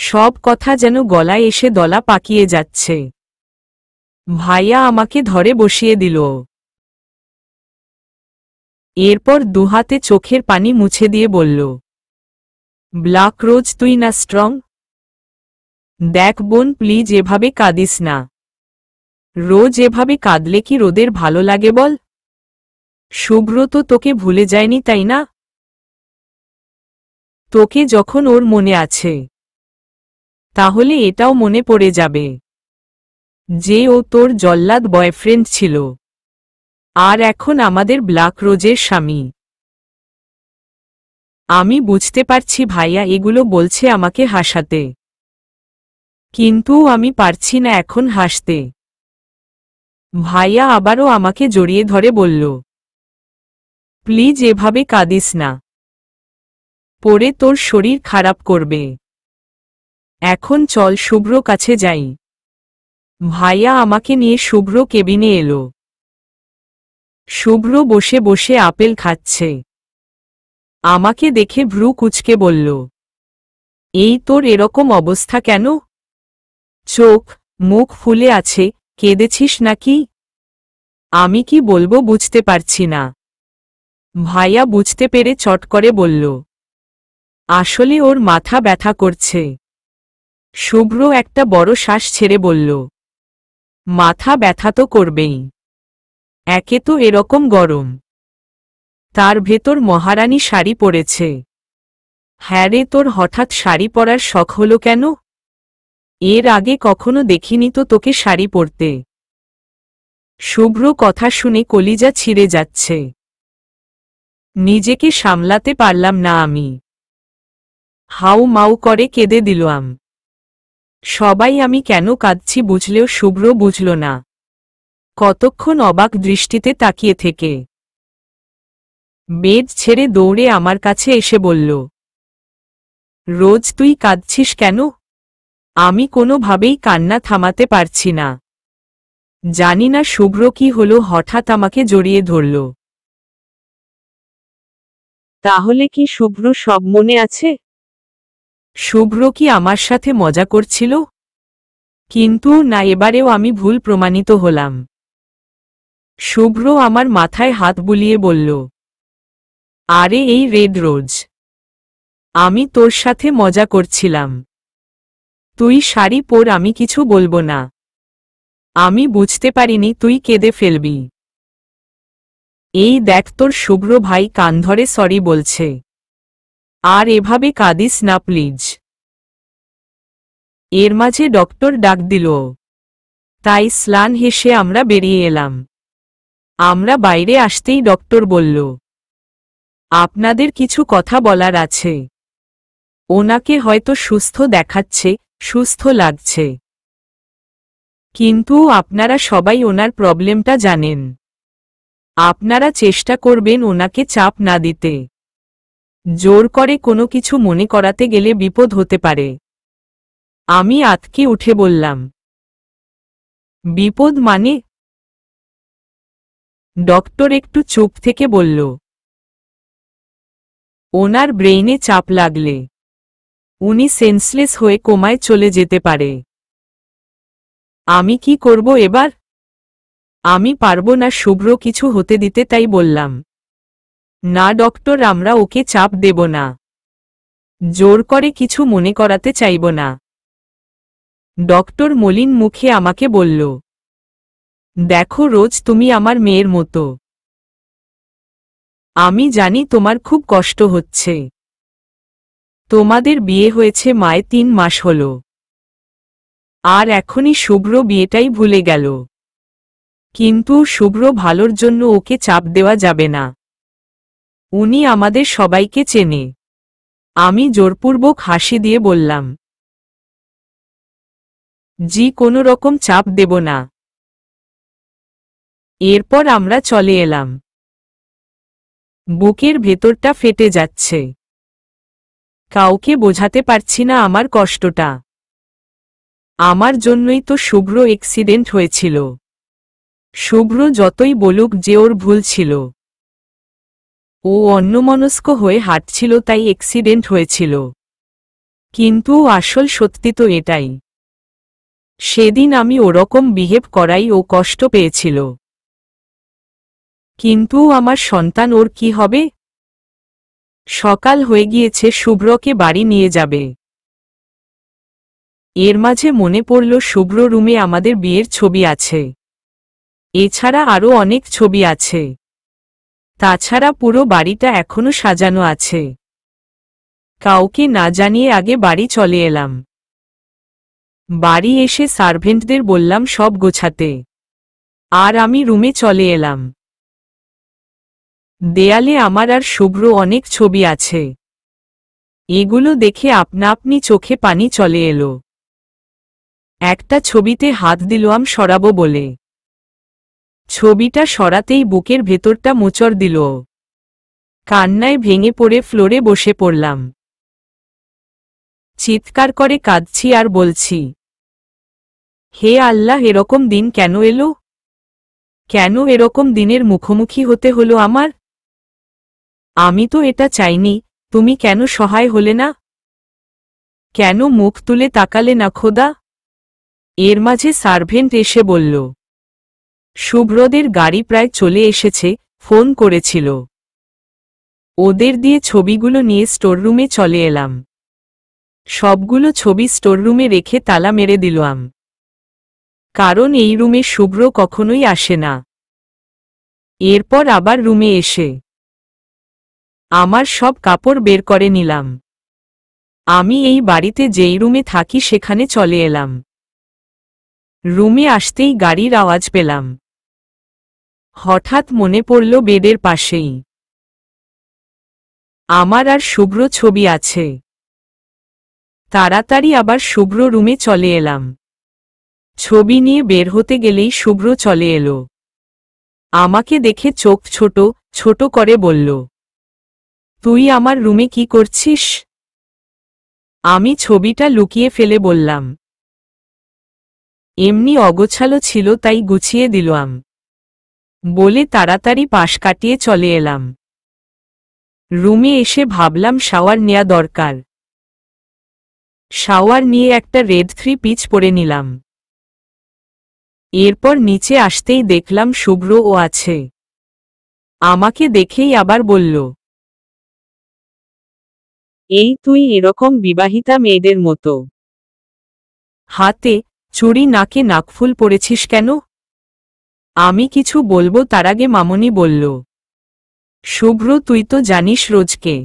সব কথা যেন গলায় এসে দলা পাকিয়ে যাচ্ছে। ভাইয়া আমাকে ধরে বসিয়ে দিল। এরপর দুহাতে চোখের পানি মুছে দিয়ে বলল, ব্ল্যাক রোজ তুই না স্ট্রং? দেখ বোন, প্লিজ এভাবে কাঁদিস না। রোজ এভাবে কাঁদলে কি রোদের ভালো লাগে বল? শুভ্র তো তোকে ভুলে যায়নি, তাই না? তোকে যখন ওর মনে আছে, তাহলে এটাও মনে পড়ে যাবে যে ও তোর জল্লাদ বয়ফ্রেন্ড ছিল, আর এখন আমাদের ব্ল্যাক রোজের স্বামী। আমি বুঝতে পারছি ভাইয়া এগুলো বলছে আমাকে হাসাতে, কিন্তু আমি পারছি না এখন হাসতে। ভাইয়া আবারও আমাকে জড়িয়ে ধরে বলল, প্লিজ এভাবে কাঁদিস না, পরে তোর শরীর খারাপ করবে। এখন চল শুভ্র কাছে যাই। ভাইয়া আমাকে নিয়ে শুভ্র কেবিনে এলো। শুভ্র বসে বসে আপেল খাচ্ছে। আমাকে দেখে ভ্রু কুঁচকে বলল, এই তোর এরকম অবস্থা কেন? চোখ মুখ ফুলে আছে, কেঁদেছিস নাকি? আমি কি বলবো বুঝতে পারছি না। ভাইয়া বুঝতে পেরে চট করে বলল, আসলে ওর মাথা ব্যথা করছে। শুভ্র একটা বড় শ্বাস ছেড়ে বলল, মাথা ব্যথা তো করবেই, একে তো এরকম গরম, তার ভেতর মহারানী শাড়ি পরেছে। হ্যাঁ রে, তোর হঠাৎ শাড়ি পরার শখ হলো কেন? এর আগে কখনো দেখিনি তো তোকে শাড়ি পরতে। শুভ্র কথা শুনে কলিজা ছিঁড়ে যাচ্ছে। নিজেকে সামলাতে পারলাম না আমি। হাউ মাউ করে কেঁদে দিলাম। সবাই আমি কেন কাঁদছি বুঝলেও শুভ্র বুঝল না। কতক্ষণ অবাক দৃষ্টিতে তাকিয়ে থেকে বেড ছেড়ে দৌড়ে আমার কাছে এসে বলল, রোজ তুই কাঁদছিস কেন? আমি কোনোভাবেই কান্না থামাতে পারছি না। জানি না শুভ্র কি হলো, হঠাৎ আমাকে জড়িয়ে ধরল। তাহলে কি শুভ্র সব মনে আছে? শুভ্র কি আমার সাথে মজা করছিল? কিন্তু না, এবারেও আমি ভুল প্রমাণিত হলাম। শুভ্র আমার মাথায় হাত বুলিয়ে বলল, আরে এই রেড রোজ, আমি তোর সাথে মজা করছিলাম। তুই শাড়ি পর, আমি কিছু বলবো না। আমি বুঝতে পারিনি তুই কেঁদে ফেলবি। এই দেখ তোর শুভ্র ভাই কান ধরে সরি বলছে। আর এভাবে কাঁদিস না প্লিজ। এর মাঝে ডক্টর ডাক দিল, তাই স্লান হেসে আমরা বেরিয়ে এলাম। আমরা বাইরে আসতেই ডক্টর বলল, আপনাদের কিছু কথা বলার আছে। ওনাকে হয়তো সুস্থ দেখাচ্ছে, সুস্থ লাগছে, কিন্তু আপনারা সবাই ওনার প্রবলেমটা জানেন। আপনারা চেষ্টা করবেন ওনাকে চাপ না দিতে। জোর করে কোনো কিছু মনে করাতে গেলে বিপদ হতে পারে। আমি আতকে উঠে বললাম, বিপদ মানে? ডক্টর একটু চুপ থেকে বলল, ওনার ব্রেইনে চাপ লাগলে উনি সেন্সলেস হয়ে কোমায় চলে যেতে পারে। আমি কি করব এবার? আমি পারবো না শুভ্র কিছু হতে দিতে, তাই বললাম, না ডক্টর, আমরা ওকে চাপ দেব না, জোর করে কিছু মনে করাতে চাইব না। ডক্টর মলিন মুখে আমাকে বলল, দেখো রোজ, তুমি আমার মেয়ের মতো। আমি জানি তোমার খুব কষ্ট হচ্ছে। তোমাদের বিয়ে হয়েছে মায়ে 3 মাস হল, আর এখনই শুভ্র বিয়েটাই ভুলে গেল। কিন্তু শুভ্র ভালোর জন্য ওকে চাপ দেওয়া যাবে না। উনি আমাদের সবাইকে চেনে। আমি জোরপূর্বক হাসি দিয়ে বললাম, জি, কোনো রকম চাপ দেব না। এরপর আমরা চলে এলাম। বুকের ভেতরটা ফেটে যাচ্ছে। কাউকে বোঝাতে পারছি না আমার কষ্টটা। আমার জন্যই তো শুভ্র অ্যাক্সিডেন্ট হয়েছিল। শুভ্র যতই বলুক যে ওর ভুল ছিল, ও অন্যমনস্ক হয়ে হাঁটছিল, তাই অ্যাক্সিডেন্ট হয়েছিল। কিন্তু আসল সত্যি তো এটাই। সেদিন আমি ওরকম বিহেভ করাই ও কষ্ট পেয়েছিল। কিন্তু আমার সন্তান, ওর কি হবে? সকাল হয়ে গিয়েছে, শুভ্রকে বাড়ি নিয়ে যাবে। এর মাঝে মনে পড়ল শুভ্র রুমে আমাদের বিয়ের ছবি আছে। এছাড়া আরও অনেক ছবি আছে। তাছাড়া পুরো বাড়িটা এখনো সাজানো আছে। কাউকে না জানিয়ে আগে বাড়ি চলে এলাম। বাড়ি এসে সার্ভেন্টদের বললাম সব গোছাতে, আর আমি রুমে চলে এলাম। দেয়ালে আমার আর শুভ্র অনেক ছবি আছে। এগুলো দেখে আপনা আপনি চোখে পানি চলে এলো। একটা ছবিতে হাত দিলাম সরাবো বলে। ছবিটা সরাতেই বুকের ভেতরটা মোচড় দিল। কান্নায় ভেঙে পড়ে ফ্লোরে বসে পড়লাম। চিৎকার করে কাঁদছি আর বলছি, হে আল্লাহ, এরকম দিন কেন এলো? কেন এরকম দিনের মুখোমুখি হতে হলো আমার? আমি তো এটা চাইনি। তুমি কেন সহায় হলে না? কেন মুখ তুলে তাকালে না খোদা? এর মাঝে সার্ভেন্ট এসে বলল, শুভ্রদের গাড়ি প্রায় চলে এসেছে, ফোন করেছিল। ওদের দিয়ে ছবিগুলো নিয়ে স্টোররুমে চলে এলাম। সবগুলো ছবি স্টোররুমে রেখে তালা মেরে দিলাম। কারণ এই রুমে শুভ্র কখনোই আসে না। এরপর আবার রুমে এসে আমার সব কাপড় বের করে নিলাম। আমি এই বাড়িতে যেই রুমে থাকি সেখানে চলে এলাম। রুমে আসতেই গাড়ির আওয়াজ পেলাম। হঠাৎ মনে পড়ল বেডের পাশেই আমার আর শুভ্র ছবি আছে। তাড়াতাড়ি আবার শুভ্র রুমে চলে এলাম। ছবি নিয়ে বের হতে গেলেই শুভ্র চলে এলো। আমাকে দেখে চোখ ছোট ছোট করে বলল, তুই আমার রুমে কি করছিস? আমি ছবিটা লুকিয়ে ফেলে বললাম, এমনি অগোছালো ছিল তাই গুছিয়ে দিলাম। বলে তাড়াতাড়ি পাশ কাটিয়ে চলে এলাম। রুমে এসে ভাবলাম শাওয়ার নেয়া দরকার। শাওয়ার নিয়ে একটা রেড 3 পিচ পরে নিলাম। এরপর নিচে আসতেই দেখলাম শুভ্র ও আছে। আমাকে দেখেই আবার বলল, এই তুই এরকম বিবাহিতা মেয়েদের মতো হাতে চুড়ি, নাকে নাকফুল পরেছিস কেন? আমি কিছু বলবো তার আগে মামনি বলল, শুভ্র, তুই তো জানিস রোজকে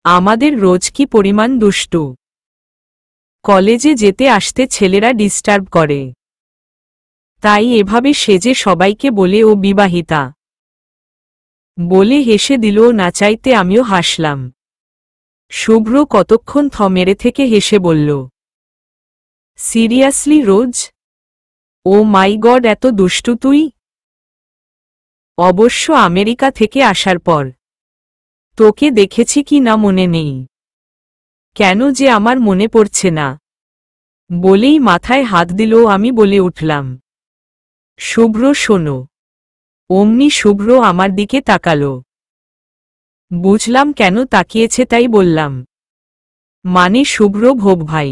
আমাদের রোজ কি পরিমাণ দুষ্টু। কলেজে যেতে আসতে ছেলেরা ডিস্টার্ব করে, তাই এভাবে সেজে সবাইকে বলে ও বিবাহিতা। বলে হেসে দিল। না চাইতে আমিও হাসলাম। শুভ্র কতক্ষণ মেরে থেকে হেসে বলল, সিরিয়াসলি রোজ? ও মাই গড, এত দুষ্টু তুই? অবশ্য আমেরিকা থেকে আসার পর তোকে দেখেছি কি না মনে নেই। কেন যে আমার মনে পড়ছে না। বলেই মাথায় হাত দিল। আমি বলে উঠলাম, শুভ্র শোনো। অমনি শুভ্র আমার দিকে তাকালো। বুঝলাম কেন তাকিয়েছে, তাই বললাম, মানে শুভ্র ভোগ ভাই,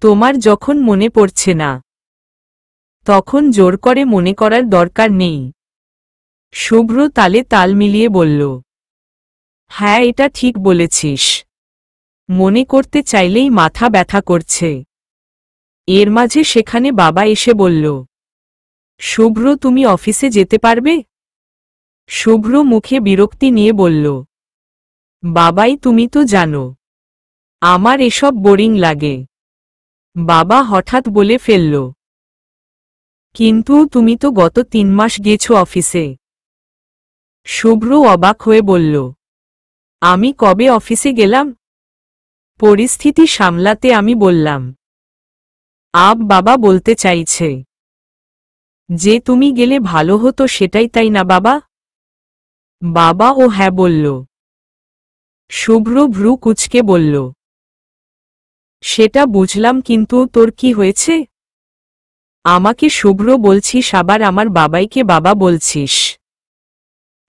তোমার যখন মনে পড়ছে না তখন জোর করে মনে করার দরকার নেই। শুভ্র তালে তাল মিলিয়ে বলল, হ্যাঁ, এটা ঠিক বলেছিস। মনে করতে চাইলেই মাথা ব্যথা করছে। এর মাঝে সেখানে বাবা এসে বলল, শুভ্র, তুমি অফিসে যেতে পারবে? শুভ্র মুখে বিরক্তি নিয়ে বলল, বাবাই, তুমি তো জানো আমার এসব বোরিং লাগে। বাবা হঠাৎ বলে ফেলল, কিন্তু তুমি তো গত 3 মাস গেছো অফিসে। শুভ্র অবাক হয়ে বলল, আমি কবে অফিসে গেলাম? পরিস্থিতি সামলাতে আমি বললাম, বাবা বলতে চাইছে যে তুমি গেলে ভালো হতো, সেটাই তাই না বাবা? বাবা ও হ্যাঁ বলল। শুভ্র ভ্রু কুঁচকে বলল, সেটা বুঝলাম, কিন্তু তোর কি হয়েছে? আমাকে শুভ্র বলছিস, আবার আমার বাবাইকে বাবা বলছিস?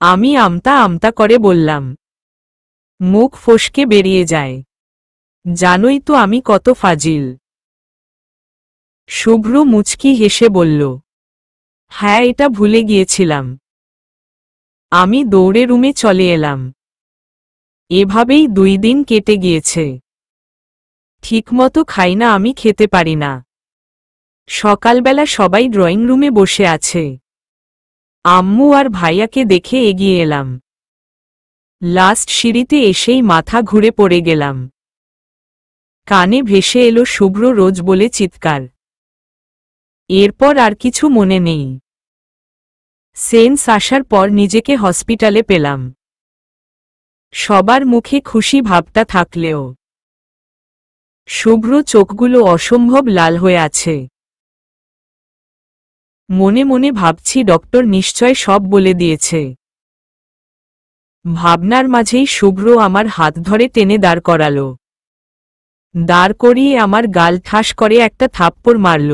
আমি আমতা আমতা করে বললাম। মুখ ফসকে বেরিয়ে যায়। জানোই তো আমি কত ফাজিল। শুভ্র মুচকি হেসে বলল, হ্যাঁ এটা ভুলে গিয়েছিলাম। আমি দৌড়ে রুমে চলে এলাম। এভাবেই 2 দিন কেটে গিয়েছে। ঠিকমতো খাই না, আমি খেতে পারি না। সকালবেলা সবাই ড্রয়িং রুমে বসে আছে। আম্মু আর ভাইয়াকে দেখে এগিয়ে এলাম। লাস্ট সিঁড়িতে এসেই মাথা ঘুরে পড়ে গেলাম। কানে ভেসে এলো শুভ্র রোজ বলে চিৎকার। এরপর আর কিছু মনে নেই। সেন্স আসার পর নিজেকে হসপিটালে পেলাম। সবার মুখে খুশি ভাবটা থাকলেও শুভ্র চোখগুলো অসম্ভব লাল হয়ে আছে। মনে মনে ভাবছি ডক্টর নিশ্চয় সব বলে দিয়েছে। ভাবনার মাঝেই শুভ্র আমার হাত ধরে টেনে দাঁড় করালো। দাঁড় করিয়ে আমার গাল ঠাস করে একটা থাপ্পড় মারল।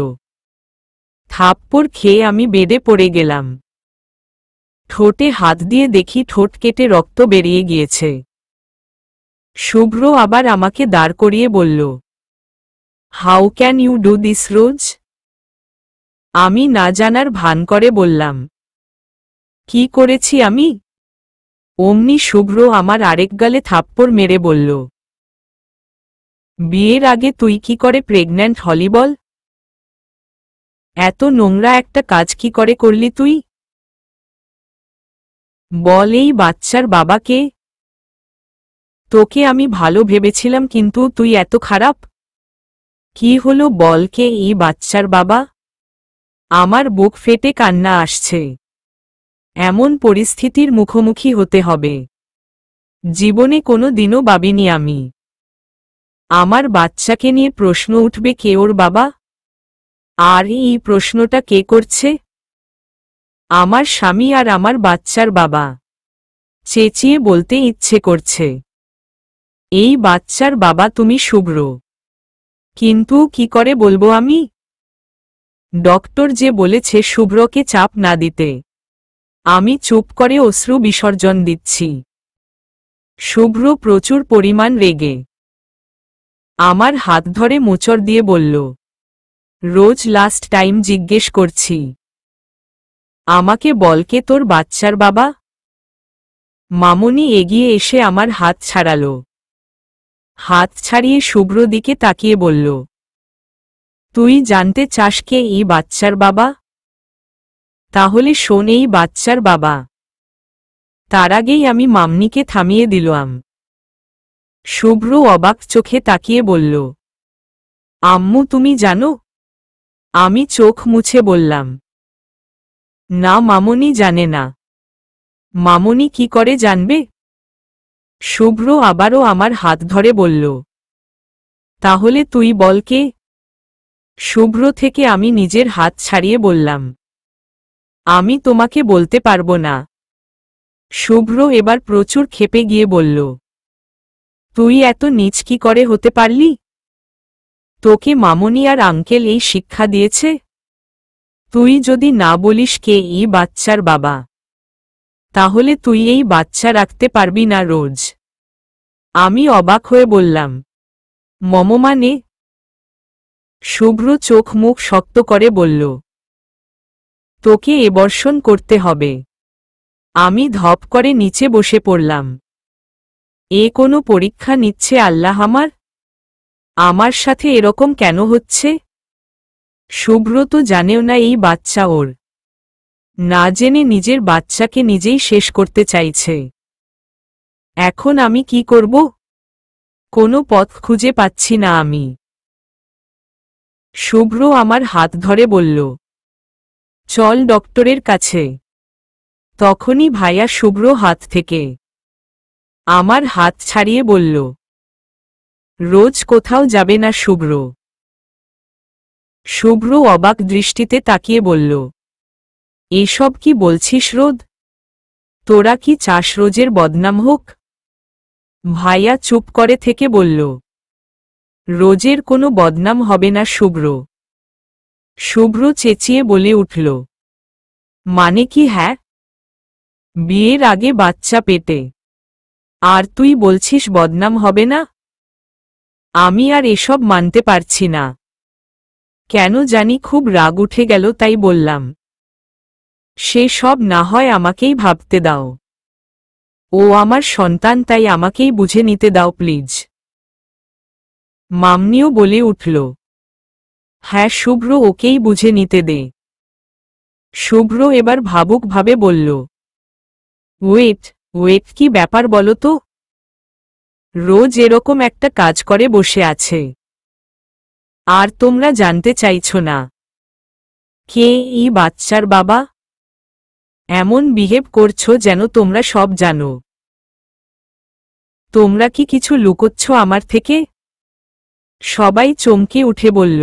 থাপ্পড় খেয়ে আমি বেডে পড়ে গেলাম। ঠোঁটে হাত দিয়ে দেখি ঠোঁট কেটে রক্ত বেরিয়ে গিয়েছে। শুভ্র আবার আমাকে দাঁড় করিয়ে বলল, how can you do this রোজ? আমি না জানার ভান করে বললাম, কি করেছি আমি? অমনি শুভ্র আমার আরেক গালে থাপ্পড় মেরে বলল, বিয়ের আগে তুই কি করে প্রেগন্যান্ট হলি বল? এত নোংরা একটা কাজ কি করে করলি তুই? বল এই বাচ্চার বাবা কে? তোকে আমি ভালো ভেবেছিলাম কিন্তু তুই এত খারাপ। কি হলো বল, কে এই বাচ্চার বাবা? আমার বুক ফেটে কান্না আসছে। এমন পরিস্থিতির মুখোমুখি হতে হবে জীবনে কোনো দিনও ভাবিনি আমি। আমার বাচ্চাকে নিয়ে প্রশ্ন উঠবে কে ওর বাবা? আর এই প্রশ্নটা কে করছে? আমার স্বামী আর আমার বাচ্চার বাবা। চেঁচিয়ে বলতে ইচ্ছে করছে, এই বাচ্চার বাবা তুমি শুভ্র। কিন্তু কি করে বলবো আমি? ডক্টর যে বলেছে শুভ্রকে চাপ না দিতে। আমি চুপ করে অশ্রু বিসর্জন দিচ্ছি। শুভ্র প্রচুর পরিমাণ রেগে আমার হাত ধরে মোচড় দিয়ে বলল, রোজ লাস্ট টাইম জিজ্ঞেস করছি, আমাকে বল কে তোর বাচ্চার বাবা? মামুনি এগিয়ে এসে আমার হাত ছাড়ালো। হাত ছাড়িয়ে শুভ্র দিকে তাকিয়ে বলল, তুই জানতে চাস কে এই বাচ্চার বাবা? তাহলে শোন, এই বাচ্চার বাবা। তার আগেই আমি মামনিকে থামিয়ে দিলাম। শুভ্র অবাক চোখে তাকিয়ে বলল, আম্মু তুমি জানো? আমি চোখ মুছে বললাম, না মামনি জানে না। মামনি কি করে জানবে? শুভ্র আবারও আমার হাত ধরে বলল, তাহলে তুই বল কে? শুভ্র থেকে আমি নিজের হাত ছাড়িয়ে বললাম, আমি তোমাকে বলতে পারবো না। শুভ্র এবার প্রচুর ক্ষেপে গিয়ে বলল, তুই এত নীচ কি করে হতে পারলি? তোকে মামনি আর আঙ্কেল এই শিক্ষা দিয়েছে? তুই যদি না বলিস কে এই বাচ্চার বাবা, তাহলে তুই এই বাচ্চা রাখতে পারবি না রোজ। আমি অবাক হয়ে বললাম, মানে? শুভ্র চোখ মুখ শক্ত করে বলল, তোকে এবর্ষণ করতে হবে। আমি ধপ করে নিচে বসে পড়লাম। এ কোনো পরীক্ষা নিচ্ছে আল্লাহ আমার? আমার সাথে এরকম কেন হচ্ছে? শুভ্র তো জানেও না এই বাচ্চা ওর। না জেনে নিজের বাচ্চাকে নিজেই শেষ করতে চাইছে। এখন আমি কি করব? কোনো পথ খুঁজে পাচ্ছি না আমি। শুভ্র আমার হাত ধরে বলল, চল ডক্টরের কাছে। তখনই ভাইয়া শুভ্র হাত থেকে আমার হাত ছাড়িয়ে বলল, রোজ কোথাও যাবে না শুভ্র। শুভ্র অবাক দৃষ্টিতে তাকিয়ে বলল, এসব কি বলছিস রোদ? তোরা কি চাস রোজের বদনাম হোক? ভাইয়া চুপ করে থেকে বলল, রোজের কোনো বদনাম হবে না শুভ্র। শুভ্র চেঁচিয়ে বলে উঠল, মানে কি? হ্যাঁ, বিয়ের আগে বাচ্চা পেটে, আর তুই বলছিস বদনাম হবে না? আমি আর এসব মানতে পারছি না। কেন জানি খুব রাগ উঠে গেল, তাই বললাম, সে সব না হয় আমাকেই ভাবতে দাও। ও আমার সন্তান, তাই আমাকেই বুঝে নিতে দাও প্লিজ। মামনিও বলে উঠল, হ্যাঁ শুভ্র, ওকেই বুঝে নিতে দে। শুভ্র এবার ভাবুকভাবে বলল, ওয়েট ওয়েট, কি ব্যাপার বলো তো? রোজ এরকম একটা কাজ করে বসে আছে, আর তোমরা জানতে চাইছো না কে এই বাচ্চার বাবা? এমন বিহেভ করছো যেন তোমরা সব জানো। তোমরা কি কিছু লুকোচ্ছ আমার থেকে? সবাই চমকে উঠে বলল,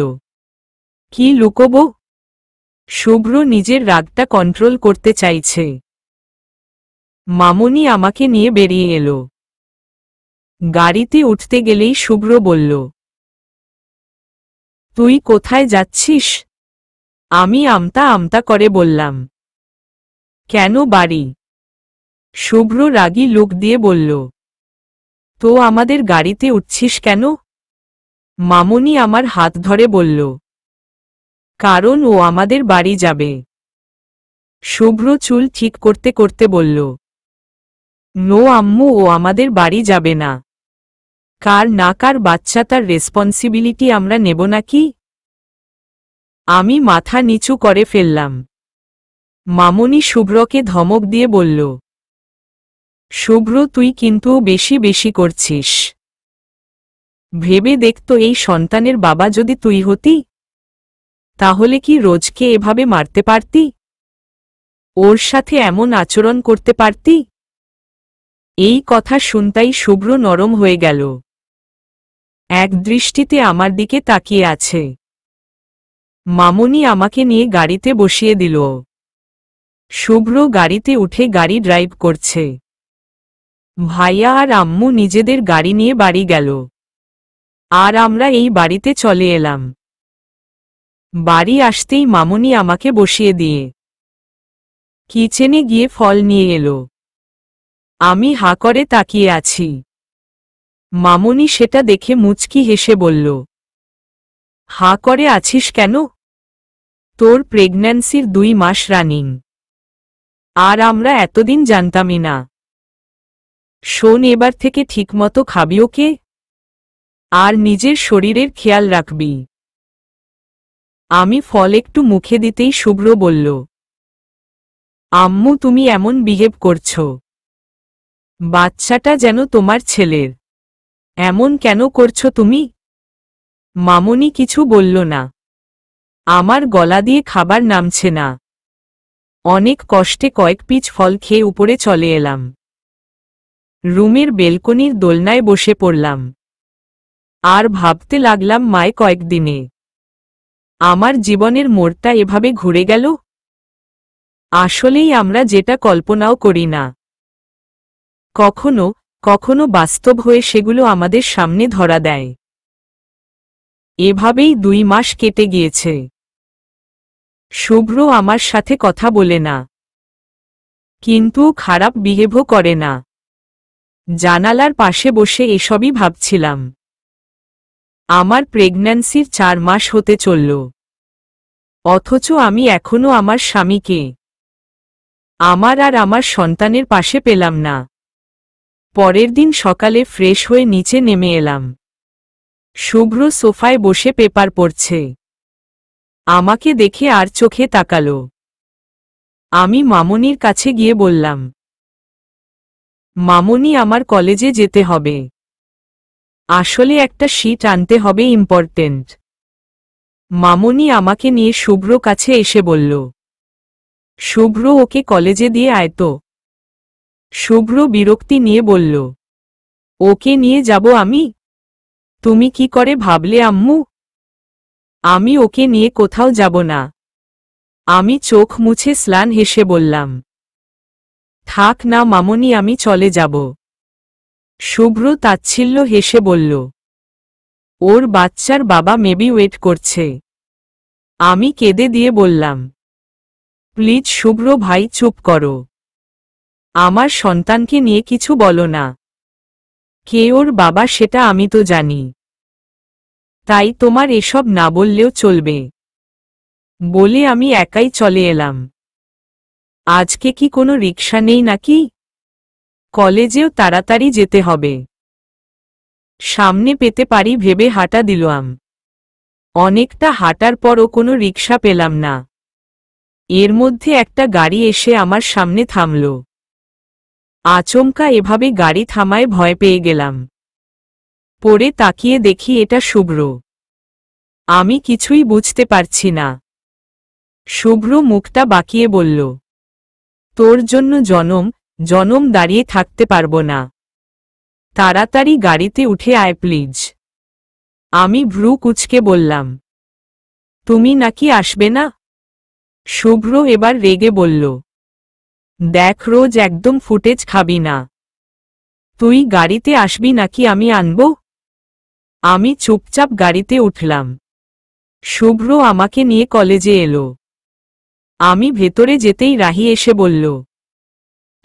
কি লুকোবো? শুভ্র নিজের রাগটা কন্ট্রোল করতে চাইছে। মামনি আমাকে নিয়ে বেরিয়ে এলো। গাড়িতে উঠতে গেলেই শুভ্র বলল, তুই কোথায় যাচ্ছিস? আমি আমতা আমতা করে বললাম, কেন বাড়ি? শুভ্র রাগী লুক দিয়ে বলল, তো আমাদের গাড়িতে উঠছিস কেন? মামনি আমার হাত ধরে বলল, কারণ ও আমাদের বাড়ি যাবে। শুভ্র চুল ঠিক করতে করতে বলল, নো আম্মু, ও আমাদের বাড়ি যাবে না। কার না কার বাচ্চা, তার রেসপন্সিবিলিটি আমরা নেব নাকি? আমি মাথা নিচু করে ফেললাম। মামনি শুভ্রকে ধমক দিয়ে বলল, শুভ্র তুই কিন্তু বেশি বেশি করছিস। ভেবে দেখতো, এই সন্তানের বাবা যদি তুই হতি, তাহলে কি রোজকে এভাবে মারতে পারতি? ওর সাথে এমন আচরণ করতে পারতি? এই কথা শুনতাই শুভ্র নরম হয়ে গেল। এক দৃষ্টিতে আমার দিকে তাকিয়ে আছে। মামনি আমাকে নিয়ে গাড়িতে বসিয়ে দিল। শুভ্র গাড়িতে উঠে গাড়ি ড্রাইভ করছে। ভাইয়া আর আম্মু নিজেদের গাড়ি নিয়ে বাড়ি গেল, আর আমরা এই বাড়িতে চলে এলাম। বাড়ি আসতেই মামনি আমাকে বসিয়ে দিয়ে কিচেনে গিয়ে ফল নিয়ে এলো। আমি হাঁ করে তাকিয়ে আছি। মামনি সেটা দেখে মুচকি হেসে বলল, হাঁ করে আছিস কেন? তোর প্রেগন্যান্সির 2 মাস রানিং, আর আমরা এতদিন জানতামই না। শোন, এবার থেকে ঠিকমতো খাবি ওকে, আর নিজের শরীরের খেয়াল রাখবি। আমি ফল একটু মুখে দিতেই শুভ্র বলল, আম্মু তুমি এমন বিহেভ করছো, বাচ্চাটা যেন তোমার ছেলের। এমন কেন করছো তুমি? মামনি কিছু বলল না। আমার গলা দিয়ে খাবার নামছে না। অনেক কষ্টে কয়েক পিচ ফল খেয়ে উপরে চলে এলাম। রুমের বেলকনির দোলনায় বসে পড়লাম, আর ভাবতে লাগলাম, মায়ে কয়েকদিনে আমার জীবনের মোড়টা এভাবে ঘুরে গেল। আসলেই আমরা যেটা কল্পনাও করি না, কখনো কখনো বাস্তব হয়ে সেগুলো আমাদের সামনে ধরা দেয়। এভাবেই 2 মাস কেটে গিয়েছে। শুভ্র আমার সাথে কথা বলে না, কিন্তু খারাপ বিহেভও করে না। জানালার পাশে বসে এসবই ভাবছিলাম। আমার প্রেগন্যান্সির 4 মাস হতে চলল, অথচ আমি এখনো আমার স্বামীকে, আমার আর আমার সন্তানের পাশে পেলাম না। পরের দিন সকালে ফ্রেশ হয়ে নিচে নেমে এলাম। শুভ্র সোফায় বসে পেপার পড়ছে। আমাকে দেখে আর চোখে তাকালো। আমি মামনির কাছে গিয়ে বললাম, মামনি আমার কলেজে যেতে হবে, আসলে একটা শীট আনতে হবে, ইম্পর্টেন্ট। মামনি আমাকে নিয়ে শুভ্র কাছে এসে বলল, শুভ্র ওকে কলেজে দিয়ে আয় তো। শুভ্র বিরক্তি নিয়ে বলল, ওকে নিয়ে যাব আমি? তুমি কি করে ভাবলে আম্মু? আমি ওকে নিয়ে কোথাও যাব না। আমি চোখ মুছে স্লান হেসে বললাম, থাক না মামনি, আমি চলে যাব। শুভ্র তাচ্ছিল্য হেসে বলল, ওর বাচ্চার বাবা মেবি ওয়েট করছে। আমি কেঁদে দিয়ে বললাম, প্লিজ শুভ্র ভাই, চুপ করো। আমার সন্তানকে নিয়ে কিছু বলো না। কে ওর বাবা সেটা আমি তো জানি। তাই তোমার এসব না বললেও চলবে বলে আমি একাই চলে এলাম। আজকে কি কোনো রিকশা নেই নাকি? কলেজেও তাড়াতাড়ি যেতে হবে, সামনে পেতে পারি ভেবে হাঁটা দিলাম। অনেকটা হাঁটার পরও কোনো রিকশা পেলাম না। এর মধ্যে একটা গাড়ি এসে আমার সামনে থামল। আচমকা এভাবে গাড়ি থামায় ভয় পেয়ে গেলাম। পরে তাকিয়ে দেখি এটা শুভ্র। আমি কিছুই বুঝতে পারছি না। শুভ্র মুখটা বাঁকিয়ে বলল, তোর জন্য জনম জনম দাঁড়িয়ে থাকতে পারবো না, তাড়াতাড়ি গাড়িতে উঠে আয় প্লিজ। আমি ভ্রু কুঁচকে বললাম, তুমি নাকি আসবে না? শুভ্র এবার রেগে বলল, দেখ রোজ একদম ফুটেজ খাবি না। তুই গাড়িতে আসবি নাকি আমি আনব? আমি চুপচাপ গাড়িতে উঠলাম। শুভ্র আমাকে নিয়ে কলেজে এলো। আমি ভেতরে যেতেই রাহি এসে বলল,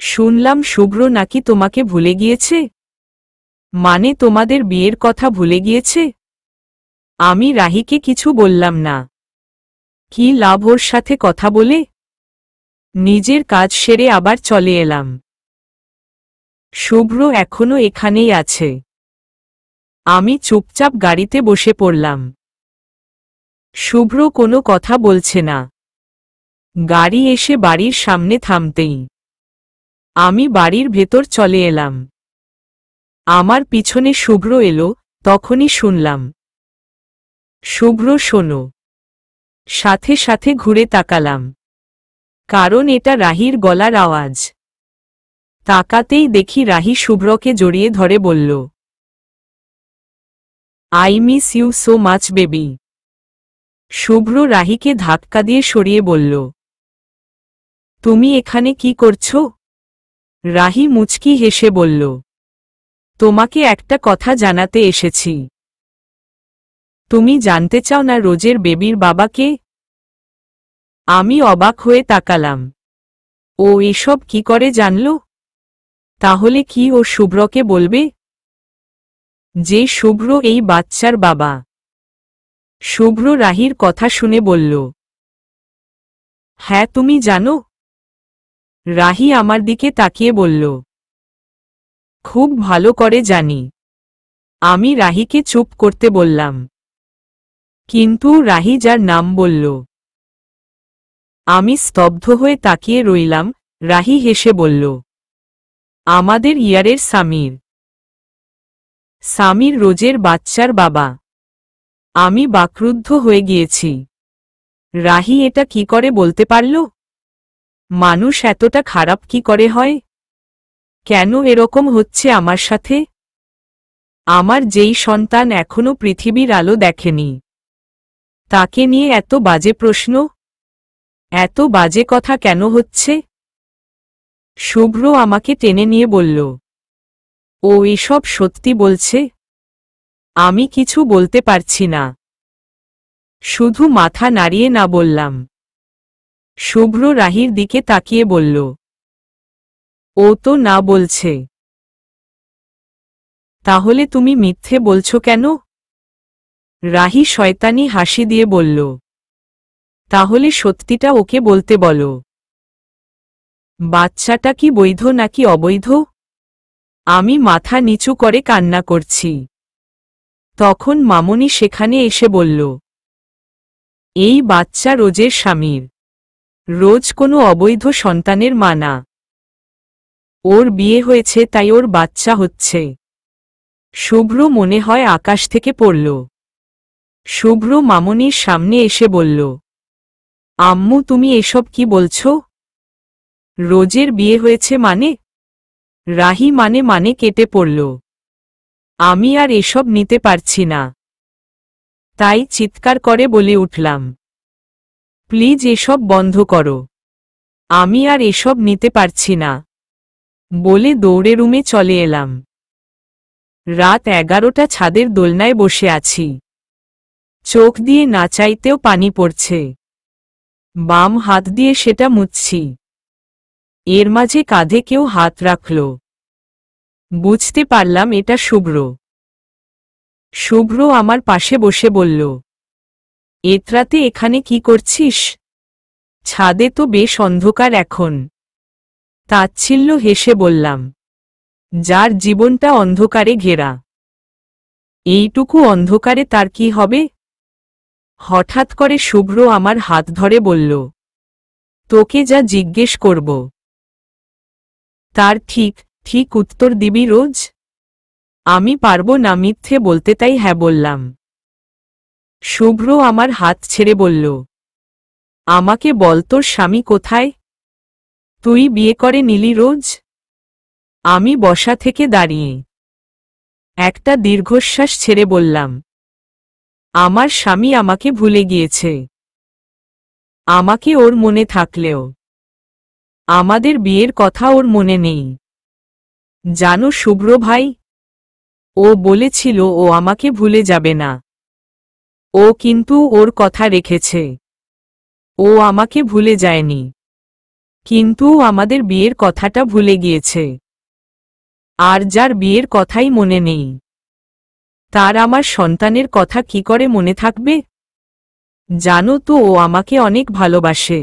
শুনলাম শুভ্র নাকি তোমাকে ভুলে গিয়েছে। মানে তোমাদের বিয়ের কথা ভুলে গিয়েছে? আমি রাহিকে কিছু বললাম না। কি লাভ ওর সাথে কথা বলে? নিজের কাজ সেরে আবার চলে এলাম। শুভ্র এখনো এখানেই আছে। আমি চুপচাপ গাড়িতে বসে পড়লাম। শুভ্র কোনো কথা বলছে না। গাড়ি এসে বাড়ির সামনে থামতেই আমি বাড়ির ভেতর চলে এলাম। আমার পিছনে শুভ্র এলো, তখনই শুনলাম, শুভ্র শোনো। সাথে সাথে ঘুরে তাকালাম, কারণ এটা রাহির গলার আওয়াজ। তাকাতেই দেখি রাহি শুভ্রকে জড়িয়ে ধরে বলল, I miss you so much baby. Shubhro রাহিকে ধাক্কা দিয়ে সরিয়ে বলল, তুমি এখানে কি করছো? রাহি মুচকি হেসে বলল, তোমাকে একটা কথা জানাতে এসেছি। তুমি জানতে চাও না রোজের বেবির বাবাকে? আমি অবাক হয়ে তাকালাম। ও এসব কি করে জানল? তাহলে কি ও শুভ্রকে বলবে যে শুভ্র এই বাচ্চার বাবা? শুভ্র রাহির কথা শুনে বলল, হ্যাঁ তুমি জানো? রাহি আমার দিকে তাকিয়ে বলল, খুব ভালো করে জানি। আমি রাহিকে চুপ করতে বললাম, কিন্তু রাহি যার নাম বলল। আমি স্তব্ধ হয়ে তাকিয়ে রইলাম। রাহি হেসে বলল, আমাদের ইয়ারের সামির। সামির রোজের বাচ্চার বাবা। আমি বাকরুদ্ধ হয়ে গিয়েছি। রাহি এটা কি করে বলতে পারল? মানুষ এতটা খারাপ কি করে হয়? কেন এরকম হচ্ছে আমার সাথে? আমার যেই সন্তান এখনো পৃথিবীর আলো দেখেনি, তাকে নিয়ে এত বাজে প্রশ্ন, এত বাজে কথা কেন হচ্ছে? শুভ্র আমাকে টেনে নিয়ে বলল, ও এসব সত্যি বলছে? আমি কিছু বলতে পারছি না, শুধু মাথা নাড়িয়ে না বললাম। শুভ্র রাহির দিকে তাকিয়ে বলল, ও তো না বলছে। তাহলে তুমি মিথ্যে বলছো কেন? রাহি শয়তানি হাসি দিয়ে বলল, তাহলে সত্যিটা ওকে বলতে বলো। বাচ্চাটা কি বৈধ নাকি অবৈধ? আমি মাথা নিচু করে কান্না করছি। তখন মামনি সেখানে এসে বলল, এই বাচ্চা রোজের স্বামীর। রোজ কোনো অবৈধ সন্তানের মা না। ওর বিয়ে হয়েছে তাই ওর বাচ্চা হচ্ছে। শুভ্র মনে হয় আকাশ থেকে পড়ল। শুভ্র মামনির সামনে এসে বলল, আম্মু তুমি এসব কি বলছো? রোজের বিয়ে হয়েছে মানে? রাহি মানে কেটে পড়ল। আমি আর এসব নিতে পারছি না। তাই চিৎকার করে বলে উঠলাম, প্লিজ এসব বন্ধ করো। আমি আর এসব নিতে পারছি না বলে দৌড়ে রুমে চলে এলাম। রাত 11টা, ছাদের দোলনায় বসে আছি। চোখ দিয়ে না চাইতেও পানি পড়ছে। বাম হাত দিয়ে সেটা মুছছি। এর মাঝে কাঁধে কেউ হাত রাখল। বুঝতে পারলাম এটা শুভ্র। শুভ্র আমার পাশে বসে বলল, এত রাতে এখানে কি করছিস? ছাদে তো বেশ অন্ধকার এখন। তাচ্ছিল্য হেসে বললাম, যার জীবনটা অন্ধকারে ঘেরা, এইটুকু অন্ধকারে তার কি হবে? হঠাৎ করে শুভ্র আমার হাত ধরে বলল, তোকে যা জিজ্ঞেস করব তার ঠিক ঠিক উত্তর দিবি রোজ? আমি পারব না মিথ্যে বলতে, তাই হ্যাঁ বললাম। শুভ্র আমার হাত ছেড়ে বলল, আমাকে বল তোর স্বামী কোথায়? তুই বিয়ে করে নিলি রোজ? আমি বসা থেকে দাঁড়িয়ে একটা দীর্ঘশ্বাস ছেড়ে বললাম, আমার স্বামী আমাকে ভুলে গিয়েছে। আমাকে ওর মনে থাকলেও আমাদের বিয়ের কথা ওর মনে নেই। জানো শুভ্র ভাই, ও বলেছিল ও আমাকে ভুলে যাবে না। ও কিন্তু ওর কথা রেখেছে। ও আমাকে ভুলে যায়নি, কিন্তু আমাদের বিয়ের কথাটা ভুলে গিয়েছে। আর যার বিয়ের কথাই মনে নেই, তার আমার সন্তানের কথা কি করে মনে থাকবে? জানো তো ও আমাকে অনেক ভালোবাসে,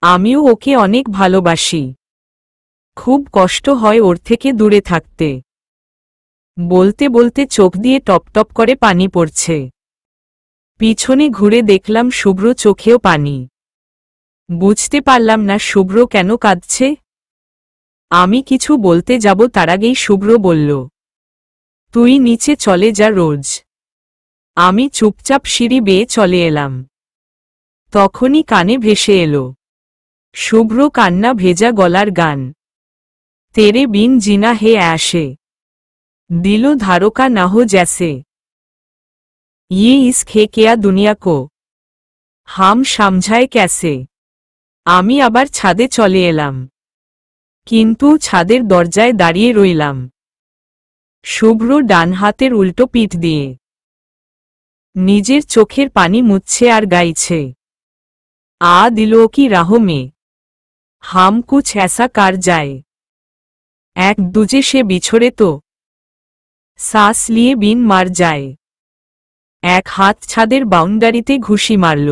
আমিও ওকে অনেক ভালোবাসি। খুব কষ্ট হয় ওর থেকে দূরে থাকতে। বলতে বলতে চোখ দিয়ে টপটপ করে পানি পড়ছে। পিছনে ঘুরে দেখলাম শুভ্র চোখেও পানি। বুঝতে পারলাম না শুভ্র কেন কাঁদছে। আমি কিছু বলতে যাব তার আগেই শুভ্র বলল, তুই নিচে চলে যা রোজ। আমি চুপচাপ সিঁড়ি বেয়ে চলে এলাম। তখনই কানে ভেসে এলো শুভ্র কান্না ভেজা গলার গান, তেরে বিন জিনা হে ऐसे दिलो धारोका ना हो जैसे ये इश्क है क्या दुनिया को हम समझाए कैसे। আমি আবার ছাদে চলে এলাম, কিন্তু ছাদের দরজায় দাঁড়িয়ে রইলাম। শুভ্র ডান হাতের উল্টো পিঠ দিয়ে নিজের চোখের পানি মুছছে আর গাইছে, আ দিলো কি রাহ মে হাম কুছ ऐसा कर जाए এক দুজে সে বিছড়ে তো শ্বাস লিয়ে বিন মার যায়। এক হাত ছাদের বাউন্ডারিতে ঘুষি মারল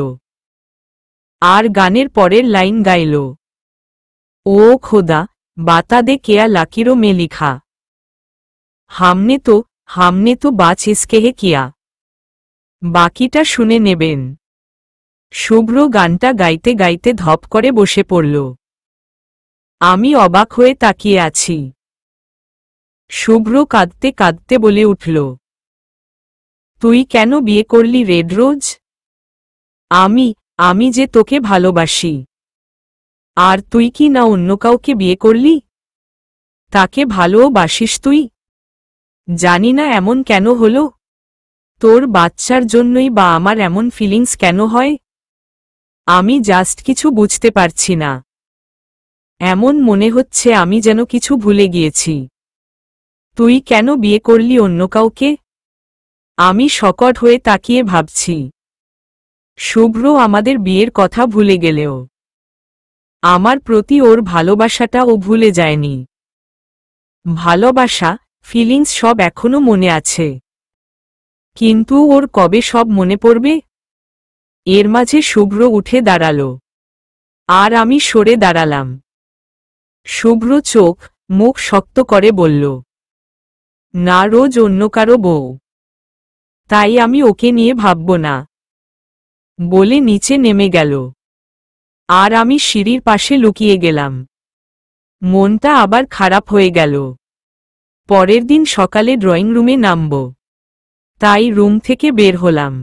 আর গানের পরের লাইন গাইল, ও খোদা বাতা দে কেয়া লাকিরো মে লিখা হামনে তো বাচ ইসকে হে কিয়া। বাকিটা শুনে নেবেন। শুভ্র গানটা গাইতে গাইতে ধপ করে বসে পড়ল। আমি অবাক হয়ে তাকিয়ে আছি। শুভ্র কাঁদতে কাঁদতে বলে উঠল, তুই কেন বিয়ে করলি রেড রোজ? আমি যে তোকে ভালোবাসি। আর তুই কি না অন্য কাউকে বিয়ে করলি? তাকে ভালোও বাসিস তুই? জানি না এমন কেন হলো। তোর বাচ্চার জন্যই বা আমার এমন ফিলিংস কেন হয়? আমি জাস্ট কিছু বুঝতে পারছি না। এমন মনে হচ্ছে আমি যেন কিছু ভুলে গিয়েছি। তুই কেন বিয়ে করলি অন্য কাউকে? আমি শকট হয়ে তাকিয়ে ভাবছি। শুভ্র আমাদের বিয়ের কথা ভুলে গেলেও আমার প্রতি ওর ভালোবাসাটা ও ভুলে যায়নি। ভালোবাসা, ফিলিংস সব এখনো মনে আছে, কিন্তু ওর কবে সব মনে পড়বে? এর মাঝে শুভ্র উঠে দাঁড়াল, আর আমি সরে দাঁড়ালাম। শুভ্র চোখ মুখ শক্ত করে বলল, না রোজ অন্য কারো বউ, তাই আমি ওকে নিয়ে ভাবব না, বলে নিচে নেমে গেল। আর আমি সিঁড়ির পাশে লুকিয়ে গেলাম। মনটা আবার খারাপ হয়ে গেল। পরের দিন সকালে ড্রয়িং রুমে নামব, তাই রুম থেকে বের হলাম।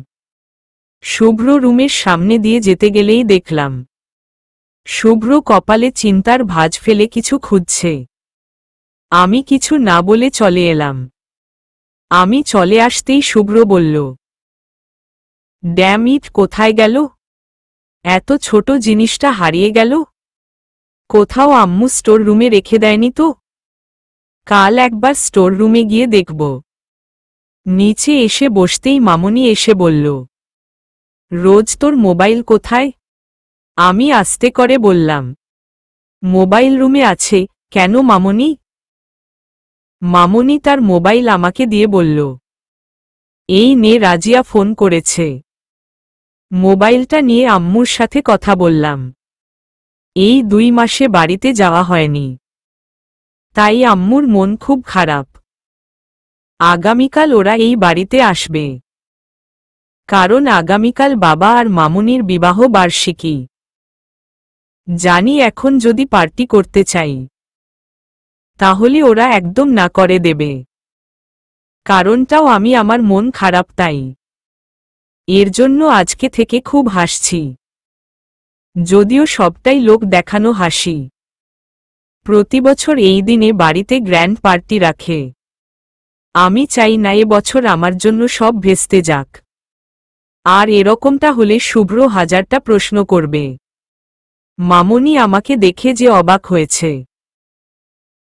শুভ্র রুমের সামনে দিয়ে যেতে গেলেই দেখলাম শুভ্র কপালে চিন্তার ভাঁজ ফেলে কিছু খুঁজছে। আমি কিছু না বলে চলে এলাম। আমি চলে আসতেই শুভ্র বলল, ড্যাম ইট কোথায় গেল? এত ছোট জিনিসটা হারিয়ে গেল। কোথাও আম্মু স্টোর রুমে রেখে দেয়নি তো? কাল একবার স্টোর রুমে গিয়ে দেখব। নিচে এসে বসতেই মামনি এসে বলল, রোজ তোর মোবাইল কোথায়? আমি আস্তে করে বললাম, মোবাইল রুমে আছে। কেন মামনি? মামনি তার মোবাইল আমাকে দিয়ে বলল, এই নে রাজিয়া ফোন করেছে। মোবাইলটা নিয়ে আম্মুর সাথে কথা বললাম। এই 2 মাসে বাড়িতে যাওয়া হয়নি, তাই আম্মুর মন খুব খারাপ। আগামীকাল ওরা এই বাড়িতে আসবে, কারণ আগামীকাল বাবা আর মামুনির বিবাহ বার্ষিকী। জানি এখন যদি পার্টি করতে চাই তাহলে ওরা একদম না করে দেবে। কারণটাও আমি আমার মন খারাপ তাই। এর জন্য আজকে থেকে খুব হাসছি, যদিও সবটাই লোক দেখানো হাসি। প্রতি বছর এই দিনে বাড়িতে গ্র্যান্ড পার্টি রাখে। আমি চাই না এবছর আমার জন্য সব ভেস্তে যাক। আর এরকমটা হলে শুভ্র 1000টা প্রশ্ন করবে। মামুনি আমাকে দেখে যে অবাক হয়েছে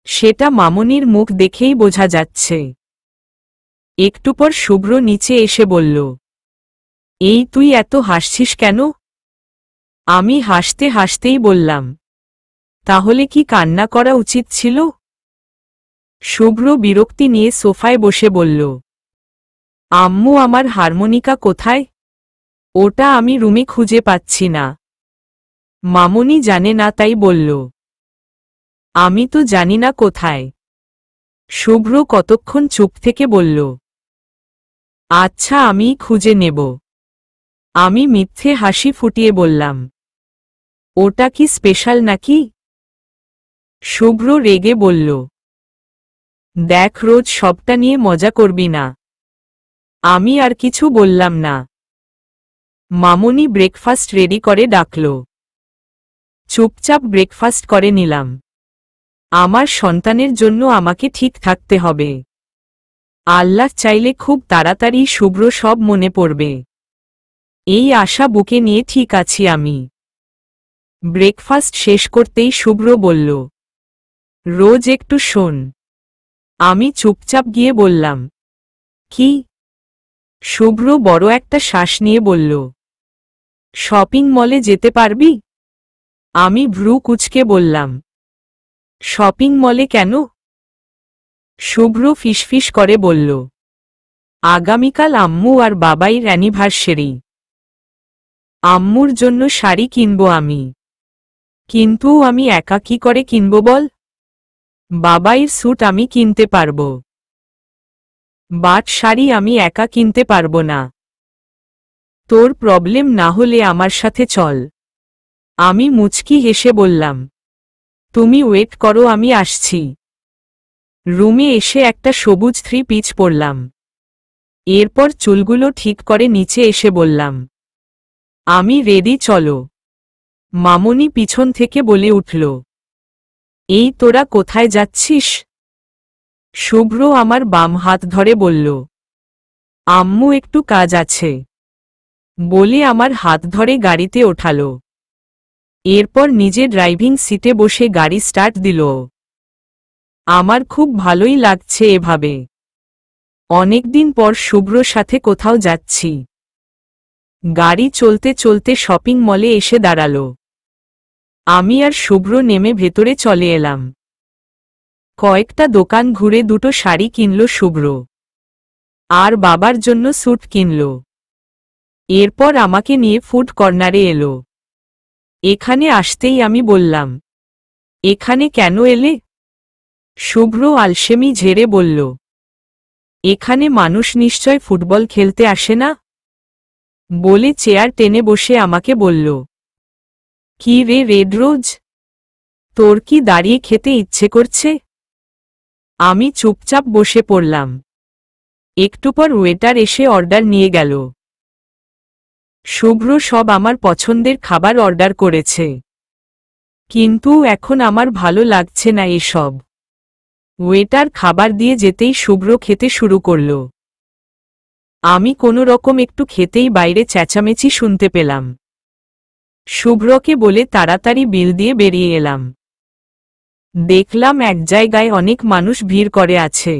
সেটা মামুনির মুখ দেখেই বোঝা যাচ্ছে। একটু পর শুভ্র নিচে এসে বলল, এই তুই এত হাসছিস কেন? আমি হাসতে হাসতেই বললাম, তাহলে কি কান্না করা উচিত ছিল? শুভ্র বিরক্তি নিয়ে সোফায় বসে বলল, আম্মু আমার হারমোনিকা কোথায়? ওটা আমি রুমে খুঁজে পাচ্ছি না। মামুনি জানে না তাই বলল, আমি তো জানি না কোথায়। শুভ্র কতক্ষণ চুপ থেকে বলল, আচ্ছা আমিই খুঁজে নেব। আমি মিথ্যে হাসি ফুটিয়ে বললাম, ওটা কি স্পেশাল নাকি? শুভ্র রেগে বলল, দেখ রোজ সবটা নিয়ে মজা করবি না। আমি আর কিছু বললাম না। মামুনি ব্রেকফাস্ট রেডি করে ডাকল। চুপচাপ ব্রেকফাস্ট করে নিলাম। আমার সন্তানের জন্য আমাকে ঠিক থাকতে হবে। আল্লাহ চাইলে খুব তাড়াতাড়ি শুভ্র সব মনে পড়বে, এই আশা বুকে নিয়ে ঠিক আছি আমি। ব্রেকফাস্ট শেষ করতেই শুভ্র বলল, রোজ একটু শোন। আমি চুপচাপ গিয়ে বললাম, কি? শুভ্র বড় একটা শ্বাস নিয়ে বলল, শপিং মলে যেতে পারবি? আমি ভ্রু কুঁচকে বললাম, শপিং মলে কেন? শুভ্র ফিসফিস করে বলল, আগামীকাল আম্মু আর বাবাইর অ্যানিভার্সারি। আম্মুর জন্য শাড়ি কিনব আমি, কিন্তু আমি একা কি করে কিনব বল? বাবাইর স্যুট আমি কিনতে পারব, বাট শাড়ি আমি একা কিনতে পারব না। তোর প্রবলেম না হলে আমার সাথে চল। আমি মুচকি হেসে বললাম, তুমি ওয়েট করো আমি আসছি। রুমে এসে একটা সবুজ 3 পিস পরলাম। এরপর চুলগুলো ঠিক করে নিচে এসে বললাম, আমি রেডি চলো। মামুনি পিছন থেকে বলে উঠল, এই তোরা কোথায় যাচ্ছিস? শুভ্র আমার বাম হাত ধরে বলল, আম্মু একটু কাজ আছে বলে আমার হাত ধরে গাড়িতে ওঠালো। এরপর নিজে ড্রাইভিং সিটে বসে গাড়ি স্টার্ট দিল। আমার খুব ভালোই লাগছে এভাবে। অনেকদিন পর শুভ্রর সাথে কোথাও যাচ্ছি। গাড়ি চলতে চলতে শপিং মলে এসে দাঁড়ালো। আমি আর শুভ্র নেমে ভেতরে চলে এলাম। কয়েকটা দোকান ঘুরে 2টো শাড়ি কিনল শুভ্র, আর বাবার জন্য স্যুট কিনল। এরপর আমাকে নিয়ে ফুড কর্নারে এলো। এখানে আসতেই আমি বললাম, এখানে কেন এলে? শুভ্র আলসেমি ঝেড়ে বলল, এখানে মানুষ নিশ্চয় ফুটবল খেলতে আসে না? বলে চেয়ার টেনে বসে আমাকে বলল, কি রে রেড রোজ, তোর কি দাঁড়িয়ে খেতে ইচ্ছে করছে? আমি চুপচাপ বসে পড়লাম। একটু পর ওয়েটার এসে অর্ডার নিয়ে গেল। শুভ্র সব আমার পছন্দের খাবার অর্ডার করেছে, কিন্তু এখন আমার ভালো লাগছে না এসব। ওয়েটার খাবার দিয়ে যেতেই শুভ্র খেতে শুরু করল। আমি কোনো রকম একটু খেতেই বাইরে চেঁচামেচি শুনতে পেলাম। শুভ্রকে বলে তাড়াতাড়ি বিল দিয়ে বেরিয়ে এলাম। দেখলাম এক জায়গায় অনেক মানুষ ভিড় করে আছে।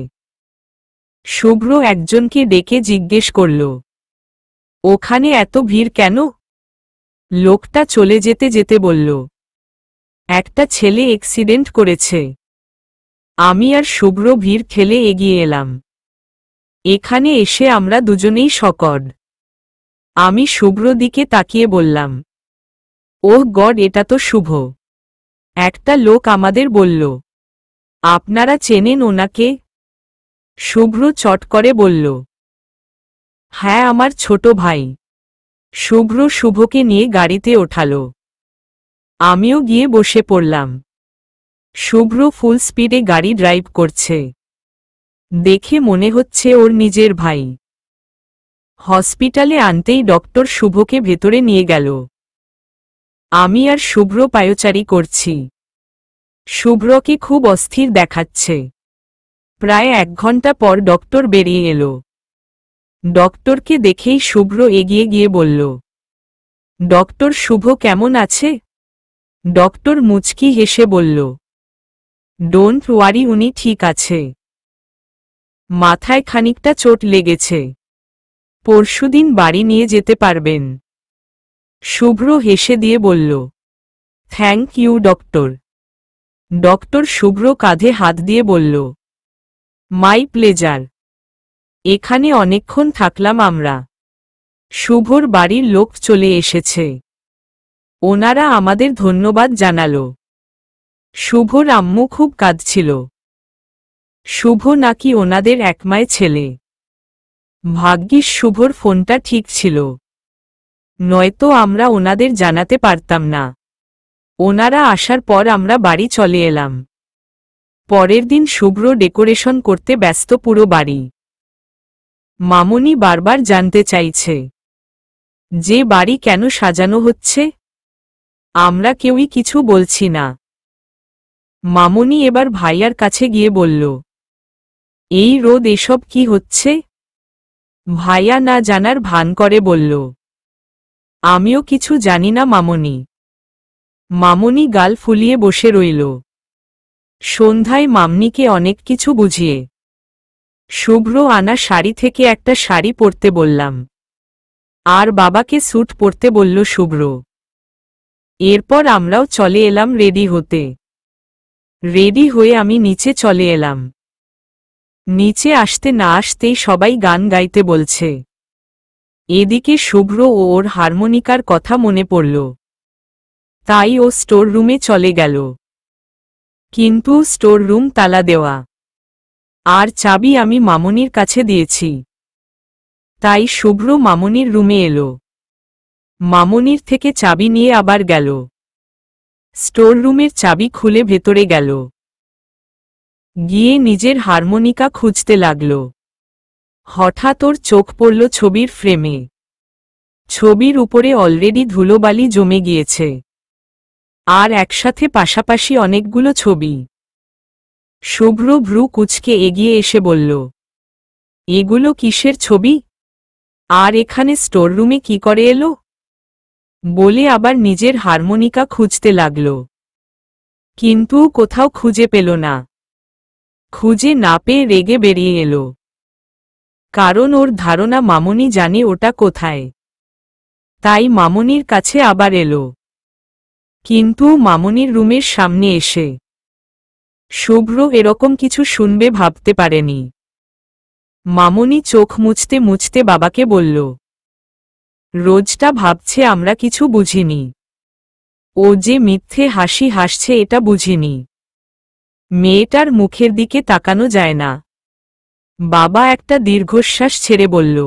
শুভ্র একজনকে ডেকে জিজ্ঞেস করল, ওখানে এত ভিড় কেন? লোকটা চলে যেতে যেতে বলল, একটা ছেলে অ্যাক্সিডেন্ট করেছে। আমি আর শুভ্র ভিড় ঠেলে এগিয়ে এলাম। এখানে এসে আমরা দুজনেই শকড। আমি শুভ্র দিকে তাকিয়ে বললাম, ওহ গড, এটা তো শুভ। একটা লোক আমাদের বলল, আপনারা চেনেন ওনাকে? শুভ্র চট করে বলল, হ্যাঁ, আমার ছোট ভাই। শুভ্র শুভকে নিয়ে গাড়িতে ওঠালো। আমিও গিয়ে বসে পড়লাম। শুভ্র ফুল স্পিডে গাড়ি ড্রাইভ করছে। দেখে মনে হচ্ছে ওর নিজের ভাই। হসপিটালে আনতেই ডক্টর শুভকে ভেতরে নিয়ে গেল। আমি আর শুভ্র পায়চারি করছি। শুভ্রকে খুব অস্থির দেখাচ্ছে। প্রায় 1 ঘন্টা পর ডক্টর বেরিয়ে এলো। ডক্টরকে দেখেই শুভ্র এগিয়ে গিয়ে বলল, ডক্টর শুভ কেমন আছে? ডক্টর মুচকি হেসে বলল, ডোন্ট ওয়ারি, উনি ঠিক আছে। মাথায় খানিকটা চোট লেগেছে। পরশুদিন বাড়ি নিয়ে যেতে পারবেন। শুভ্র হেসে দিয়ে বলল, থ্যাংক ইউ ডক্টর। ডক্টর শুভ্র কাঁধে হাত দিয়ে বলল, মাই প্লেজার। এখানে অনেকক্ষণ থাকলাম আমরা। শুভর বাড়ির লোক চলে এসেছে। ওনারা আমাদের ধন্যবাদ জানালো। শুভর আম্মু খুব কাঁদছিল। শুভ নাকি ওনাদের একমায় ছেলে। ভাগ্যিস শুভর ফোনটা ঠিক ছিল, নয়তো আমরা ওনাদের জানাতে পারতাম না। ওনারা আসার পর আমরা বাড়ি চলে এলাম। পরের দিন শুভ্র ডেকোরেশন করতে ব্যস্ত পুরো বাড়ি। মামনি বারবার জানতে চাইছে যে বাড়ি কেন সাজানো হচ্ছে। আমরা কেউই কিছু বলছি না। মামনি এবার ভাইয়ার কাছে গিয়ে বলল, এই রোদ, এসব কি হচ্ছে? ভাইয়া না জানার ভান করে বলল, আমিও কিছু জানি না মামনি। মামনি গাল ফুলিয়ে বসে রইল। সন্ধ্যায় মামনিকে অনেক কিছু বুঝিয়ে শুভ্র আনা শাড়ি থেকে একটা শাড়ি পরতে বললাম, আর বাবাকে স্যুট পরতে বলল শুভ্র। এরপর আমরাও চলে এলাম রেডি হতে। রেডি হয়ে আমি নিচে চলে এলাম। নিচে আসতে না আসতেই সবাই গান গাইতে বলছে। এদিকে শুভ্র ও ওর হারমোনিকার কথা মনে পড়ল। তাই ও স্টোর রুমে চলে গেল। কিন্তু স্টোর রুম তালা দেওয়া, আর চাবি আমি মামনির কাছে দিয়েছি। তাই শুভ্র মামনির রুমে এলো। মামনির থেকে চাবি নিয়ে আবার গেল। স্টোর রুমের চাবি খুলে ভেতরে গেল। গিয়ে নিজের হারমোনিকা খুঁজতে লাগল। হঠাৎ ওর চোখ পড়ল ছবির ফ্রেমে। ছবির উপরে অলরেডি ধুলোবালি জমে গিয়েছে, আর একসাথে পাশাপাশি অনেকগুলো ছবি। শুভ্র ভ্রু কুঁচকে এগিয়ে এসে বলল, এগুলো কিসের ছবি? আর এখানে স্টোর রুমে কি করে এলো? বলে আবার নিজের হারমোনিকা খুঁজতে লাগল। কিন্তু কোথাও খুঁজে পেল না। খুঁজে না পেয়ে রেগে বেরিয়ে এলো। কারণ ওর ধারণা মামনি জানে ওটা কোথায়। তাই মামনির কাছে আবার এলো। কিন্তু মামনির রুমের সামনে এসে শুভ্র এরকম কিছু শুনবে ভাবতে পারেনি। মামনি চোখ মুছতে মুছতে বাবাকে বলল, রোজটা ভাবছে আমরা কিছু বুঝিনি। ও যে মিথ্যে হাসি হাসছে এটা বুঝিনি। মেয়েটার মুখের দিকে তাকানো যায় না। বাবা একটা দীর্ঘশ্বাস ছেড়ে বলল,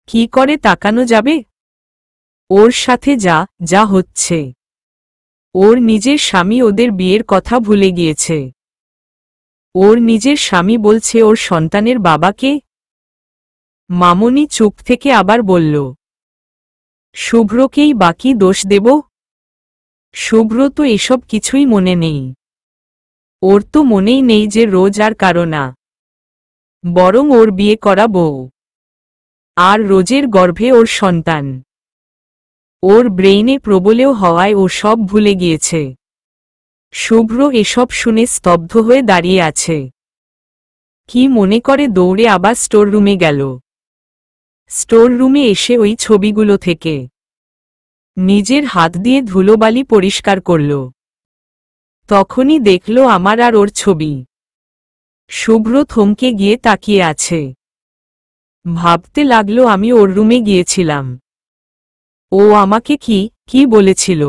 কি করে তাকানো যাবে? ওর সাথে যা যা হচ্ছে। ওর নিজের স্বামী ওদের বিয়ের কথা ভুলে গিয়েছে। ওর নিজের স্বামী বলছে ওর সন্তানের বাবাকে। মামনি চুপ থেকে আবার বলল, শুভ্রকেই বাকি দোষ দেব? শুভ্র তো এসব কিছুই মনে নেই। ওর তো মনেই নেই যে রোজ আর কারো না, বরং ওর বিয়ে করা বউ, আর রোজের গর্ভে ওর সন্তান। ওর ব্রেইনে প্রবলেও হওয়ায় ও সব ভুলে গিয়েছে। শুভ্র এসব শুনে স্তব্ধ হয়ে দাঁড়িয়ে আছে। কি মনে করে দৌড়ে আবার স্টোর রুমে গেল। স্টোর রুমে এসে ওই ছবিগুলো থেকে নিজের হাত দিয়ে ধুলোবালি পরিষ্কার করল। তখনই দেখল আমার আর ওর ছবি। শুভ্র থমকে গিয়ে তাকিয়ে আছে। ভাবতে লাগলো আমি ওর রুমে গিয়েছিলাম। ও আমাকে কি কি বলেছিল।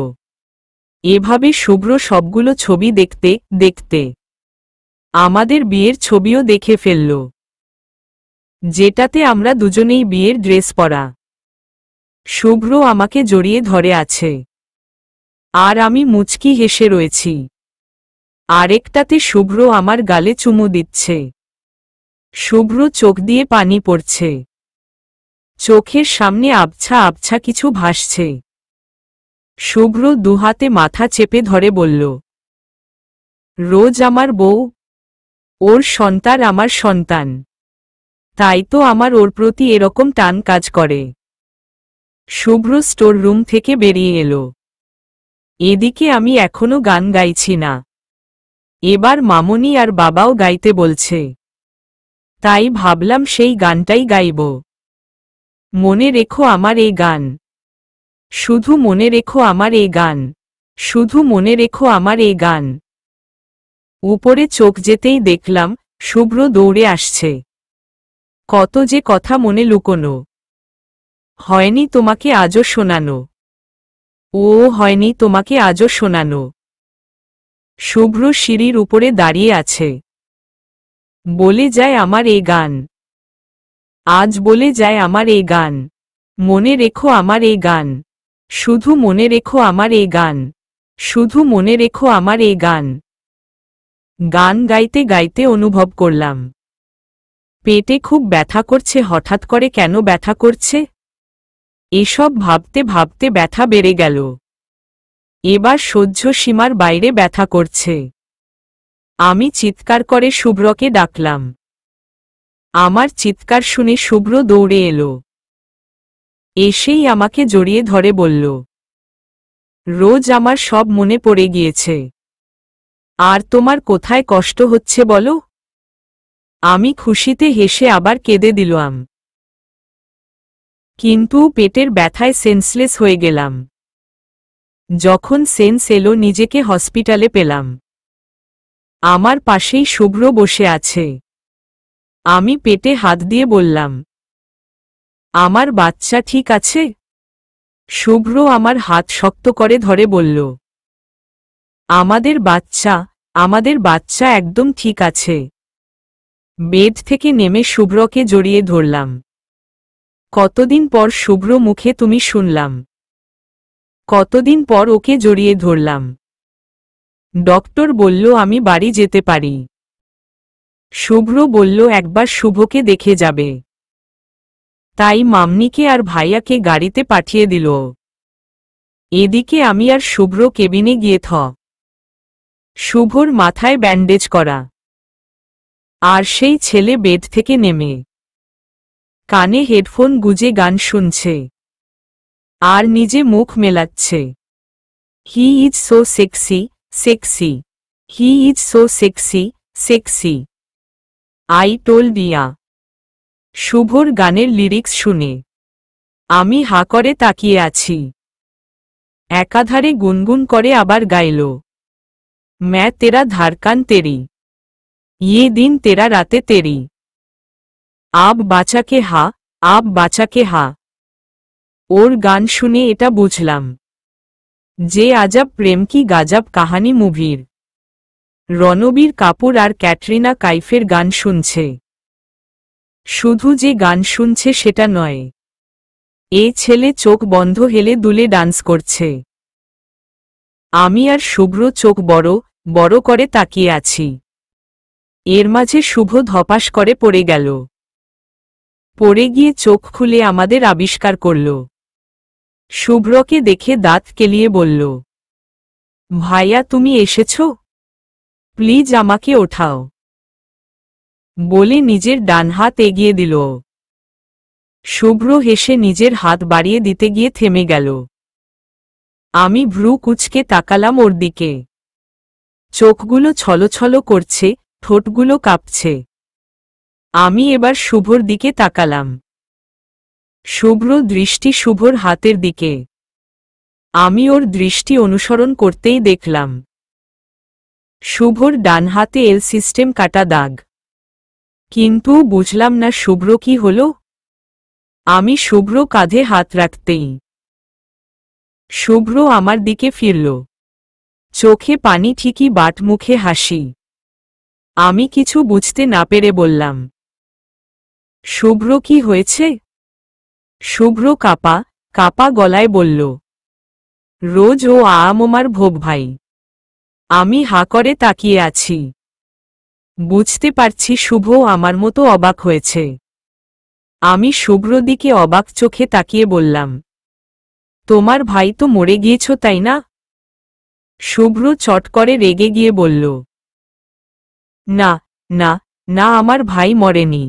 এভাবে শুভ্র সবগুলো ছবি দেখতে দেখতে আমাদের বিয়ের ছবিও দেখে ফেলল, যেটাতে আমরা দুজনেই বিয়ের ড্রেস পরা। শুভ্র আমাকে জড়িয়ে ধরে আছে, আর আমি মুচকি হেসে রয়েছি। আরেকটাতে শুভ্র আমার গালে চুমু দিচ্ছে। শুভ্র চোখ দিয়ে পানি পড়ছে, চোখের সামনে আবছা আবছা কিছু ভাসছে। শুভ্র দুহাতে মাথা চেপে ধরে বলল, রোজ আমার বউ, ওর সন্তান আমার সন্তান, তাই তো আমার ওর প্রতি এরকম টান কাজ করে। শুভ্র স্টোর রুম থেকে বেরিয়ে এলো। এদিকে আমি এখনো গান গাইছি না, এবার মামনি আর বাবাও গাইতে বলছে, তাই ভাবলাম সেই গানটাই গাইব। মনে রেখো আমার এই গান, শুধু মনে রেখো আমার এই গান, শুধু মনে রেখো আমার এই গান। উপরে চোখ যেতেই দেখলাম শুভ্র দৌড়ে আসছে। কত যে কথা মনে লুকোনো, হয়নি তোমাকে আজও শোনানো, ও হয়নি তোমাকে আজও শোনানো। শুভ্র সিঁড়ির উপরে দাঁড়িয়ে আছে, বলে যায় আমার এই গান, আজ বলে যায় আমার এই গান। মনে রেখো আমার এই গান, শুধু মনে রেখো আমার এই গান, শুধু মনে রেখো আমার এই গান। গান গাইতে গাইতে অনুভব করলাম পেটে খুব ব্যথা করছে। হঠাৎ করে কেন ব্যথা করছে, এসব ভাবতে ভাবতে ব্যথা বেড়ে গেল। এবার সহ্য সীমার বাইরে ব্যথা করছে। আমি চিৎকার করে শুভ্রকে ডাকলাম। আমার চিৎকার শুনে শুভ্র দৌড়ে এলো, এসেই আমাকে জড়িয়ে ধরে বলল, রোজ আমার সব মনে পড়ে গিয়েছে। আর তোমার কোথায় কষ্ট হচ্ছে বলো। আমি খুশিতে হেসে আবার কেঁদে দিলাম, কিন্তু পেটের ব্যথায় সেন্সলেস হয়ে গেলাম। যখন সেন্স এলো নিজেকে হসপিটালে পেলাম। আমার পাশেই শুভ্র বসে আছে। আমি পেটে হাত দিয়ে বললাম, আমার বাচ্চা ঠিক আছে। শুভ্র আমার হাত শক্ত করে ধরে বলল, আমাদের বাচ্চা একদম ঠিক আছে। বেড থেকে নেমে শুভ্রকে জড়িয়ে ধরলাম। কতদিন পর শুভ্র মুখে তুমি শুনলাম, কতদিন পর ওকে জড়িয়ে ধরলাম। ডক্টর বলল আমি বাড়ি যেতে পারি। শুভ্র বলল একবার শুভকে দেখে যাবে। তাই মামনিকে আর ভাইয়াকে গাড়িতে পাঠিয়ে দিল। এদিকে আমি আর শুভ্র কেবিনে গিয়ে শুভর মাথায় ব্যান্ডেজ করা, আর সেই ছেলে বেড থেকে নেমে কানে হেডফোন গুজে গান শুনছে আর নিজে মুখ মেলাচ্ছে। He is so sexy, sexy, he is so sexy, sexy, I told ya. শুভর গানের লিরিক্স শুনে আমি হা করে তাকিয়ে আছি। একাধারে গুনগুন করে আবার গাইল, मैं तेरा धारकान तेरी, ये दिन तेरा राते तेरी, आप बाचा के हा, आप बाचा के हा। ওর গান শুনে এটা বুঝলাম যে আজব প্রেম কি গাজব কাহানি মুভির রণবীর কাপুর আর ক্যাটরিনা কাইফের গান শুনছে। শুধু যে গান শুনছে সেটা নয়, এ ছেলে চোখ বন্ধ হেলে দুলে ডান্স করছে। আমি আর শুভ্র চোখ বড় বড় করে তাকিয়ে আছি। এর মাঝে শুভ ধপাস করে পড়ে গেল। পড়ে গিয়ে চোখ খুলে আমাদের আবিষ্কার করল। শুভ্রকে দেখে দাঁত কেলিয়ে বলল, ভাইয়া তুমি এসেছ, প্লিজ আমাকে ওঠাও। বলে নিজের ডান হাত এগিয়ে দিল। শুভ্র হেসে নিজের হাত বাড়িয়ে দিতে গিয়ে থেমে গেল। আমি ভ্রু কুঁচকে তাকালাম ওর দিকে। চোখগুলো ছলছল করছে, ঠোঁটগুলো কাঁপছে। আমি এবার শুভর দিকে তাকালাম। শুভ্র দৃষ্টি শুভর হাতের দিকে। আমি ওর দৃষ্টি অনুসরণ করতেই দেখলাম শুভর ডান হাতে এল সিস্টেম কাটা দাগ। কিন্তু বুঝলাম না শুভ্র কি হলো। আমি শুভ্র কাঁধে হাত রাখতেই শুভ্র আমার দিকে ফিরল। চোখে পানি, ঠিকই বাট, মুখে হাসি। আমি কিছু বুঝতে না পেরে বললাম, শুভ্র কি হয়েছে? শুভ্র কাপা কাপা গলায় বলল, রোজ ও আমার ভোগ ভাই। আমি হা করে তাকিয়ে আছি। বুঝতে পারছি শুভ আমার মতো অবাক হয়েছে। আমি শুভ্র দিকে অবাক চোখে তাকিয়ে বললাম, তোমার ভাই তো মরে গিয়েছ তাই না? শুভ্র চট করে রেগে গিয়ে বলল, না না না, আমার ভাই মরেনি।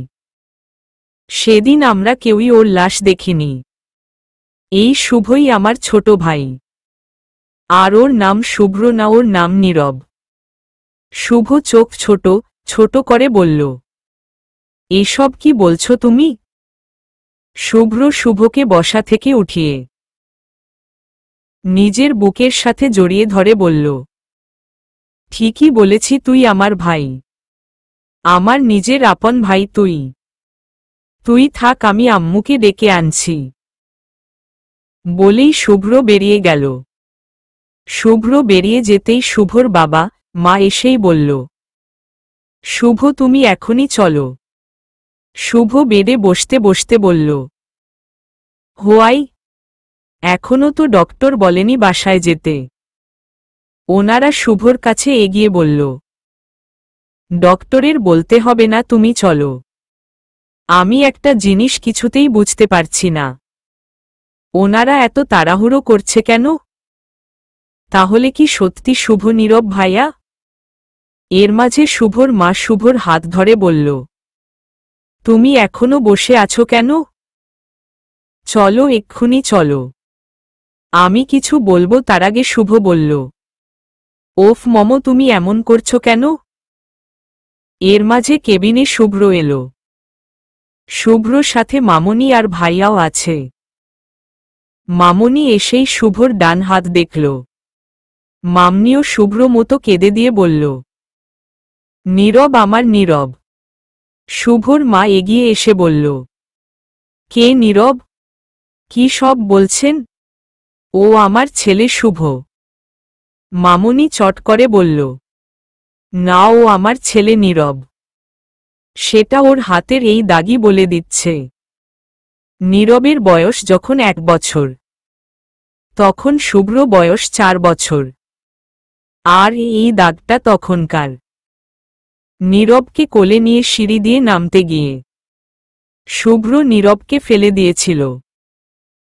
সেদিন আমরা কেউই ওর লাশ দেখিনি। এই শুভই আমার ছোট ভাই। আর ওর নাম শুভ্র না, ওর নাম নীরব। শুভ চোখ ছোট ছোট করে বলল, এসব কি বলছো তুমি? শুভ্র শুভকে বসা থেকে উঠিয়ে নিজের বুকের সাথে জড়িয়ে ধরে বলল, ঠিকই বলেছি, তুই আমার ভাই। আমার নিজের আপন ভাই তুই। তুই থাক, আমি আম্মুকে ডেকে আনছি। বলেই শুভ্র বেরিয়ে গেল। শুভ্র বেরিয়ে যেতেই শুভর বাবা মা এসেই বলল, শুভ তুমি এখনই চলো। শুভ বেডে বসতে বসতে বলল, হোয়াই? এখনো তো ডক্টর বলেনি বাসায় যেতে। ওনারা শুভর কাছে এগিয়ে বলল, ডক্টরের বলতে হবে না, তুমি চলো। আমি একটা জিনিস কিছুতেই বুঝতে পারছি না, ওনারা এত তাড়াহুড়ো করছে কেন? তাহলে কি সত্যি শুভ নীরব ভাইয়া? এর মাঝে শুভর মা শুভর হাত ধরে বলল, তুমি এখনো বসে আছো কেন? চলো, এক্ষুনি চলো। আমি কিছু বলবো তার আগে শুভ বলল, ওফ মম, তুমি এমন করছো কেন? এর মাঝে কেবিনে শুভ্র এলো। শুভ্রর সাথে মামনি আর ভাইয়াও আছে। মামনি এসেই শুভর ডান হাত দেখল। মামনিও শুভ্র মতো কেঁদে দিয়ে বলল, নীরব, আমার নীরব। শুভর মা এগিয়ে এসে বলল, কে নীরব? কি সব বলছেন? ও আমার ছেলে শুভ। মামনি চট করে বলল, না, ও আমার ছেলে নীরব। সেটা ওর হাতের এই দাগই বলে দিচ্ছে। নীরবের বয়স যখন 1 বছর, তখন শুভ্র বয়স 4 বছর। আর এই দাগটা তখনকার। নীরবকে কোলে নিয়ে সিঁড়ি দিয়ে নামতে গিয়ে শুভ্র নীরবকে ফেলে দিয়েছিল।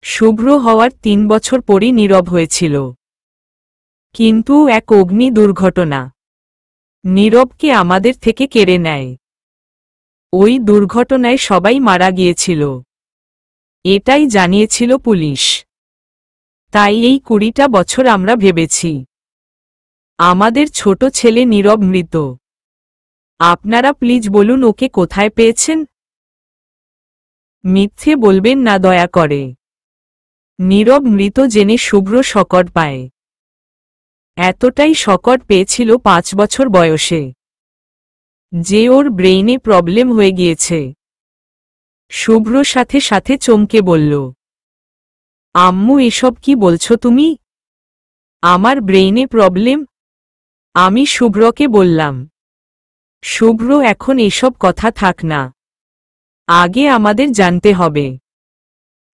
শুভ্র হওয়ার 3 বছর পরই নীরব হয়েছিল। কিন্তু এক অগ্নি দুর্ঘটনা নীরবকে আমাদের থেকে কেড়ে নেয়। ওই দুর্ঘটনায় সবাই মারা গিয়েছিল, এটাই জানিয়েছিল পুলিশ। তাই এই 20টা বছর আমরা ভেবেছি আমাদের ছোট ছেলে নীরব মৃত। আপনারা প্লিজ বলুন, ওকে কোথায় পেয়েছেন? মিথ্যে বলবেন না দয়া করে। নীরব মৃত জেনে শুভ্র শকট পায়। এতটাই শকট পেয়েছিল 5 বছর বয়সে যে ওর ব্রেইনে প্রবলেম হয়ে গিয়েছে। শুভ্র সাথে সাথে চমকে বলল, আম্মু এসব কি বলছো তুমি? আমার ব্রেইনে প্রবলেম? আমি শুভ্রকে বললাম, শুভ্র এখন এসব কথা থাক না, আগে আমাদের জানতে হবে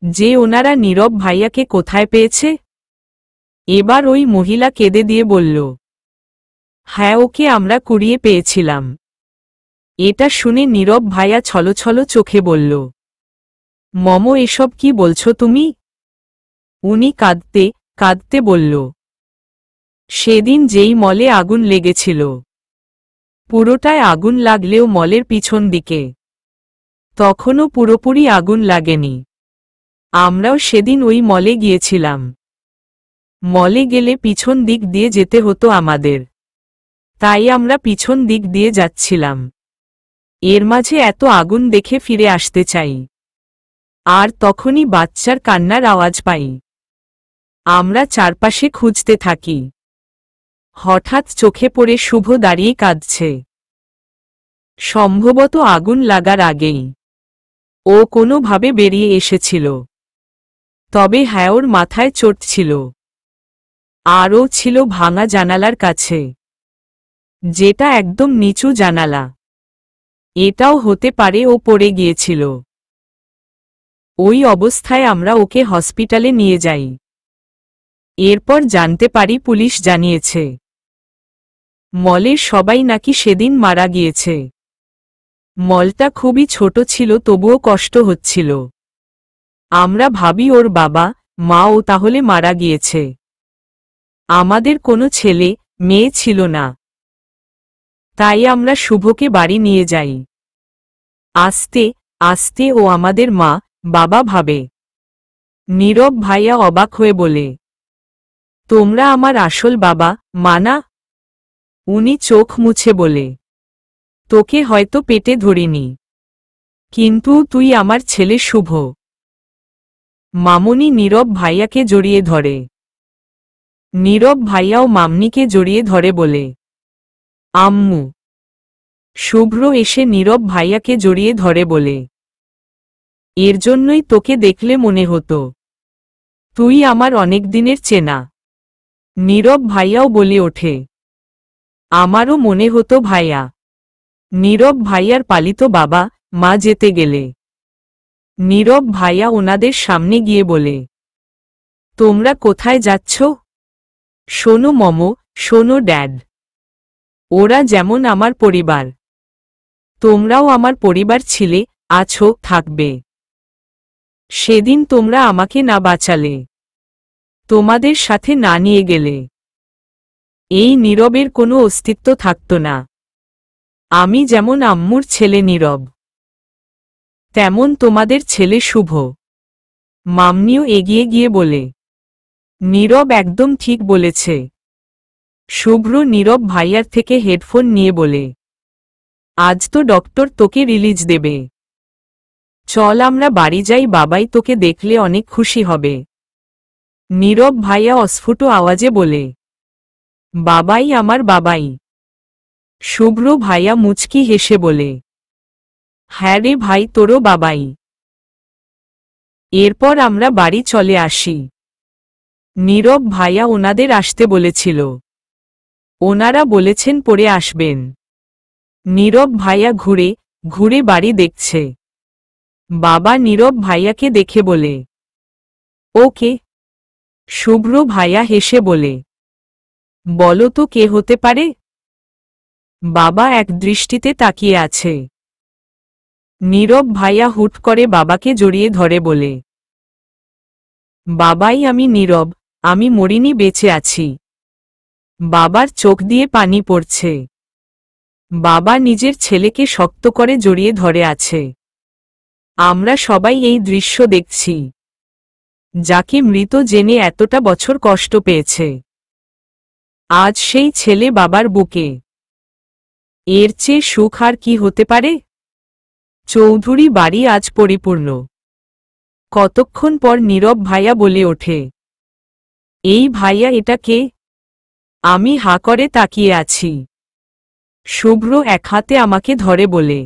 যে ওনারা নীরব ভাইয়াকে কোথায় পেয়েছে। এবার ওই মহিলা কেঁদে দিয়ে বলল, হ্যাঁ, ওকে আমরা কুড়িয়ে পেয়েছিলাম। এটা শুনে নীরব ভাইয়া ছলছল চোখে বলল, মম, এসব কি বলছো তুমি? উনি কাঁদতে কাঁদতে বলল, সেদিন যেই মলে আগুন লেগেছিল, পুরোটায় আগুন লাগলেও মলের পিছন দিকে তখনও পুরোপুরি আগুন লাগেনি। আমরাও সেদিন ওই মলে গিয়েছিলাম। মলে গেলে পিছন দিক দিয়ে যেতে হতো আমাদের, তাই আমরা পিছন দিক দিয়ে যাচ্ছিলাম। এর মাঝে এত আগুন দেখে ফিরে আসতে চাই, আর তখনই বাচ্চার কান্নার আওয়াজ পাই। আমরা চারপাশে খুঁজতে থাকি। হঠাৎ চোখে পড়ে শুভ দাঁড়িয়ে কাঁদছে, সম্ভবত আগুন লাগার আগেই। ও কোনোভাবে বেরিয়ে এসেছিল। তবে হ্যাঁ, ওর মাথায় চোট ছিল। আর ও ছিল ভাঙা জানালার কাছে, যেটা একদম নিচু জানালা। এটাও হতে পারে ও পড়ে গিয়েছিল। ওই অবস্থায় আমরা ওকে হসপিটালে নিয়ে যাই। এরপর জানতে পারি পুলিশ জানিয়েছে মলের সবাই নাকি সেদিন মারা গিয়েছে। মলটা খুবই ছোট ছিল, তবুও কষ্ট হচ্ছিল। আমরা ভাবি ওর বাবা মা ও তাহলে মারা গিয়েছে। আমাদের কোনো ছেলে মেয়ে ছিল না, তাই আমরা শুভকে বাড়ি নিয়ে যাই। আস্তে আস্তে ও আমাদের মা বাবা ভাবে। নীরব ভাইয়া অবাক হয়ে বলে, তোমরা আমার আসল বাবা মা না? উনি চোখ মুছে বলে, তোকে হয়তো পেটে ধরিনি, কিন্তু তুই আমার ছেলে শুভ। মামনি নীরব ভাইয়াকে জড়িয়ে ধরে। নীরব ভাইয়াও মামনিকে জড়িয়ে ধরে বলে, আম্মু। শুভ্র এসে নীরব ভাইয়াকে জড়িয়ে ধরে বলে, এর জন্যই তোকে দেখলে মনে হতো তুই আমার অনেক দিনের চেনা। নীরব ভাইয়াও বলে ওঠে, আমারও মনে হতো ভাইয়া। নীরব ভাইয়ার পালিত বাবা মা যেতে গেলে নীরব ভাইয়া ওনাদের সামনে গিয়ে বলে, তোমরা কোথায় যাচ্ছ? শোনো মমো, শোনো ড্যাড, ওরা যেমন আমার পরিবার, তোমরাও আমার পরিবার ছিলে, আছো, থাকবে। সেদিন তোমরা আমাকে না বাঁচালে, তোমাদের সাথে না নিয়ে গেলে এই নীরবের কোনো অস্তিত্ব থাকত না। আমি যেমন আম্মুর ছেলে নীরব, তেমন তোমাদের ছেলে শুভ। মামনিও এগিয়ে গিয়ে বলে, নীরব একদম ঠিক বলেছে। শুভ্র নীরব ভাইয়ার থেকে হেডফোন নিয়ে বলে, আজ তো ডক্টর তোকে রিলিজ দেবে। চল আমরা বাড়ি যাই, বাবাই তোকে দেখলে অনেক খুশি হবে। নীরব ভাইয়া অস্ফুট আওয়াজে বলে, বাবাই আমার বাবাই। শুভ্র ভাইয়া মুচকি হেসে বলে, হ্যাঁ রে ভাই, তোরও বাবাই। এরপর আমরা বাড়ি চলে আসি। নীরব ভাইয়া ওনাদের আসতে বলেছিল, ওনারা বলেছেন পরে আসবেন। নীরব ভাইয়া ঘুরে ঘুরে বাড়ি দেখছে। বাবা নীরব ভাইয়াকে দেখে বলে, ওকে। শুভ্র ভাইয়া হেসে বলে, বলো তো কে হতে পারে? বাবা এক দৃষ্টিতে তাকিয়ে আছে। নীরব ভাইয়া হুট করে বাবাকে জড়িয়ে ধরে বলে, বাবাই আমি নীরব, আমি মরিনি, বেঁচে আছি। বাবার চোখ দিয়ে পানি পড়ছে। বাবা নিজের ছেলেকে শক্ত করে জড়িয়ে ধরে আছে। আমরা সবাই এই দৃশ্য দেখছি। যাকে মৃত জেনে এতটা বছর কষ্ট পেয়েছে, আজ সেই ছেলে বাবার বুকে। এর চেয়ে সুখ আর কি হতে পারে? চৌধুরী বাড়ি আজ পরিপূর্ণ। কতক্ষণ পর নীরব ভাইয়া বলে ওঠে, এই ভাইয়া, এটা কে? আমি হা করে তাকিয়ে আছি। শুভ্র এক হাতে আমাকে ধরে বলে,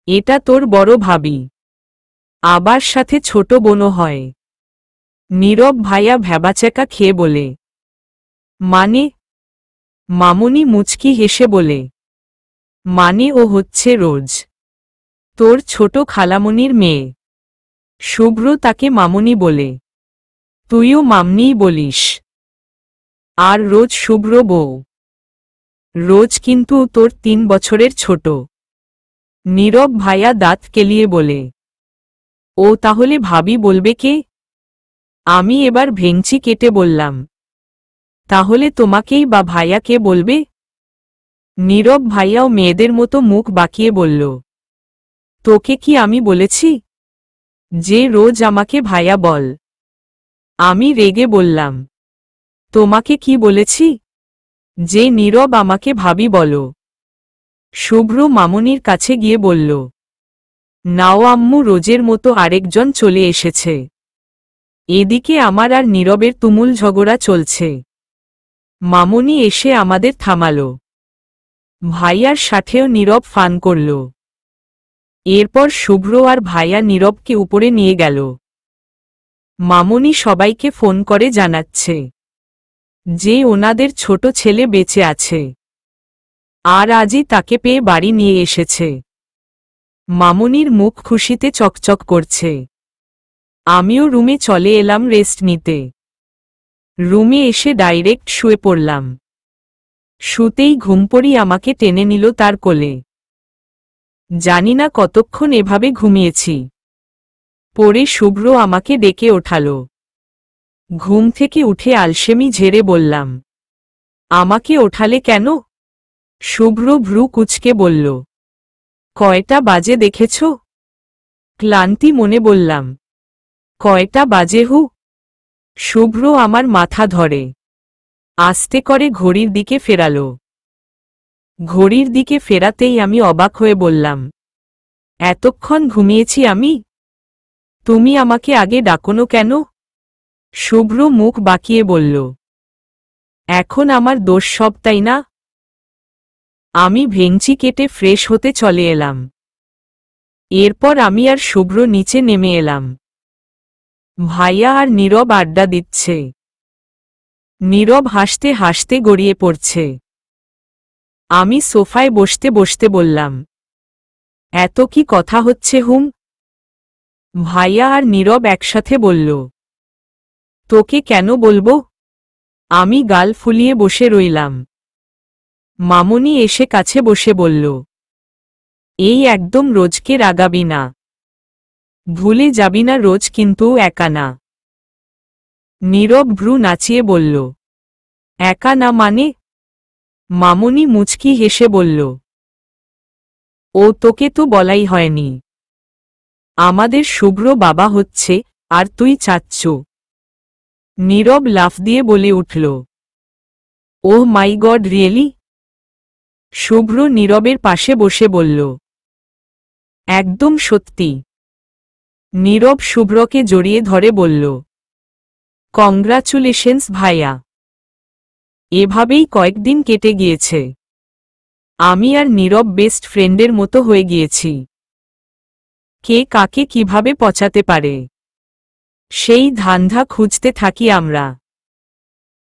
এটা তোর বড় ভাবি, আবার সাথে ছোট বোনও হয়। নীরব ভাইয়া ভ্যাবাচ্যাকা খেয়ে বলে, মানে? মামুনি মুচকি হেসে বলে, মানে ও হচ্ছে রোজ তোর ছোট খালামণির মেয়ে। শুভ্র তাকে মামুনি বলে, তুইও মামনিই বলিস। আর রোজ শুভ্র বউ। রোজ কিন্তু তোর 3 বছরের ছোট। নীরব ভাইয়া দাঁত কেলিয়ে বলে, ও তাহলে ভাবি বলবে কে? আমি এবার ভেঙচি কেটে বললাম, তাহলে তোমাকেই বা ভাইয়া কে বলবে? নীরব ভাইয়াও মেয়েদের মতো মুখ বাঁকিয়ে বলল, তোকে কি আমি বলেছি যে রোজ আমাকে ভাইয়া বল? আমি রেগে বললাম, তোমাকে কি বলেছি যে নীরব আমাকে ভাবি বলো? শুভ্র মামুনির কাছে গিয়ে বলল, নাও আম্মু, রোজের মতো আরেকজন চলে এসেছে। এদিকে আমার আর নীরবের তুমুল ঝগড়া চলছে। মামুনি এসে আমাদের থামালো। ভাইয়ার সাথেও নীরব ফান করল। এরপর শুভ্র আর ভাইয়া নীরবকে উপরে নিয়ে গেল। মামুনি সবাইকে ফোন করে জানাচ্ছে যে ওনাদের ছোট ছেলে বেঁচে আছে, আর আজই তাকে পেয়ে বাড়ি নিয়ে এসেছে। মামুনির মুখ খুশিতে চকচক করছে। আমিও রুমে চলে এলাম রেস্ট নিতে। রুমে এসে ডাইরেক্ট শুয়ে পড়লাম। শুতেই ঘুমপড়ি আমাকে টেনে নিল তার কোলে। জানি না কতক্ষণ এভাবে ঘুমিয়েছি। পরে শুভ্র আমাকে ডেকে ওঠালো। ঘুম থেকে উঠে আলসেমি ঝেড়ে বললাম, আমাকে ওঠালে কেন? শুভ্র ভ্রু কুঁচকে বলল, কয়টা বাজে দেখেছ? ক্লান্তি মনে বললাম, কয়টা বাজে হু? শুভ্র আমার মাথা ধরে আস্তে করে ঘড়ির দিকে ফেরালো। ঘড়ির দিকে ফেরাতেই আমি অবাক হয়ে বললাম, এতক্ষণ ঘুমিয়েছি আমি? তুমি আমাকে আগে ডাকোনো কেন? শুভ্র মুখ বাঁকিয়ে বলল, এখন আমার দোষ সব, তাই না? আমি ভেঙচি কেটে ফ্রেশ হতে চলে এলাম। এরপর আমি আর শুভ্র নিচে নেমে এলাম। ভাইয়া আর নীরব আড্ডা দিচ্ছে। নীরব হাসতে হাসতে গড়িয়ে পড়ছে। আমি সোফায় বসতে বসতে বললাম, এত কি কথা হচ্ছে হুম? ভাইয়া আর নীরব একসাথে বলল, তোকে কেন বলবো? আমি গাল ফুলিয়ে বসে রইলাম। মামুনি এসে কাছে বসে বলল, এই একদম রোজকে রাগাবি না, ভুলে যাবি না রোজ কিন্তু একা না। নীরব ভ্রু নাচিয়ে বলল, একা না মানে? মামুনি মুচকি হেসে বলল, ও তোকে তো বলাই হয়নি। আমাদের শুভ্র বাবা হচ্ছে, আর তুই চাচ্ছু। নীরব লাফ দিয়ে বলে উঠল, ওহ মাই গড রিয়েলি? শুভ্র নীরবের পাশে বসে বলল, একদম সত্যি। নীরব শুভ্রকে জড়িয়ে ধরে বলল, কংগ্রাচুলেশনস ভাইয়া। এভাবেই কয়েকদিন কেটে গিয়েছে। আমি আর নীরব বেস্ট ফ্রেন্ডের মতো হয়ে গিয়েছি। কে কাকে কিভাবে পচাতে পারে সেই ধান্ধা খুঁজতে থাকি আমরা।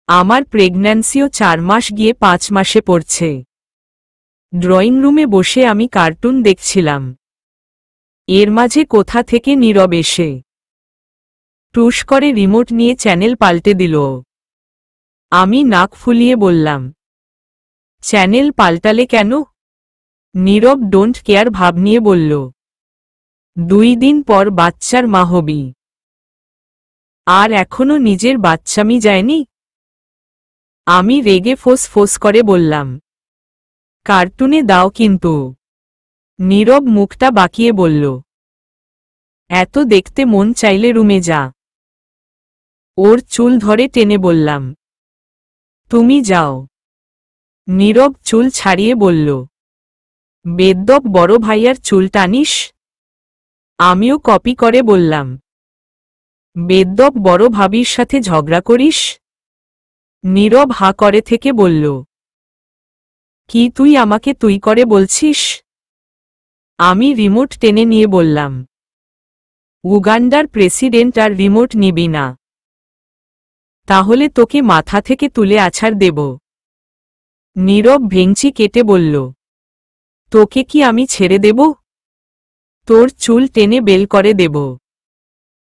আমার প্রেগন্যান্সিও 4 মাস গিয়ে 5 মাসে পড়ছে। ড্রয়িং রুমে বসে আমি কার্টুন দেখছিলাম। এর মাঝে কোথা থেকে নীরব এসে টুস করে রিমোট নিয়ে চ্যানেল পাল্টে দিল। আমি নাক ফুলিয়ে বললাম, চ্যানেল পাল্টালে কেন? নীরব ডোন্ট কেয়ার ভাব নিয়ে বলল, 2 দিন পর বাচ্চার মা হবি, আর এখনো নিজের বাচ্চামি যায়নি? আমি রেগে ফোঁস ফোঁস করে বললাম, কার্টুনে দাও কিন্তু। নীরব মুখটা বাঁকিয়ে বলল, এত দেখতে মন চাইলে রুমে যা। ওর চুল ধরে টেনে বললাম, তুমি যাও। নীরব চুল ছাড়িয়ে বলল, বেদ্যপ বড় ভাইয়ার চুল টানিস? আমিও কপি করে বললাম, বেদ্যপ বড় ভাবির সাথে ঝগড়া করিস? নীরব হা করে থেকে বলল, কি তুই আমাকে তুই করে বলছিস? আমি রিমোট টেনে নিয়ে বললাম, উগান্ডার প্রেসিডেন্ট আর রিমোট নিবি না? তাহলে তোকে মাথা থেকে তুলে আছাড় দেব। নীরব ভেঙচি কেটে বলল, তোকে কি আমি ছেড়ে দেব? তোর চুল টেনে বেল করে দেব,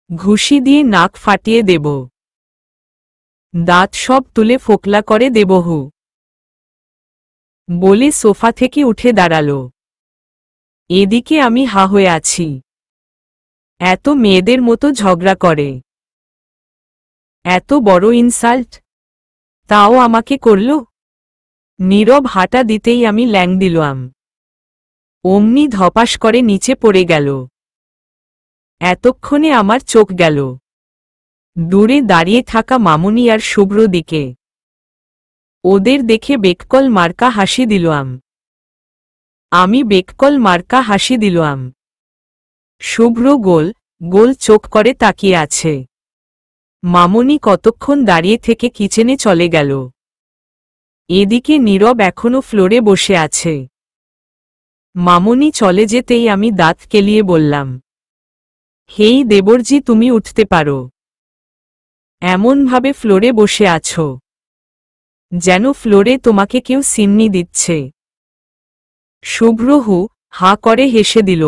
ঘুষি দিয়ে নাক ফাটিয়ে দেব, দাঁত সব তুলে ফোকলা করে দেব হু। বলে সোফা থেকে উঠে দাঁড়ালো। এদিকে আমি হা হয়ে আছি। এত মেয়েদের মতো ঝগড়া করে, এত বড় ইনসাল্ট, তাও আমাকে করল। নীরব হাঁটা দিতেই আমি ল্যাং দিলাম। অমনি ধপাস করে নিচে পড়ে গেল। এতক্ষণে আমার চোখ গেল দূরে দাঁড়িয়ে থাকা মামুনি আর শুভ্র দিকে। ওদের দেখে বেককল মার্কা হাসি দিলাম। আমি বেককল মার্কা হাসি দিলাম। শুভ্র গোল গোল চোখ করে তাকিয়ে আছে। মামুনি কতক্ষণ দাঁড়িয়ে থেকে কিচেনে চলে গেল। এদিকে নীরব এখনো ফ্লোরে বসে আছে। মামনি চলে যেতেই আমি দাঁত কেলিয়ে বললাম, হেই দেবরজি, তুমি উঠতে পারো? এমনভাবে ফ্লোরে বসে আছো যেন ফ্লোরে তোমাকে কেউ সিন্নি দিচ্ছে। শুভ্র হা করে হেসে দিল।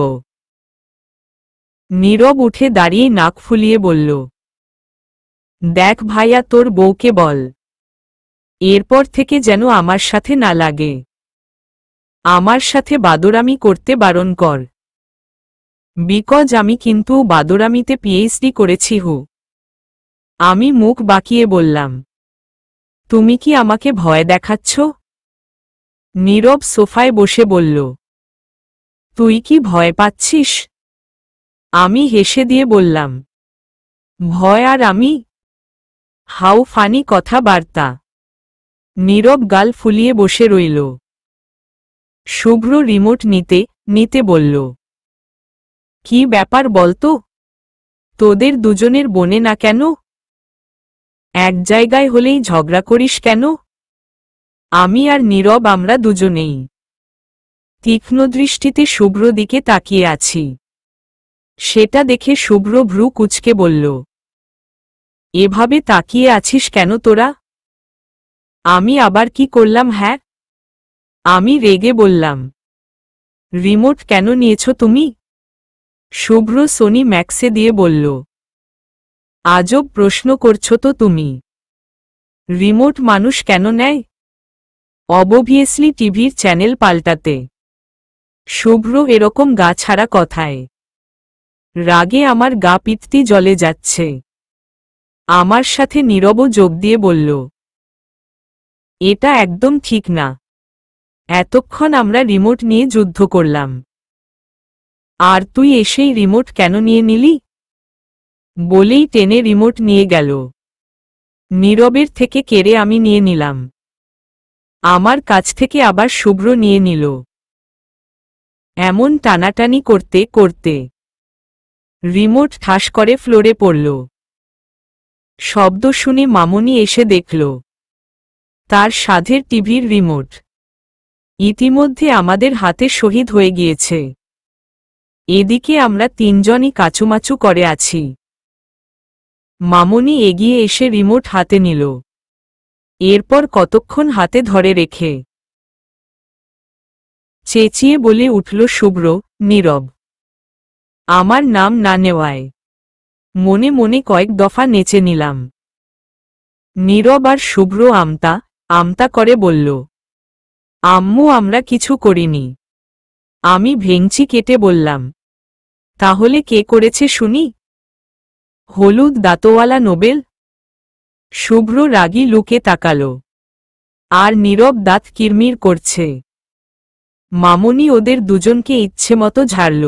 নীরব উঠে দাঁড়িয়ে নাক ফুলিয়ে বলল, দেখ ভাইয়া, তোর বউকে বল এরপর থেকে যেন আমার সাথে না লাগে। আমার সাথে বাদরামি করতে বারণ কর। বিকজ আমি কিন্তু বাদরামিতে পিএইচডি করেছি। আমি মুখ বাঁকিয়ে বললাম, তুমি কি আমাকে ভয় দেখাচ্ছ? নীরব সোফায় বসে বলল, তুই কি ভয় পাচ্ছিস? আমি হেসে দিয়ে বললাম, ভয় আর আমি? হাউ ফানি কথাবার্তা। নীরব গাল ফুলিয়ে বসে রইল। শুভ্র রিমোট নিতে নিতে বলল, কি ব্যাপার বলতো? তোদের দুজনের বনে না কেন? এক জায়গায় হলেই ঝগড়া করিস কেন? আমি আর নীরব আমরা দুজনেই তীক্ষ্ণ দৃষ্টিতে শুভ্র দিকে তাকিয়ে আছি। সেটা দেখে শুভ্র ভ্রু কুঁচকে বলল, এভাবে তাকিয়ে আছিস কেন তোরা? আমি আবার কি করলাম? হ্যাঁ? আমি রেগে বললাম, রিমোট কেন নিয়েছ তুমি? শুভ্র সোনি ম্যাক্সে দিয়ে বলল, আজব প্রশ্ন করছো তো তুমি। রিমোট মানুষ কেন নেয়? অবভিয়াসলি টিভির চ্যানেল পাল্টাতে। শুভ্র এরকম গা ছাড়া কথায় রাগে আমার গা পিত্তি জ্বলে যাচ্ছে। আমার সাথে নীরব যোগ দিয়ে বলল, এটা একদম ঠিক না। এতক্ষণ আমরা রিমোট নিয়ে যুদ্ধ করলাম, আর তুই এসেই রিমোট কেন নিয়ে নিলি? বলেই টেনে রিমোট নিয়ে গেল। নীরবের থেকে কেড়ে আমি নিয়ে নিলাম। আমার কাছ থেকে আবার শুভ্র নিয়ে নিল। এমন টানাটানি করতে করতে রিমোট ঠাস করে ফ্লোরে পড়ল। শব্দ শুনে মামনি এসে দেখল, তার সাধের টিভির রিমোট ইতিমধ্যে আমাদের হাতে শহীদ হয়ে গিয়েছে। এদিকে আমরা তিনজনই কাচুমাচু করে আছি। মামনি এগিয়ে এসে রিমোট হাতে নিল। এরপর কতক্ষণ হাতে ধরে রেখে চেঁচিয়ে বলে উঠল শুভ্র, নীরব। আমার নাম না নেওয়ায় মনে মনে কয়েক দফা নেচে নিলাম। নীরব আর শুভ্র আমতা আমতা করে বলল, আম্মু আমরা কিছু করিনি। আমি ভেঙচি কেটে বললাম, তাহলে কে করেছে শুনি? হলুদ দাঁতওয়ালা নোবেল? শুভ্র রাগী লুকে তাকাল। আর নীরব দাঁত কিরমির করছে। মামনি ওদের দুজনকে ইচ্ছেমতো ঝাড়ল।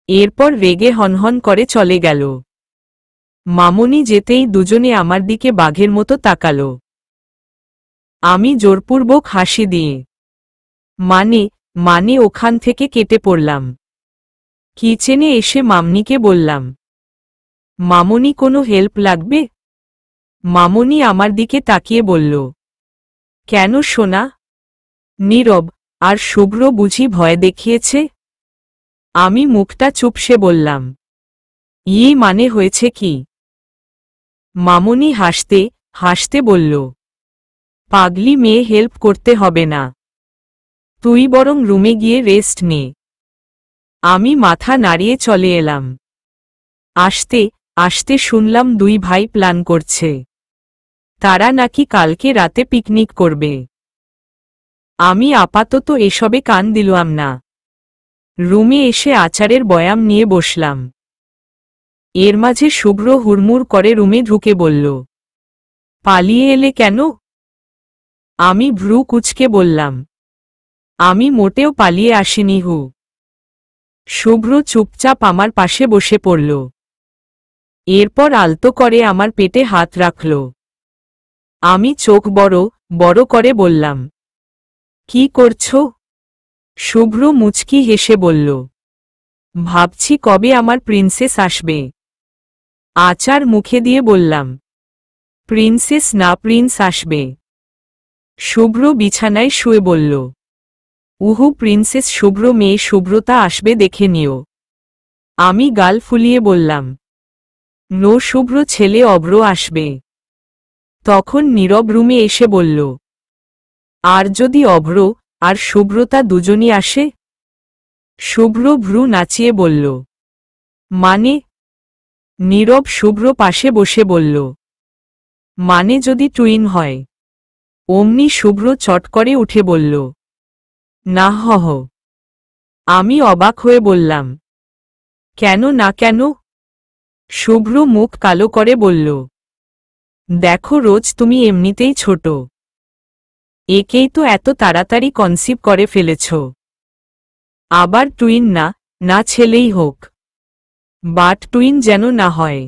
এরপর রেগে হনহন করে চলে গেল। মামনি যেতেই দুজনে আমার দিকে বাঘের মতো তাকাল। আমি জোরপূর্বক হাসি দিয়ে মানে মানে ওখান থেকে কেটে পড়লাম। কিচেনে এসে মামনিকে বললাম, মামনি কোনো হেল্প লাগবে? মামনি আমার দিকে তাকিয়ে বলল, কেন সোনা? নীরব আর শুভ্র বুঝি ভয় দেখিয়েছে? আমি মুখটা চুপসে বললাম, মানে হয়েছে কি? মামনি হাসতে হাসতে বলল, পাগলি মেয়ে, হেল্প করতে হবে না। তুই বরং রুমে গিয়ে রেস্ট নে। আমি মাথা নাড়িয়ে চলে এলাম। আসতে আসতে শুনলাম দুই ভাই প্ল্যান করছে। তারা নাকি কালকে রাতে পিকনিক করবে। আমি আপাতত এসবে কান দিলাম না। রুমে এসে আচারের বয়াম নিয়ে বসলাম। এর মাঝে শুভ্র হুড়মুড় করে রুমে ঢুকে বলল, পালিয়ে এলে কেন? আমি ভ্রু কুঁচকে বললাম, আমি মোটেও পালিয়ে আসিনি। শুভ্র চুপচাপ আমার পাশে বসে পড়ল। এরপর আলতো করে আমার পেটে হাত রাখল। আমি চোখ বড় বড় করে বললাম, কি করছো? শুভ্র মুচকি হেসে বলল, ভাবছি কবে আমার প্রিন্সেস আসবে। আচার মুখে দিয়ে বললাম, প্রিন্সেস না প্রিন্স আসবে। শুভ্র বিছানায় শুয়ে বলল, উহু প্রিন্সেস শুভ্র মেয়ে শুভ্রতা আসবে দেখে নিও। আমি গাল ফুলিয়ে বললাম, নো শুভ্র ছেলে অভ্র আসবে। তখন নীরব রুমে এসে বলল, আর যদি অভ্র আর শুভ্রতা দুজনই আসে? শুভ্র ভ্রু নাচিয়ে বলল, মানে? নীরব শুভ্র পাশে বসে বলল, মানে যদি টুইন হয়। অমনি শুভ্র চট করে উঠে বলল, না হহ। আমি অবাক হয়ে বললাম, কেন না কেন? শুভ্র মুখ কালো করে বলল, দেখো রোজ তুমি এমনিতেই ছোট, একেই তো এত তাড়াতাড়ি কনসিভ করে ফেলেছ। আবার টুইন না, না ছেলেই হোক, বাট টুইন যেন না হয়।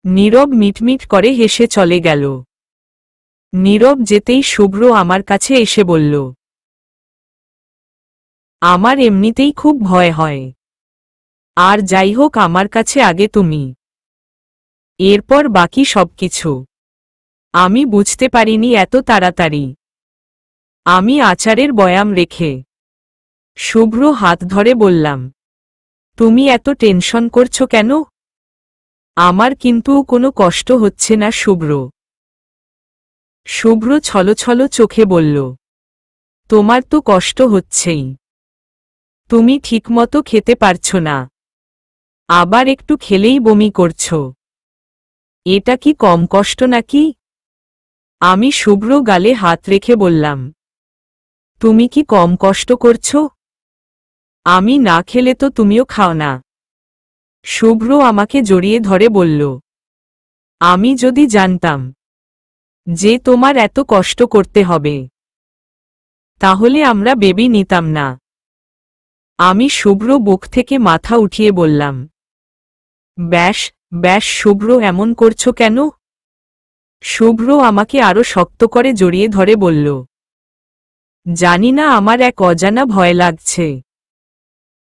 নীরব মিটমিট করে হেসে চলে গেল। নীরব যেতেই শুভ্র আমার কাছে এসে বলল, আমার এমনিতেই খুব ভয় হয়, আর যাই হোক আমার কাছে আগে তুমি। এরপর বাকি সবকিছু আমি বুঝতে পারিনি এত তাড়াতাড়ি। আমি আচারের বয়াম রেখে শুভ্র হাত ধরে বললাম, তুমি এত টেনশন করছো কেন? আমার কিন্তু কোনো কষ্ট হচ্ছে না শুভ্র। শুভ্র ছলছল চোখে বলল, তোমার তো কষ্ট হচ্ছেই, তুমি ঠিকমতো খেতে পারছো না, আবার একটু খেলেই বমি করছো, এটা কি কম কষ্ট নাকি? আমি শুভ্র গালে হাত রেখে বললাম, তুমি কি কম কষ্ট করছো? আমি না খেলে তো তুমিও খাও না। শুভ্র আমাকে জড়িয়ে ধরে বলল, আমি যদি জানতাম যে তোমার এত কষ্ট করতে হবে, তাহলে আমরা বেবি নিতাম না। আমি শুভ্র বুক থেকে মাথা উঠিয়ে বললাম, ব্যাস ব্যাস শুভ্র এমন করছো কেন? শুভ্র আমাকে আরো শক্ত করে জড়িয়ে ধরে বলল, জানি না আমার এক অজানা ভয় লাগছে,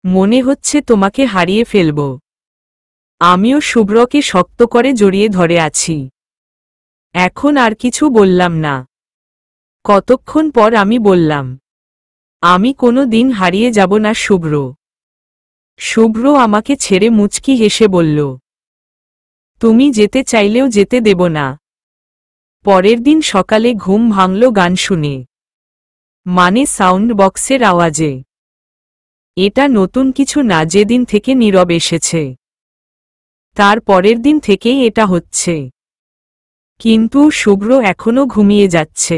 মনে হচ্ছে তোমাকে হারিয়ে ফেলব। আমিও শুভ্রকে শক্ত করে জড়িয়ে ধরে আছি। এখন আর কিছু বললাম না। কতক্ষণ পর আমি বললাম, আমি কোনো দিন হারিয়ে যাব না শুভ্র। শুভ্র আমাকে ছেড়ে মুচকি হেসে বলল, তুমি যেতে চাইলেও যেতে দেব না। পরের দিন সকালে ঘুম ভাঙল গান শুনে, মানে সাউন্ড বক্সের আওয়াজে। এটা নতুন কিছু না, যেদিন থেকে নীরব এসেছে তার পরের দিন থেকেই এটা হচ্ছে। কিন্তু শুভ্র এখনো ঘুমিয়ে যাচ্ছে।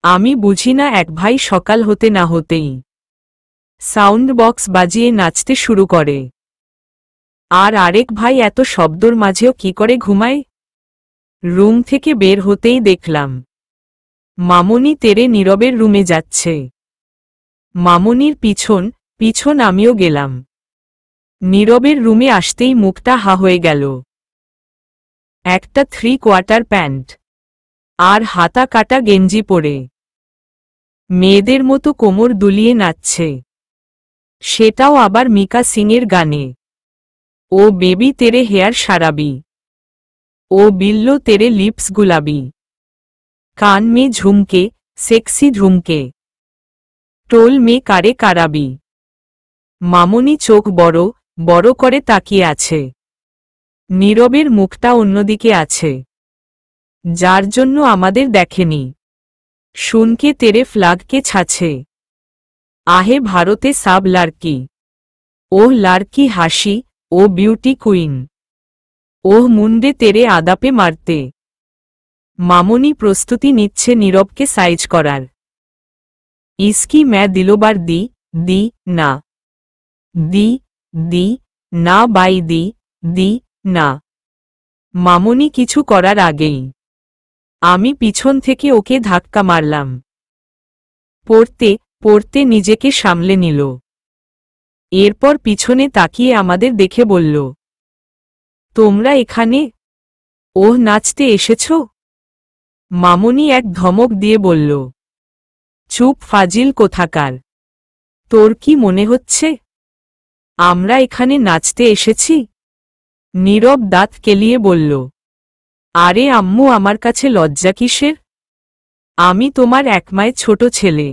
আমি বুঝি না, এক ভাই সকাল হতে না হতেই সাউন্ড বক্স বাজিয়ে নাচতে শুরু করে, আর আরেক ভাই এত শব্দর মাঝেও কি করে ঘুমায়। রুম থেকে বের হতেই দেখলাম মামনি তেরে নীরবের রুমে যাচ্ছে। মামনির পিছন পিছন আমিও গেলাম। নীরবের রুমে আসতেই মুখটা হা হয়ে গেল। একটা 3/4 প্যান্ট আর হাতা কাটা গেঞ্জি পরে মেয়েদের মতো কোমর দুলিয়ে নাচছে, সেটাও আবার মিকা সিংয়ের গানে। ও বেবি তেরে হেয়ার সারাবি, ও বিল্লো তেরে লিপস গুলাবি, কান মে ঝুমকে সেক্সি ঝুমকে, টোল মে কারে কারাবি। মামনি চোখ বড় বড় করে তাকিয়ে আছে। নীরবের মুখটা অন্যদিকে আছে, যার জন্য আমাদের দেখেনি। শুনকে তেরে ফ্লাগকে ছাছে, আহে ভারতে সাব লাড়কি, ওহ লাড়কি হাসি, ও বিউটি কুইন, ওহ মুন্ডে তেরে আদাপে মারতে। মামনি প্রস্তুতি নিচ্ছে নীরবকে সাইজ করার। ইসকি ম্যা দিলোবার দি দি না, দি দি না বাই দি দি না। মামনি কিছু করার আগেই আমি পিছন থেকে ওকে ধাক্কা মারলাম। পড়তে পড়তে নিজেকে সামলে নিল। এরপর পিছনে তাকিয়ে আমাদের দেখে বলল, তোমরা এখানে? ওহ নাচতে এসেছ? মামনি এক ধমক দিয়ে বলল, চুপ ফাজিল কোথাকার, তোর কি মনে হচ্ছে আমরা এখানে নাচতে এসেছি? নীরব দাঁত কেলিয়ে বলল, আরে আম্মু, আমার কাছে লজ্জা কিসের? আমি তোমার একমায় ছোট ছেলে।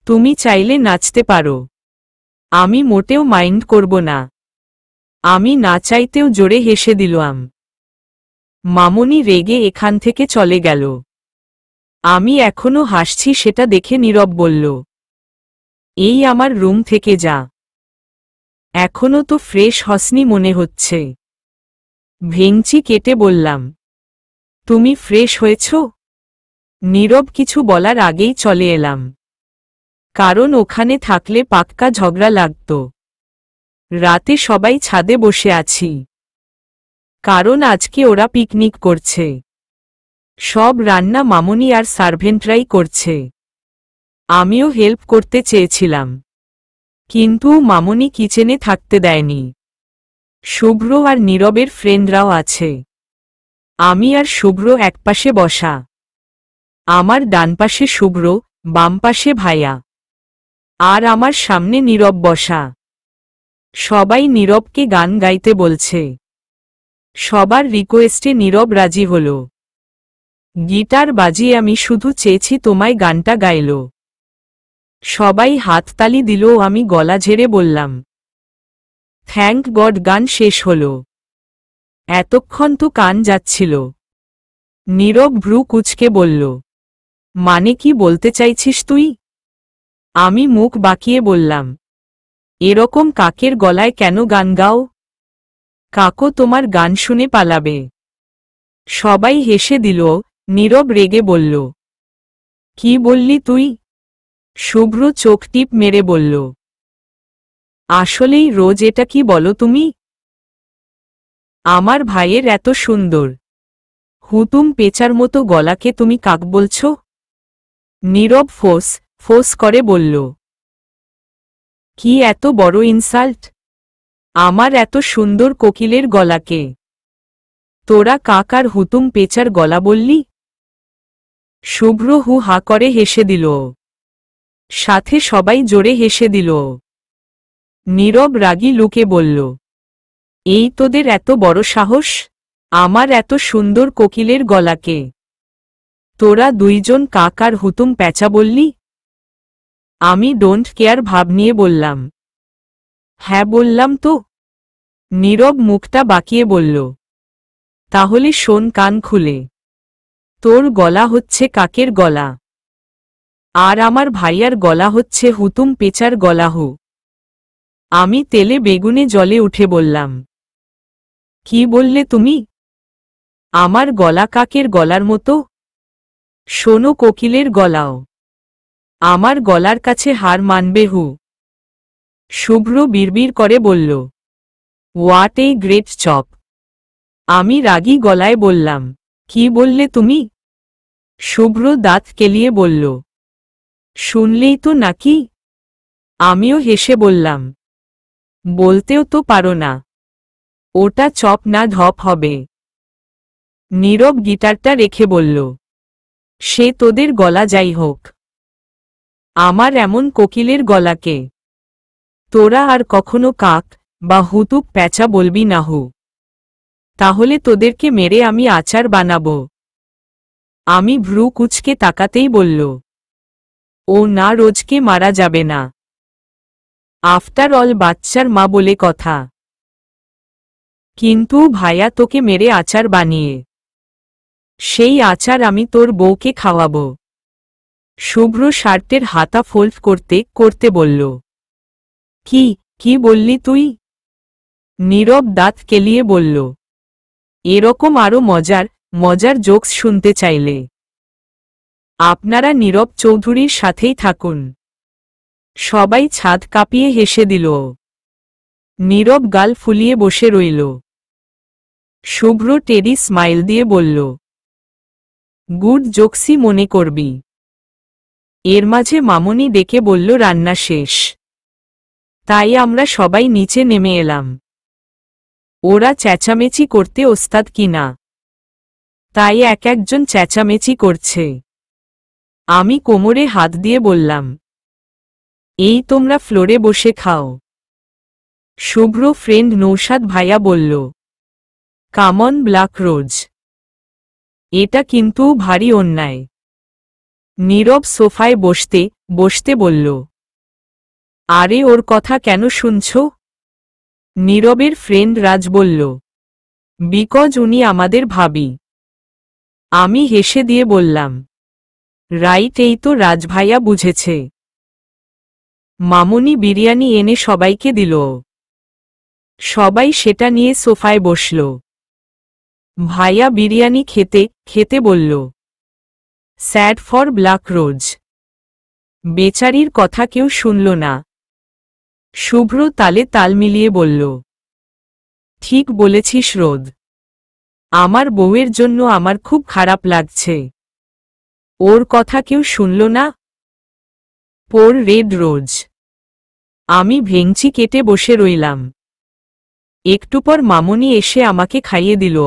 তুমি চাইলে নাচতে পারো, আমি মোটেও মাইন্ড করব না। আমি না চাইতেও জোরে হেসে দিলাম। মামুনি রেগে এখান থেকে চলে গেল। আমি এখনো হাসছি সেটা দেখে নীরব বলল, এই আমার রুম থেকে যা, এখনো তো ফ্রেশ হসনি মনে হচ্ছে। ভেঙচি কেটে বললাম, তুমি ফ্রেশ হয়েছ? নীরব কিছু বলার আগেই চলে এলাম, কারণ ওখানে থাকলে পাক্কা ঝগড়া লাগত। রাতে সবাই ছাদে বসে আছি, কারণ আজকে ওরা পিকনিক করছে। সব রান্না মামুনি আর সার্ভেন্টরাই করছে। আমিও হেল্প করতে চেয়েছিলাম, কিন্তু মামুনি কিচেনে থাকতে দেয়নি। শুভ্র আর নীরবের ফ্রেন্ডরাও আছে। আমি আর শুভ্র একপাশে বসা, আমার ডানপাশে শুভ্র, বামপাশে ভাইয়া, আর আমার সামনে নীরব বসা। সবাই নীরবকে গান গাইতে বলছে। সবার রিকোয়েস্টে নীরব রাজি হল। গিটার বাজিয়ে আমি শুধু চেয়েছি তোমায় গানটা গাইল। সবাই হাততালি দিল। আমি গলা ঝেড়ে বললাম, থ্যাঙ্ক গড গান শেষ হল। এতক্ষণ তো কান যাচ্ছিল। নীরব ভ্রু কুঁচকে বলল, মানে কি বলতে চাইছিস তুই? আমি মুখ বাঁকিয়ে বললাম, এরকম কাকের গলায় কেন গান গাও? কাকো তোমার গান শুনে পালাবে। সবাই হেসে দিল। নীরব রেগে বলল, কি বললি তুই? শুভ্র চোখ টিপ মেরে বলল, আসলেই রোজ এটা কি বলো তুমি? আমার ভাইয়ের এত সুন্দর হুতুম পেঁচার মতো গলাকে তুমি কাক বলছ? নীরব ফোঁস ফোঁস করে বলল, কি এত বড় ইনসাল্ট? আমার এত সুন্দর কোকিলের গলাকে তোরা কাক আর হুতুম পেঁচার গলা বললি? শুভ্র হু হা করে হেসে দিল, সাথে সবাই জোরে হেসে দিল। নীরব রাগী লুকে বলল, এই তোদের এত বড় সাহস আমার এত সুন্দর কোকিলের গলাকে তোরা দুইজন কাক আর হুতুম প্যাঁচা বললি? আমি ডোন্ট কেয়ার ভাব নিয়ে বললাম, হ্যাঁ বললাম তো। নীরব মুখটা বাঁকিয়ে বলল, তাহলে শোন কান খুলে, তোর গলা হচ্ছে কাকের গলা, আর আমার ভাইয়ার গলা হচ্ছে হুতুম পেঁচার গলা। হু। আমি তেলে বেগুনে জলে উঠে বললাম, কি বললে তুমি? আমার গলা কাকের গলার মতো? শোনো কোকিলের গলাও আমার গলার কাছে হার মানবে। হু। শুভ্র বিড়বিড় করে বলল, হোয়াট এ গ্রেট চপ। আমি রাগী গলায় বললাম, কি বললে তুমি? শুভ্র দাঁত কেলিয়ে বলল, শুনলেই তো নাকি। আমিও হেসে বললাম, বলতেও তো পারো না, ওটা চপ না ঢপ হবে। নীরব গিটারটা রেখে বলল, সে তোদের গলা যাই হোক, আমার এমন কোকিলের গলাকে তোরা আর কখনো কাক বা হুতুক প্যাঁচা বলবি না। হু। তাহলে তোদেরকে মেরে আমি আচার বানাবো। আমি ভ্রু কুঁচকে তাকাতেই বলল, ও না, রোজকে মারা যাবে না। আফটার অল বাচ্চার মা বলে কথা। কিন্তু ভাইয়া তোকে মেরে আচার বানিয়ে সেই আচার আমি তোর বউকে খাওয়াবো। শুভ্র শার্টের হাতা ফোল্ড করতে করতে বলল, কি কি বললি তুই? নীরব দাঁত কেলিয়ে বলল, এরকম আরো মজার মজার জোকস শুনতে চাইলে আপনারা নীরব চৌধুরীর সাথেই থাকুন। সবাই ছাদ কাঁপিয়ে হেসে দিল। নীরব গাল ফুলিয়ে বসে রইল। শুভ্র টেরি স্মাইল দিয়ে বলল, গুড জোকসই মনে করবি। এর মাঝে মামুনি ডেকে বলল, রান্না শেষ। তাই আমরা সবাই নিচে নেমে এলাম। ওরা চেঁচামেচি করতে ওস্তাদ কিনা, তাই এক একজন চেঁচামেচি করছে। আমি কোমরে হাত দিয়ে বললাম, এই তোমরা ফ্লোরে বসে খাও। শুভ্র ফ্রেন্ড নৌশাদ ভাইয়া বলল, কামন ব্ল্যাক রোজ, এটা কিন্তু ভারী অন্যায়। নীরব সোফায় বসতে বসতে বলল, আরে ওর কথা কেন শুনছ? নীরবের ফ্রেন্ড রাজ বলল, বিকজ উনি আমাদের ভাবি। আমি হেসে দিয়ে বললাম, রাইট, এই তো রাজ ভাইয়া বুঝেছে। মামুনি বিরিয়ানি এনে সবাইকে দিল। সবাই সেটা নিয়ে সোফায় বসল। ভাইয়া বিরিয়ানি খেতে খেতে বলল, স্যাড ফর ব্ল্যাক রোজ। বেচারির কথা কেউ শুনল না। শুভ্র তালে তাল মিলিয়ে বলল, ঠিক বলেছিস রোদ। আমার বউয়ের জন্য আমার খুব খারাপ লাগছে। ওর কথা কেউ শুনল না। পোর রেড রোজ। আমি ভেঙচি কেটে বসে রইলাম। একটু পর মামুনি এসে আমাকে খাইয়ে দিল।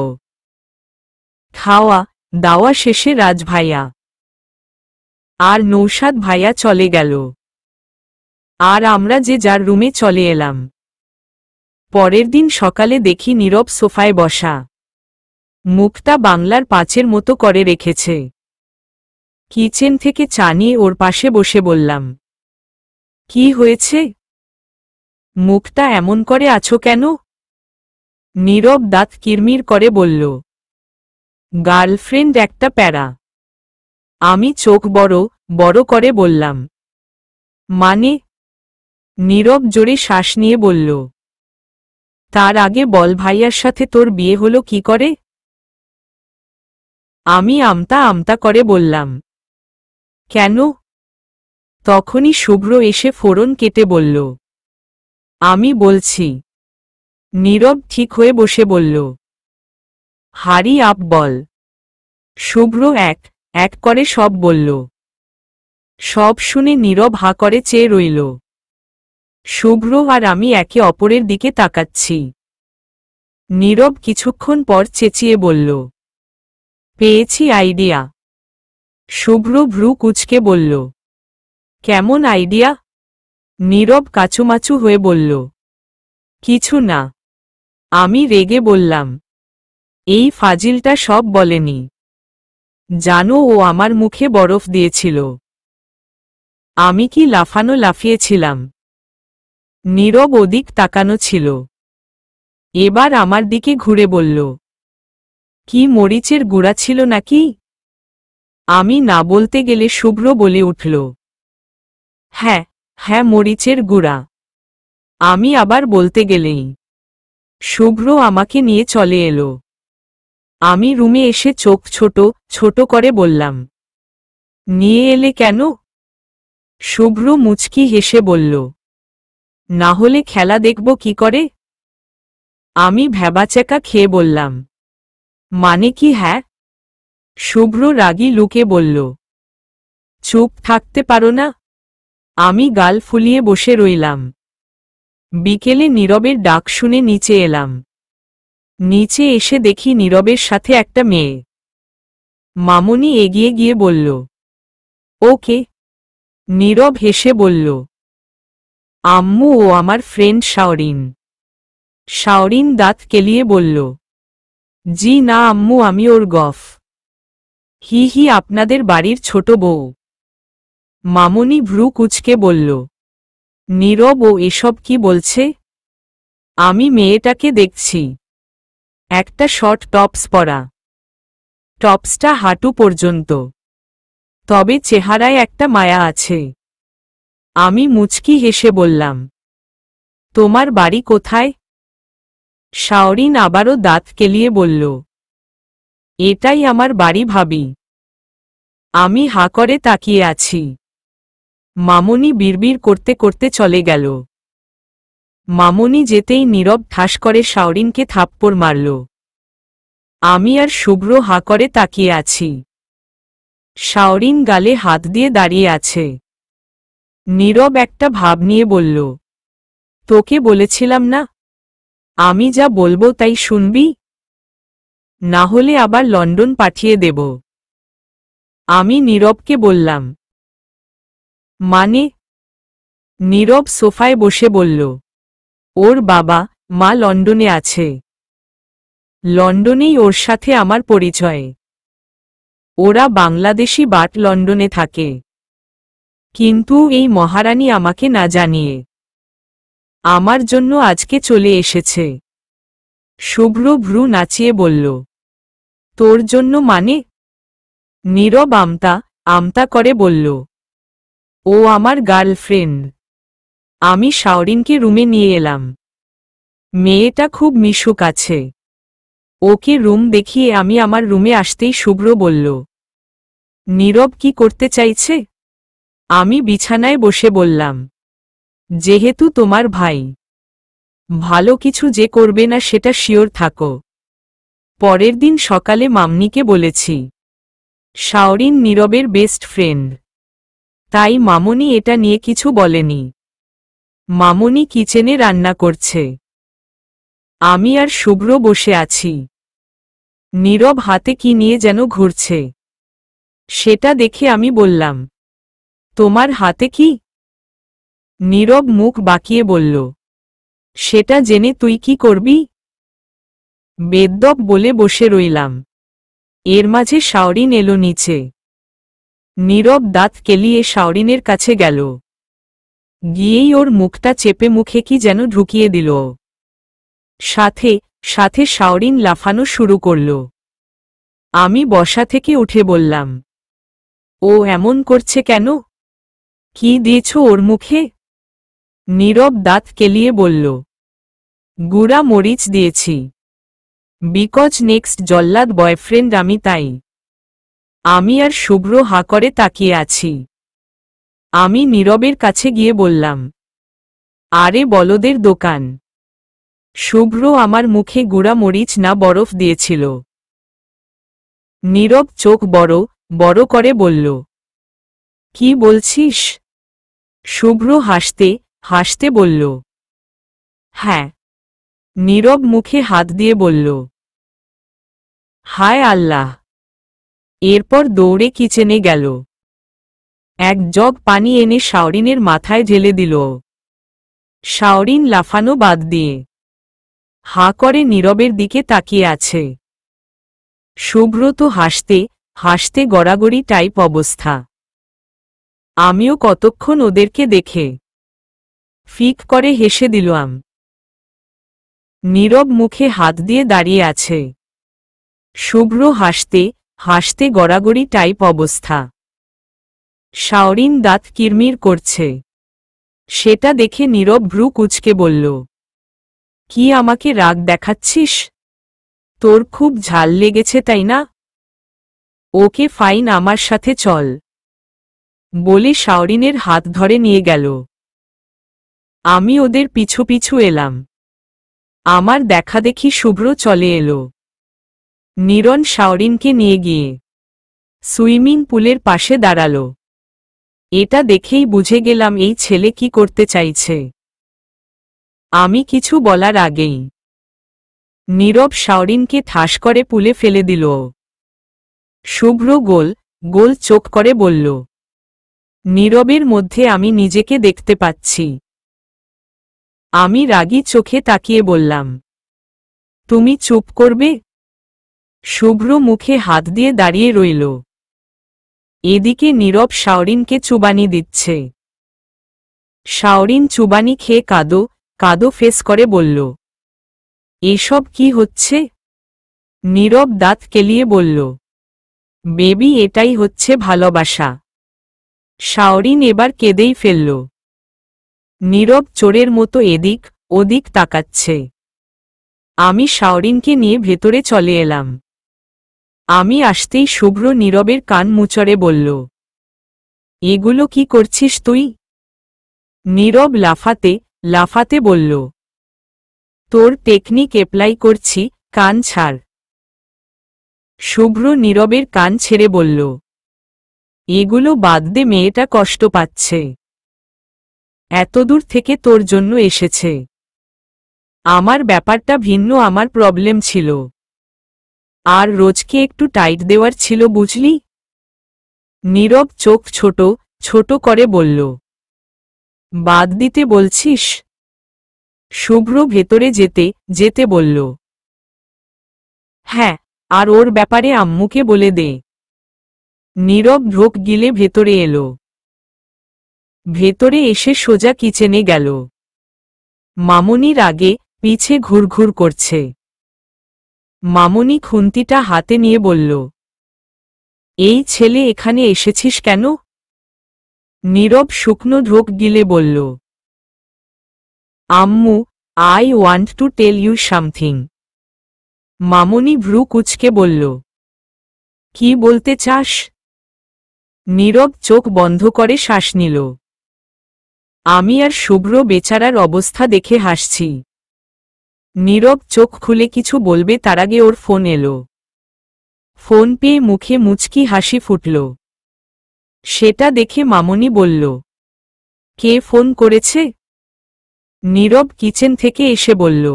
খাওয়া দাওয়া শেষে রাজ ভাইয়া আর নৌসাদ ভাইয়া চলে গেল। আর আমরা যে যার রুমে চলে এলাম। পরের দিন সকালে দেখি নীরব সোফায় বসা। মুখটা বাংলার পাঁচের মতো করে রেখেছে। কিচেন থেকে চা নিয়ে ওর পাশে বসে বললাম, কি হয়েছে? মুখটা এমন করে আছো কেন? নীরব দাঁত কিরমির করে বলল, গার্লফ্রেন্ড একটা প্যারা। আমি চোখ বড় বড় করে বললাম, মানে? নীরব জোরে শ্বাস নিয়ে বলল, তার আগে বল ভাইয়ার সাথে তোর বিয়ে হলো কি করে? আমি আমতা আমতা করে বললাম, কেন? তখনই শুভ্র এসে ফোড়ন কেটে বলল, আমি বলছি। নীরব ঠিক হয়ে বসে বলল, হারি আপ বল। শুভ্র এক এক করে সব বলল। সব শুনে নীরব হা করে চেয়ে রইল। শুভ্র আর আমি একে অপরের দিকে তাকাচ্ছি। নীরব কিছুক্ষণ পর চেঁচিয়ে বলল, পেয়েছি আইডিয়া। শুভ্র ভ্রু কুঁচকে বলল, কেমন আইডিয়া? নীরব কাচুমাচু হয়ে বলল, কিছু না। আমি রেগে বললাম, এই ফাজিলটা সব বলেনি। জানো ও আমার মুখে বরফ দিয়েছিল। আমি কি লাফানো লাফিয়েছিলাম। নীরব ওদিক তাকানো ছিল। এবার আমার দিকে ঘুরে বলল, কি মরিচের গুঁড়া ছিল নাকি? আমি না বলতে গেলে শুভ্র বলে উঠল, হ্যাঁ হ্যাঁ মরিচের গুঁড়া। আমি আবার বলতে গেলেই শুভ্র আমাকে নিয়ে চলে এলো। আমি রুমে এসে চোখ ছোট ছোট করে বললাম, নিয়ে এলে কেন? শুভ্র মুচকি হেসে বলল, না হলে খেলা দেখব কি করে? আমি ভ্যাবাচ্যাকা খেয়ে বললাম, মানে কি? হ্যাঁ। শুভ্র রাগী লুকে বলল, চুপ থাকতে পারো না? আমি গাল ফুলিয়ে বসে রইলাম। বিকেলে নীরবের ডাক শুনে নিচে এলাম। নিচে এসে দেখি নীরবের সাথে একটা মেয়ে। মামুনি এগিয়ে গিয়ে বলল, ওকে। নীরব হেসে বলল, আম্মু ও আমার ফ্রেন্ড শাওরিন। শাওরিন দাঁত কেলিয়ে বলল, জি না আম্মু, আমি ওর গফ। হি হি, আপনাদের বাড়ির ছোট বউ। মামুনি ভ্রু কুঁচকে বলল, নীরব ও এসব কি বলছে? আমি মেয়েটাকে দেখছি। একটা শর্ট টপস পরা। টপসটা হাঁটু পর্যন্ত। তবে চেহারায় একটা মায়া আছে। আমি মুচকি হেসে বললাম, তোমার বাড়ি কোথায়? শাওরিন আবারও দাঁত কেলিয়ে বলল, এটাই আমার বাড়ি ভাবি। আমি হা করে তাকিয়ে আছি। মামুনি বিড়বিড় করতে করতে চলে গেল। মামুনি যেতেই নীরব ঠাস করে শাওরিনকে থাপ্পড় মারল। আমি আর শুভ্র হা করে তাকিয়ে আছি। শাওরিন গালে হাত দিয়ে দাঁড়িয়ে আছে। নীরব একটা ভাব নিয়ে বলল, তোকে বলেছিলাম না, আমি যা বলবো তাই শুনবি? না হলে আবার লন্ডন পাঠিয়ে দেব। আমি নীরবকে বললাম, মানে? নীরব সোফায় বসে বলল, ওর বাবা মা লন্ডনে আছে। লন্ডনেই ওর সাথে আমার পরিচয়। ওরা বাংলাদেশি বাট লন্ডনে থাকে, কিন্তু এই মহারানী আমাকে না জানিয়ে আমার জন্য আজকে চলে এসেছে। শুভ্র ভ্রু নাচিয়ে বলল, তোর জন্য মানে? নীরব আমতা আমতা করে বলল, ও আমার গার্লফ্রেন্ড। আমি শাওরিনকে রুমে নিয়ে এলাম। মেয়েটা খুব মিশুক আছে। ওকে রুম দেখিয়ে আমি আমার রুমে আসতেই শুভ্র বলল, নীরব কি করতে চাইছে? আমি বিছানায় বসে বললাম, যেহেতু তোমার ভাই, ভালো কিছু যে করবে না সেটা শিওর থাকো। পরের দিন সকালে মামনিকে বলেছি, শাওরিন নীরবের বেস্ট ফ্রেন্ড, তাই মামনি এটা নিয়ে কিছু বলেনি। মামনি কিচেনে রান্না করছে, আমি আর শুভ্র বসে আছি। নীরব হাতে কি নিয়ে যেন ঘুরছে, সেটা দেখে আমি বললাম, তোমার হাতে কি? নীরব মুখ বাঁকিয়ে বলল, সেটা জেনে তুই কি করবি? বেদ্যপ বলে বসে রইলাম। এর মাঝে শাওরিন এলো নিচে। নীরব দাঁত কেলিয়ে শাওরিনের কাছে গেল, গিয়েই ওর মুখটা চেপে মুখে কি যেন ঢুকিয়ে দিল। সাথে সাথে শাওরিন লাফানো শুরু করল। আমি বসা থেকে উঠে বললাম, ও এমন করছে কেন? কি দিয়েছ ওর মুখে? নীরব দাঁত কেলিয়ে বলল, গুঁড়া মরিচ দিয়েছি। বিকজ নেক্সট জল্লাদ বয়ফ্রেন্ড আমি, তাই। আমি আর শুভ্র হা করে তাকিয়ে আছি। আমি নীরবের কাছে গিয়ে বললাম, আরে বলদের দোকান। শুভ্র আমার মুখে গুঁড়া মরিচ না বরফ দিয়েছিল। নীরব চোখ বড় বড় করে বলল, কি বলছিস? শুভ্র হাসতে হাসতে বলল, হ্যাঁ। নীরব মুখে হাত দিয়ে বলল, হায় আল্লাহ। এরপর দৌড়ে কিচেনে গেল। এক জগ পানি এনে শাওরিনের মাথায় ঢেলে দিল। শাওরিন লাফানো বাদ দিয়ে হা করে নীরবের দিকে তাকিয়ে আছে। শুভ্র তো হাসতে হাসতে গড়াগড়ি টাইপ অবস্থা। আমিও কতক্ষণ ওদেরকে দেখে ফিক করে হেসে দিলাম। নীরব মুখে হাত দিয়ে দাঁড়িয়ে আছে। শুভ্র হাসতে হাসতে গড়াগড়ি টাইপ অবস্থা। শাওরিন দাঁত কিরমির করছে। সেটা দেখে নীরব ভ্রু কুঁচকে বলল, কি আমাকে রাগ দেখাচ্ছিস? তোর খুব ঝাল লেগেছে তাই না? ওকে ফাইন, আমার সাথে চল। বলে শাওরিনের হাত ধরে নিয়ে গেল। আমি ওদের পিছু পিছু এলাম। আমার দেখাদেখি শুভ্র চলে এলো। নীরন শাওরিনকে নিয়ে গিয়ে সুইমিং পুলের পাশে দাঁড়ালো। এটা দেখেই বুঝে গেলাম এই ছেলে কি করতে চাইছে। আমি কিছু বলার আগেই নীরব শাওরিনকে ঠাস করে পুলে ফেলে দিল। শুভ্র গোল গোল চোখ করে বলল, নীরবের মধ্যে আমি নিজেকে দেখতে পাচ্ছি। আমি রাগী চোখে তাকিয়ে বললাম, তুমি চুপ করবে? শুভ্র মুখে হাত দিয়ে দাঁড়িয়ে রইল। এদিকে নীরব শাওরিনকে চুবানি দিচ্ছে। শাওরিন চুবানি খেয়ে কাদো কাদো ফেস করে বলল, এসব কি হচ্ছে? নীরব দাঁত কেলিয়ে বলল, বেবি এটাই হচ্ছে ভালোবাসা। শাওরিন এবার কেঁদেই ফেলল। নীরব চোরের মতো এদিক ওদিক তাকাচ্ছে। আমি শাওরিনকে নিয়ে ভেতরে চলে এলাম। আমি আসতেই শুভ্র নীরবের কান মুচড়ে বলল, এগুলো কি করছিস তুই? নীরব লাফাতে লাফাতে বলল, তোর টেকনিক অ্যাপ্লাই করছি, কান ছাড়। শুভ্র নীরবের কান ছেড়ে বলল, এগুলো বাদ দে, মেয়েটা কষ্ট পাচ্ছে। এতদূর থেকে তোর জন্য এসেছে। আমার ব্যাপারটা ভিন্ন, আমার প্রবলেম ছিল। আর রোজকে একটু টাইট দেওয়ার ছিল, বুঝলি? নীরব চোখ ছোট ছোট করে বলল, বাদ দিতে বলছিস? শুভ্র ভেতরে যেতে যেতে বলল, হ্যাঁ, আর ওর ব্যাপারে আম্মুকে বলে দে। নীরব ঢোক গিলে ভেতরে এলো। ভেতরে এসে সোজা কিচেনে গেল। মামনির আগে পিছে ঘুরঘুর করছে। মামনি খুন্তিটা হাতে নিয়ে বলল, এই ছেলে এখানে এসেছিস কেন? নীরব শুকনো ঢোক গিলে বলল, আম্মু, I want to tell you something. মামনি ভ্রু কুঁচকে বলল, কি বলতে চাস? নীরব চোখ বন্ধ করে শ্বাস নিল। আমি আর শুভ্র বেচারার অবস্থা দেখে হাসছি। নীরব চোখ খুলে কিছু বলবে তার আগে ওর ফোন এলো। ফোন পেয়ে মুখে মুচকি হাসি ফুটল। সেটা দেখে মামনি বলল, কে ফোন করেছে? নীরব কিচেন থেকে এসে বলল,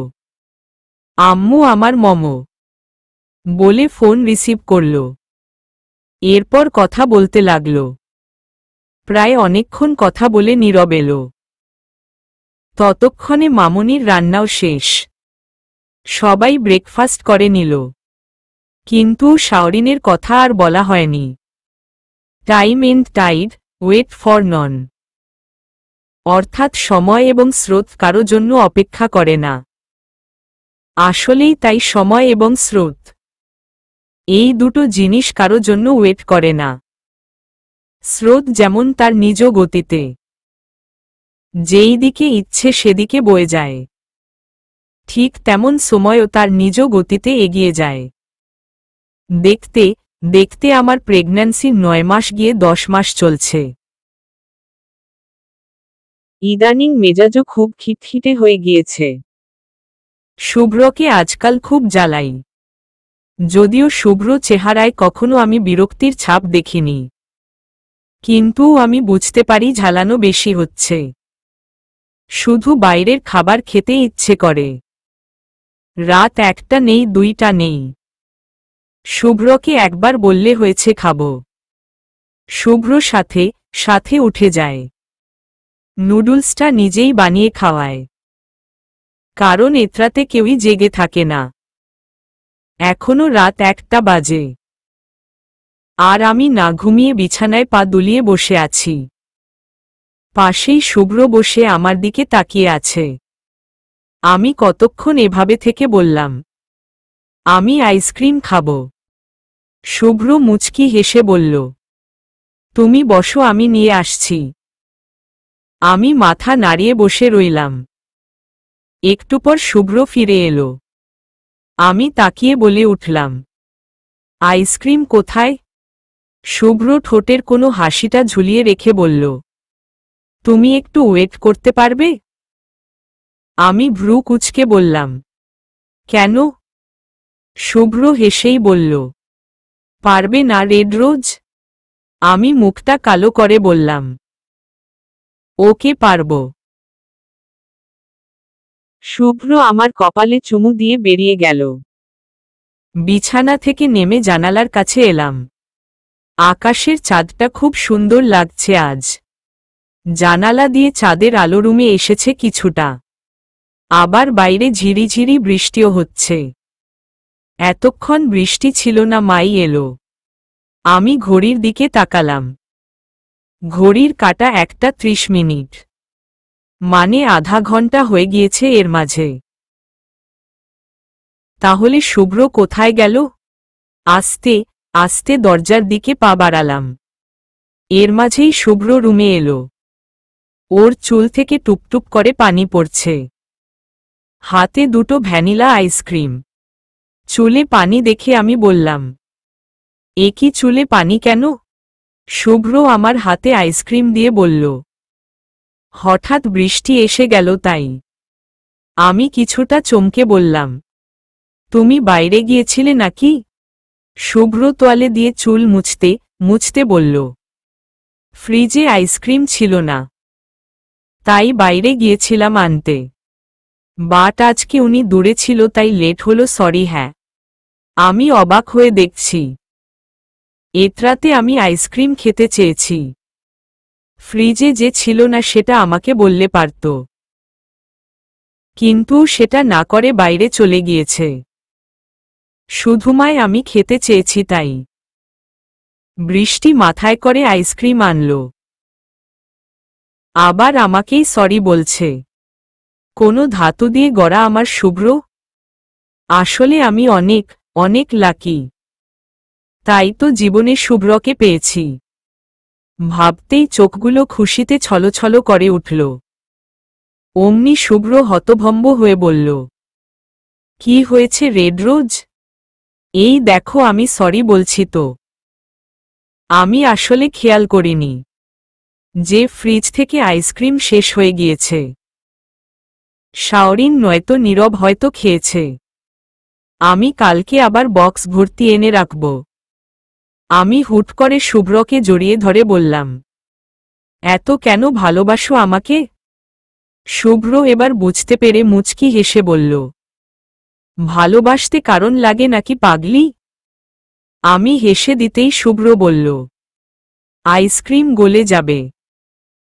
আম্মু আমার মমো। বলে ফোন রিসিভ করল। এরপর কথা বলতে লাগল। প্রায় অনেকক্ষণ কথা বলে নীরব এলো। ততক্ষণে মামনির রান্নাও শেষ। সবাই ব্রেকফাস্ট করে নিল। কিন্তু শাওরিনের কথা আর বলা হয়নি। Time and tide, wait for none. অর্থাৎ সময় এবং স্রোত কারো জন্য অপেক্ষা করে না। আসলেই তাই, সময় এবং স্রোত এই দুটো জিনিস কারো জন্য ওয়েট করে না। স্রোত যেমন তার নিজ গতিতে যেই দিকে ইচ্ছে সেদিকে বয়ে যায়, ঠিক তেমন সময়ও তার নিজ গতিতে এগিয়ে যায়। দেখতে দেখতে আমার প্রেগন্যান্সির 9 মাস গিয়ে 10 মাস চলছে। ইদানিং মেজাজও খুব খিটখিটে হয়ে গিয়েছে। শুভ্রকে আজকাল খুব জ্বালাই। যদিও শুভ্র চেহারায় কখনো আমি বিরক্তির ছাপ দেখিনি, কিন্তু আমি বুঝতে পারি ঝালানো বেশি হচ্ছে। শুধু বাইরের খাবার খেতে ইচ্ছে করে। রাত 1টা নেই 2টা নেই। শুভ্রকে একবার বললে হয়েছে খাবো, শুভ্র সাথে সাথে উঠে যায়। নুডলসটা নিজেই বানিয়ে খাওয়ায়, কারণ এত্রাতে কেউই জেগে থাকে না। এখনো রাত 1টা বাজে, আর আমি না ঘুমিয়ে বিছানায় পা দুলিয়ে বসে আছি। পাশেই শুভ্র বসে আমার দিকে তাকিয়ে আছে। আমি কতক্ষণ এভাবে থেকে বললাম, আমি আইসক্রিম খাবো। শুভ্র মুচকি হেসে বলল, তুমি বসো, আমি নিয়ে আসছি। আমি মাথা নাড়িয়ে বসে রইলাম। একটু পর শুভ্র ফিরে এলো। আমি তাকিয়ে বলে উঠলাম, আইসক্রিম কোথায়? শুভ্র ঠোঁটের কোনো হাসিটা ঝুলিয়ে রেখে বলল, তুমি একটু ওয়েট করতে পারবে? আমি ভ্রু কুঁচকে বললাম, কেন? শুভ্র হেসেই বলল, পারবে না রেড রোজ? আমি মুখটা কালো করে বললাম, ওকে পারব। শুভ্র আমার কপালে চুমু দিয়ে বেরিয়ে গেল। বিছানা থেকে নেমে জানালার কাছে এলাম। আকাশের চাঁদটা খুব সুন্দর লাগছে আজ। জানালা দিয়ে চাঁদের আলো রুমে এসেছে কিছুটা। আবার বাইরে ঝিরিঝিরি বৃষ্টিও হচ্ছে। এতক্ষণ বৃষ্টি ছিল না, মাই এলো। আমি ঘড়ির দিকে তাকালাম। ঘড়ির কাঁটা 1টা 30 মিনিট, মানে আধা ঘন্টা হয়ে গিয়েছে এর মাঝে। তাহলে শুভ্র কোথায় গেল? আস্তে আস্তে দরজার দিকে পা বাড়ালাম। এর মাঝেই শুভ্র রুমে এলো। ওর চুল থেকে টুপটুপ করে পানি পড়ছে। হাতে দুটো ভ্যানিলা আইসক্রিম। চুলে পানি দেখে আমি বললাম, এ কি চুলে পানি কেন? শুভ্র আমার হাতে আইসক্রিম দিয়ে বলল, হঠাৎ বৃষ্টি এসে গেল তাই। আমি কিছুটা চমকে বললাম, তুমি বাইরে গিয়েছিলে নাকি? শুভ্র তোয়ালে দিয়ে চুল মুছতে মুছতে বলল, ফ্রিজে আইসক্রিম ছিল না, তাই বাইরে গিয়েছিলাম আনতে। বাট আজকে উনি দূরে ছিল তাই লেট হলো, সরি। হ্যাঁ। আমি অবাক হয়ে দেখছি। এতরাতে আমি আইসক্রিম খেতে চেয়েছি। ফ্রিজে যে ছিল না সেটা আমাকে বললে পারত, কিন্তু সেটা না করে বাইরে চলে গিয়েছে। শুধুমায় আমি খেতে চেয়েছি তাই। বৃষ্টি মাথায় করে আইসক্রিম আনল। আবার আমাকেই সরি বলছে। কোনো ধাতু দিয়ে গড়া আমার শুভ্র। আসলে আমি অনেক অনেক লাকি। তাই তো জীবনে শুভ্রকে পেয়েছি। ভাবতেই চোখগুলো খুশিতে ছলছল করে উঠল। অমনি শুভ্র হতভম্ব হয়ে বলল, কি হয়েছে রেড রোজ? এই দেখো আমি সরি বলছি তো। আমি আসলে খেয়াল করিনি যে ফ্রিজ থেকে আইসক্রিম শেষ হয়ে গিয়েছে। শাওরিন নয়তো নীরব হয়তো খেয়েছে। আমি কালকে আবার বক্স ভর্তি এনে রাখব। আমি হুট করে শুভ্রকে জড়িয়ে ধরে বললাম, এত কেন ভালোবাসো আমাকে? শুভ্র এবার বুঝতে পেরে মুচকি হেসে বলল, ভালোবাসতে কারণ লাগে নাকি পাগলি? আমি হেসে দিতেই শুভ্র বলল, আইসক্রিম গলে যাবে।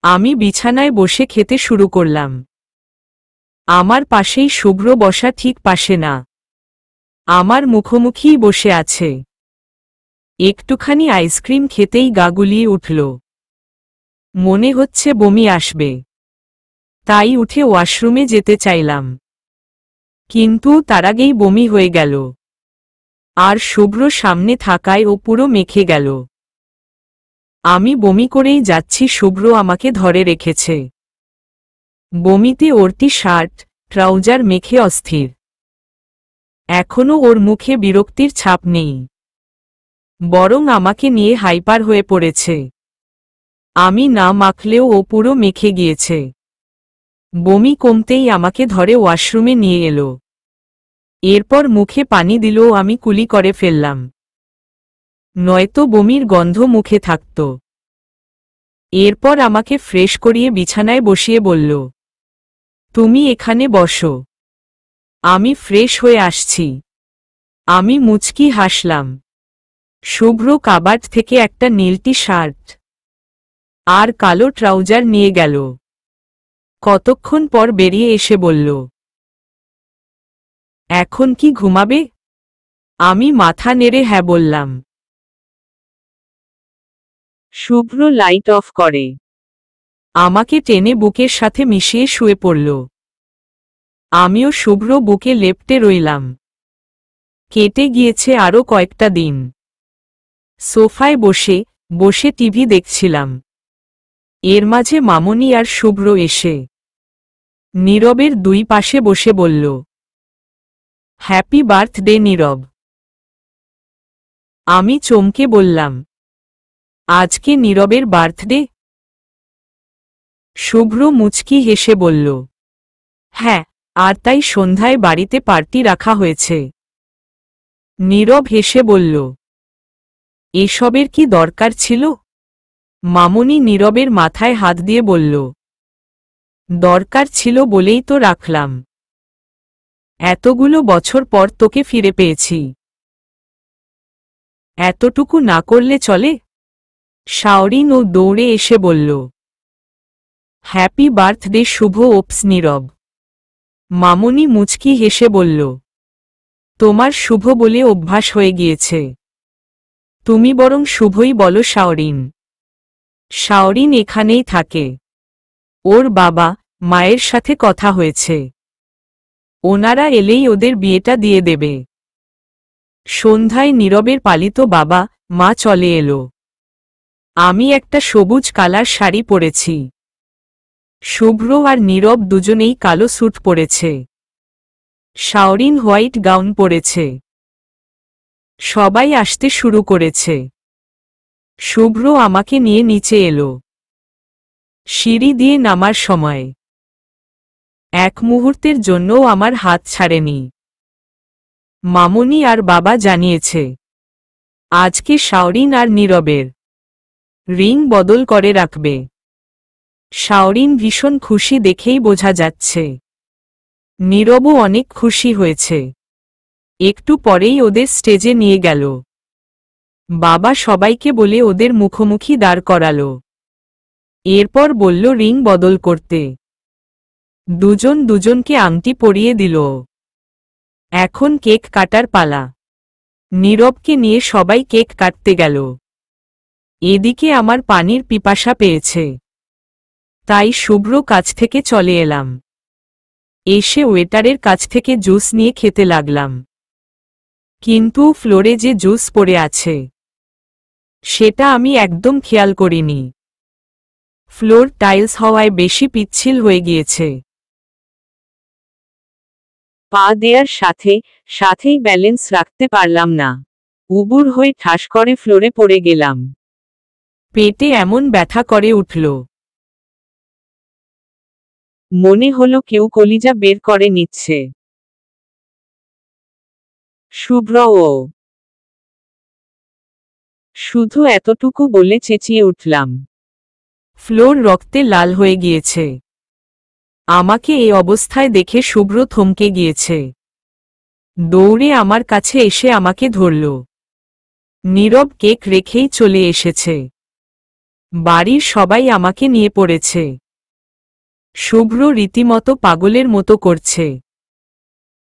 আমি বিছানায় বসে খেতে শুরু করলাম। আমার পাশেই শুভ্র বসা ঠিক পাশে না, আমার মুখোমুখিই বসে আছে। একটুখানি আইসক্রিম খেতেই গা গুলিয়ে উঠল। মনে হচ্ছে বমি আসবে। তাই উঠে ওয়াশরুমে যেতে চাইলাম, কিন্তু তার আগেই বমি হয়ে গেল। আর শুভ্র সামনে থাকায় ও পুরো মেখে গেল। আমি বমি করেই যাচ্ছি, শুভ্র আমাকে ধরে রেখেছে। বমিতে ওরটি শার্ট ট্রাউজার মেখে অস্থির। এখনো ওর মুখে বিরক্তির ছাপ নেই, বরং আমাকে নিয়ে হাইপার হয়ে পড়েছে। আমি না মাখলেও ও পুরো মেখে গিয়েছে। বমি কমতেই আমাকে ধরে ওয়াশরুমে নিয়ে এলো। এরপর মুখে পানি দিলেও আমি কুলি করে ফেললাম, নয়তো বমির গন্ধ মুখে থাকত। এরপর আমাকে ফ্রেশ করিয়ে বিছানায় বসিয়ে বলল, তুমি এখানে বসো, আমি ফ্রেশ হয়ে আসছি। আমি মুচকি হাসলাম। শুভ্র কাবার্ড থেকে একটা নীল টি শার্ট আর কালো ট্রাউজার নিয়ে গেল। কতক্ষণ পর বেরিয়ে এসে বলল, এখন কি ঘুমাবে? আমি মাথা নেড়ে হ্যাঁ বললাম। শুভ্র লাইট অফ করে আমাকে টেনে বুকের সাথে মিশিয়ে শুয়ে পড়ল। আমিও শুভ্র বুকে লেপ্টে রইলাম। কেটে গিয়েছে আরও কয়েকটা দিন। সোফায় বসে বসে টিভি দেখছিলাম। এর মাঝে মামনি আর শুভ্র এসে নীরবের দুই পাশে বসে বলল, হ্যাপি বার্থডে নীরব। আমি চমকে বললাম, আজকে নীরবের বার্থডে? শুভ্র মুচকি হেসে বলল, হ্যাঁ, আর তাই সন্ধ্যায় বাড়িতে পার্টি রাখা হয়েছে। নীরব হেসে বলল, এসবের কি দরকার ছিল? মামনি নীরবের মাথায় হাত দিয়ে বলল, দরকার ছিল বলেই তো রাখলাম। এতগুলো বছর পর তোকে ফিরে পেয়েছি। এতটুকু না করলে চলে? শাওরিন ও দৌড়ে এসে বলল, হ্যাপি বার্থডে শুভ ওপস নীরব। মামনি মুচকি হেসে বলল, তোমার শুভ বলে অভ্যাস হয়ে গিয়েছে। তুমি বরং শুভই বলো শাওরিন। শাওরিন এখানেই থাকে। ওর বাবা মায়ের সাথে কথা হয়েছে, ওনারা এলেই ওদের বিয়েটা দিয়ে দেবে। সন্ধ্যায় নীরবের পালিত বাবা মা চলে এলো। আমি একটা সবুজ কালার শাড়ি পরেছি। শুভ্র আর নীরব দুজনেই কালো স্যুট পরেছে। শাওরিন হোয়াইট গাউন পরেছে। সবাই আসতে শুরু করেছে। শুভ্র আমাকে নিয়ে নিচে এলো। সিঁড়ি দিয়ে নামার সময় এক মুহূর্তের জন্যও আমার হাত ছাড়েনি। মামনি আর বাবা জানিয়েছে, আজকে শাওরিন আর নীরবের রিং বদল করে রাখবে। শাওরিন ভীষণ খুশি দেখেই বোঝা যাচ্ছে। নীরবও অনেক খুশি হয়েছে। একটু পরেই ওদের স্টেজে নিয়ে গেল। বাবা সবাইকে বলে ওদের মুখোমুখি দাঁড় করালো। এরপর বলল রিং বদল করতে। দুজন দুজনকে আংটি পরিয়ে দিল। এখন কেক কাটার পালা। নীরবকে নিয়ে সবাই কেক কাটতে গেল। এদিকে আমার পানির পিপাসা পেয়েছে, তাই শুভ্র কাছ থেকে চলে এলাম। এসে ওয়েটারের কাছ থেকে জুস নিয়ে খেতে লাগলাম। কিন্তু ফ্লোরে যে জুস পড়ে আছে সেটা আমি একদম খেয়াল করিনি। ফ্লোর টাইলস হওয়ায় বেশি পিচ্ছিল হয়ে গিয়েছে। পা দেয়ার সাথে সাথেই ব্যালেন্স রাখতে পারলাম না, উবুর হয়ে ঠাস করে ফ্লোরে পড়ে গেলাম। পেটে এমন ব্যথা করে উঠল, মনে হলো কেউ কলিজা বের করে নিচ্ছে। শুভ্র ও শুধু এতটুকু বলে চেঁচিয়ে উঠলাম। ফ্লোর রক্তে লাল হয়ে গিয়েছে। আমাকে এই অবস্থায় দেখে শুভ্র থমকে গিয়েছে। দৌড়ে আমার কাছে এসে আমাকে ধরল। নীরব কেক রেখেই চলে এসেছে। বাড়ির সবাই আমাকে নিয়ে পড়েছে। শুভ্র রীতিমতো পাগলের মতো করছে।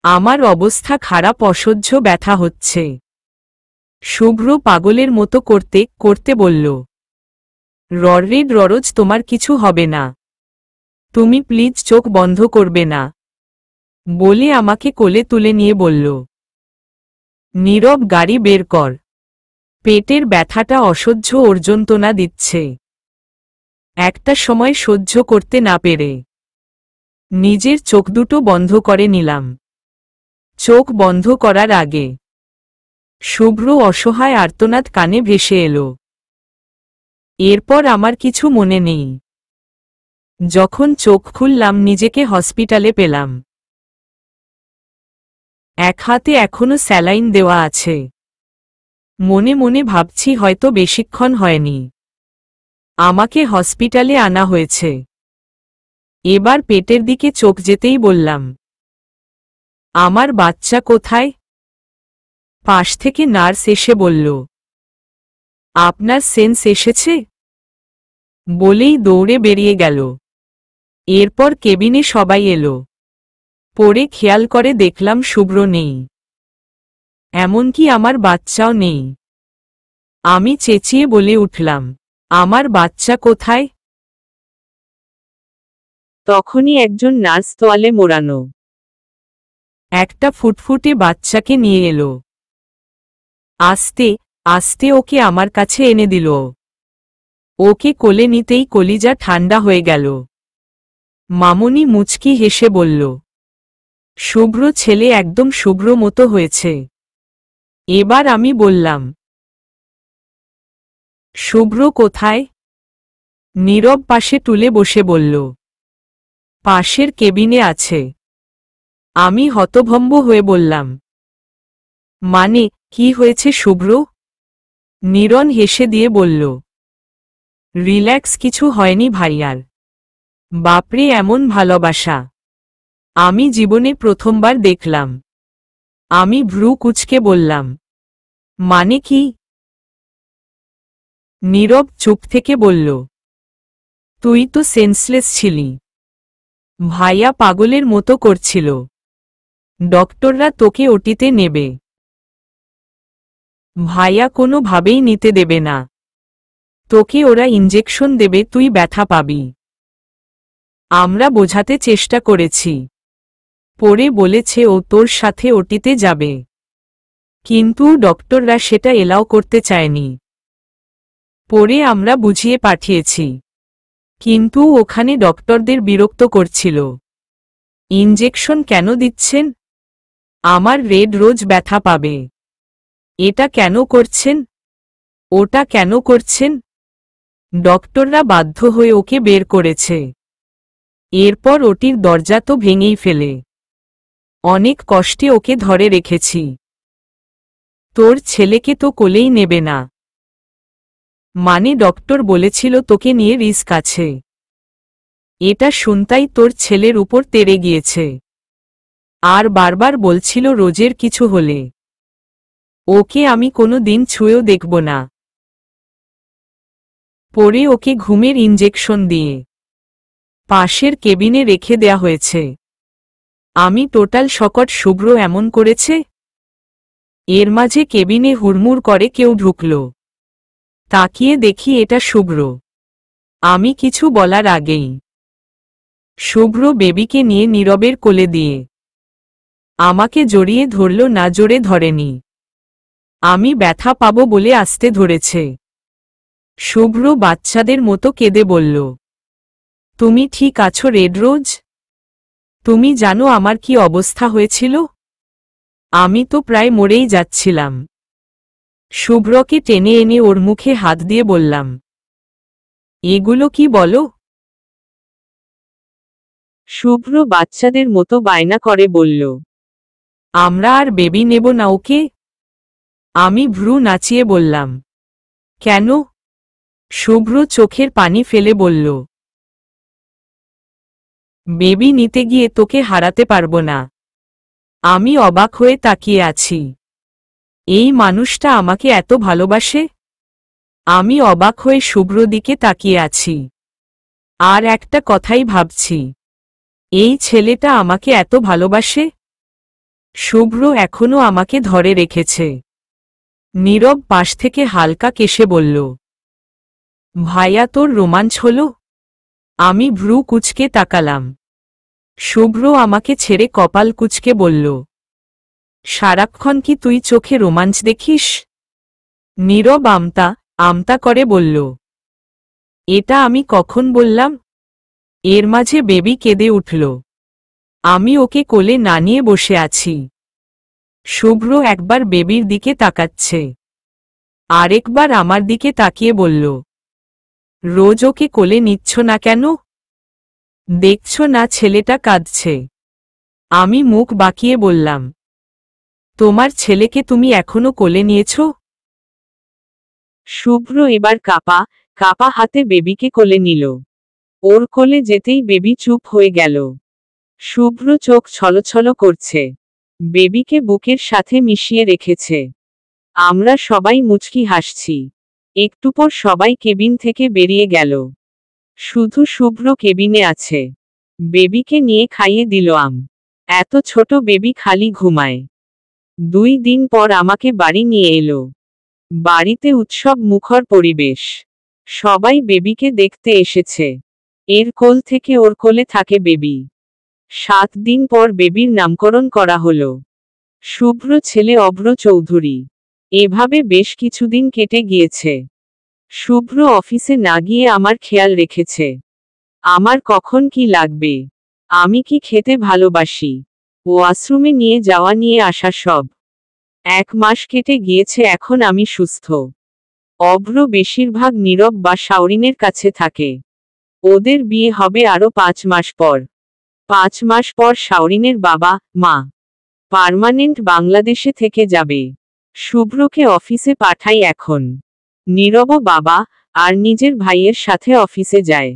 আমার অবস্থা খারাপ, অসহ্য ব্যথা হচ্ছে। শুভ্র পাগলের মতো করতে করতে বলল, ররেড ররজ, তোমার কিছু হবে না, তুমি প্লিজ চোখ বন্ধ করবে না, বলে আমাকে কোলে তুলে নিয়ে বলল, নীরব গাড়ি বের কর, পেটের ব্যথাটা অসহ্য যন্ত্রণা দিচ্ছে। একটা সময় সহ্য করতে না পেরে নিজের চোখ দুটো বন্ধ করে নিলাম। চোখ বন্ধ করার আগে শুভ্র অসহায় আর্তনাদ কানে ভেসে এলো। এরপর আমার কিছু মনে নেই। যখন চোখ খুললাম নিজেকে হসপিটালে পেলাম। এক হাতে এখনো স্যালাইন দেওয়া আছে। মনে মনে ভাবছি হয়তো বেশিক্ষণ হয়নি আমাকে হসপিটালে আনা হয়েছে। এবার পেটের দিকে চোখ যেতেই বললাম, আমার বাচ্চা কোথায়? পাশ থেকে নার্স এসে বলল, আপনার সেন্স এসেছে, বলেই দৌড়ে বেরিয়ে গেল। এরপর কেবিনে সবাই এলো। পরে খেয়াল করে দেখলাম শুভ্র নেই, এমনকি আমার বাচ্চাও নেই। আমি চেঁচিয়ে বলে উঠলাম, আমার বাচ্চা কোথায়? তখনই একজন নার্স তোয়ালে মোড়ানো একটা ফুটফুটে বাচ্চাকে নিয়ে এলো। আস্তে আস্তে ওকে আমার কাছে এনে দিল। ওকে কোলে নিতেই কলিজা ঠান্ডা হয়ে গেল। মামুনি মুচকি হেসে বলল, শুভ্র ছেলে একদম শুভ্র মতো হয়েছে। এবার আমি বললাম, শুভ্র কোথায়? নীরব পাশে টুলে বসে বলল, পাশের কেবিনে আছে। আমি হতভম্ব হয়ে বললাম, মানে কি হয়েছে শুভ্র? নীরন হেসে দিয়ে বলল, রিল্যাক্স, কিছু হয়নি ভাইয়ার। বাপরে, এমন ভালোবাসা আমি জীবনে প্রথমবার দেখলাম। আমি ভ্রু কুঁচকে বললাম, মানে কি? নীরব চুপ থেকে বলল, তুই তো সেন্সলেস ছিলি। ভাইয়া পাগলের মতো করছিল। ডক্টররা তোকে ওটিতে নেবে। ভাইয়া কোনোভাবেই নিতে দেবে না। তোকে ওরা ইঞ্জেকশন দেবে, তুই ব্যথা পাবি। আমরা বোঝাতে চেষ্টা করেছি। পরে বলেছে ও তোর সাথে ওটিতে যাবে, কিন্তু ডক্টররা সেটা এলাও করতে চায়নি। পরে আমরা বুঝিয়ে পাঠিয়েছি, কিন্তু ওখানে ডক্টরদের বিরক্ত করছিল। ইঞ্জেকশন কেন দিচ্ছেন? আমার রেড রোজ ব্যথা পাবে। এটা কেন করছেন? ওটা কেন করছেন? ডক্টররা বাধ্য হয়ে ওকে বের করেছে। এরপর ওটির দরজা তো ভেঙেই ফেলে। অনেক কষ্টে ওকে ধরে রেখেছি। তোর ছেলেকে তো কোলেই নেবে না। মানে ডক্টর বলেছিল তোকে নিয়ে রিস্ক আছে। এটা শুনতাই তোর ছেলের উপর তেড়ে গিয়েছে। আর বারবার বলছিল রোজের কিছু হলে ওকে আমি কোনো দিন ছুঁয়েও দেখব না। পরে ওকে ঘুমের ইঞ্জেকশন দিয়ে পাশের কেবিনে রেখে দেয়া হয়েছে। আমি টোটাল শকট, শুভ্র এমন করেছে। এর মাঝে কেবিনে হুড়মুড় করে কেউ ঢুকল। তাকিয়ে দেখি এটা শুভ্র। আমি কিছু বলার আগেই শুভ্র বেবিকে নিয়ে নীরবের কোলে দিয়ে আমাকে জড়িয়ে ধরল, না জোরে ধরেনি। আমি ব্যথা পাবো বলে আস্তে ধরেছে। শুভ্র বাচ্চাদের মতো কেঁদে বলল, তুমি ঠিক আছো রেড রোজ? তুমি জানো আমার কি অবস্থা হয়েছিল? আমি তো প্রায় মরেই যাচ্ছিলাম। শুভ্রকে টেনে এনে ওর মুখে হাত দিয়ে বললাম, এগুলো কি বলো? শুভ্র বাচ্চাদের মতো বায়না করে বলল, আমরা আর বেবি নেব না ওকে। আমি ভ্রু নাচিয়ে বললাম, কেন? শুভ্র চোখের পানি ফেলে বলল, বেবি নিতে গিয়ে তোকে হারাতে পারবো না। আমি অবাক হয়ে তাকিয়ে আছি। এই মানুষটা আমাকে এত ভালোবাসে? আমি অবাক হয়ে শুভ্র দিকে তাকিয়ে আছি। আর একটা কথাই ভাবছি, এই ছেলেটা আমাকে এত ভালোবাসে? শুভ্র এখনো আমাকে ধরে রেখেছে। নীরব পাশ থেকে হালকা কেশে বলল, ভাইয়া তোর রোমাঞ্চ হলো? আমি ভ্রু কুঁচকে তাকালাম। শুভ্র আমাকে ছেড়ে কপাল কুঁচকে বলল, সারাক্ষণ কি তুই চোখে রোমাঞ্চ দেখিস? নীরব আমতা আমতা করে বলল, এটা আমি কখন বললাম? এর মাঝে বেবি কেঁদে উঠল। আমি ওকে কোলে না নিয়ে বসে আছি। শুভ্র একবার বেবির দিকে তাকাচ্ছে, আরেকবার আমার দিকে তাকিয়ে বলল, রোজ ওকে কোলে নিচ্ছ না কেন? দেখছ না ছেলেটা কাঁদছে? আমি মুখ বাঁকিয়ে বললাম, তোমার ছেলেকে তুমি এখনো কোলে নিয়েছ? শুভ্র এবার কাপা কাপা হাতে বেবিকে কোলে নিল। ওর কোলে যেতেই বেবি চুপ হয়ে গেল। শুভ্র চোখ ছলছল করছে। বেবিকে বুকের সাথে মিশিয়ে রেখেছে। আমরা সবাই মুচকি হাসছি। একটু পর সবাই কেবিন থেকে বেরিয়ে গেল। শুধু শুভ্র কেবিনে আছে। বেবিকে নিয়ে খাইয়ে দিল আম। এত ছোট বেবি খালি ঘুমায়। 2 দিন পর আমাকে বাড়ি নিয়ে এলো। বাড়িতে উৎসব মুখর পরিবেশ। সবাই বেবিকে দেখতে এসেছে। এর কোল থেকে ওর কোলে থাকে বেবি। 7 দিন পর বেবির নামকরণ করা হলো। শুভ্র ছেলে অভ্র চৌধুরী। এভাবে বেশ কিছুদিন কেটে গিয়েছে। শুভ্র অফিসে না গিয়ে আমার খেয়াল রেখেছে। আমার কখন কি লাগবে, আমি কি খেতে ভালোবাসি, ওয়াশরুমে নিয়ে যাওয়া নিয়ে আসা সব। 1 মাস কেটে গিয়েছে, এখন আমি সুস্থ। অভ্র বেশিরভাগ নীরব বা শাওরিনের কাছে থাকে। ওদের বিয়ে হবে আরো 5 মাস পর। 5 মাস পর শাওরিনের বাবা মা পার্মানেন্ট বাংলাদেশে থেকে যাবে। শুভ্রকে অফিসে পাঠাই এখন। নীরব বাবা আর নিজের ভাইয়ের সাথে অফিসে যায়।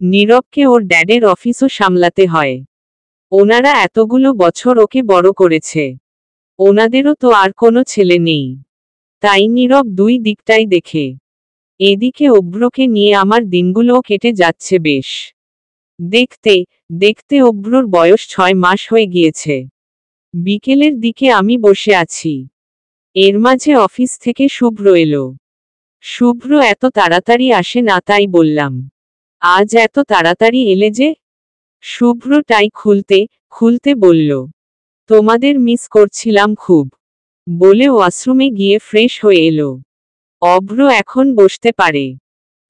নীরবকে ওর ড্যাডের অফিসও সামলাতে হয়। ওনারা এতগুলো বছর ওকে বড় করেছে। ওনাদেরও তো আর কোনো ছেলে নেই। তাই নীরব 2 দিকটাই দেখে। এদিকে অভ্রকে নিয়ে আমার দিনগুলোও কেটে যাচ্ছে বেশ। দেখতে দেখতে অভ্রর বয়স 6 মাস হয়ে গিয়েছে। বিকেলের দিকে আমি বসে আছি। এর মাঝে অফিস থেকে শুভ্র এলো। শুভ্র এত তাড়াতাড়ি আসে না, তাই বললাম, আজ এত তাড়াতাড়ি এলে যে? শুভ্র টাই খুলতে খুলতে বলল, তোমাদের মিস করছিলাম খুব, বলে ওয়াশরুমে গিয়ে ফ্রেশ হয়ে এলো। অভ্র এখন বসতে পারে,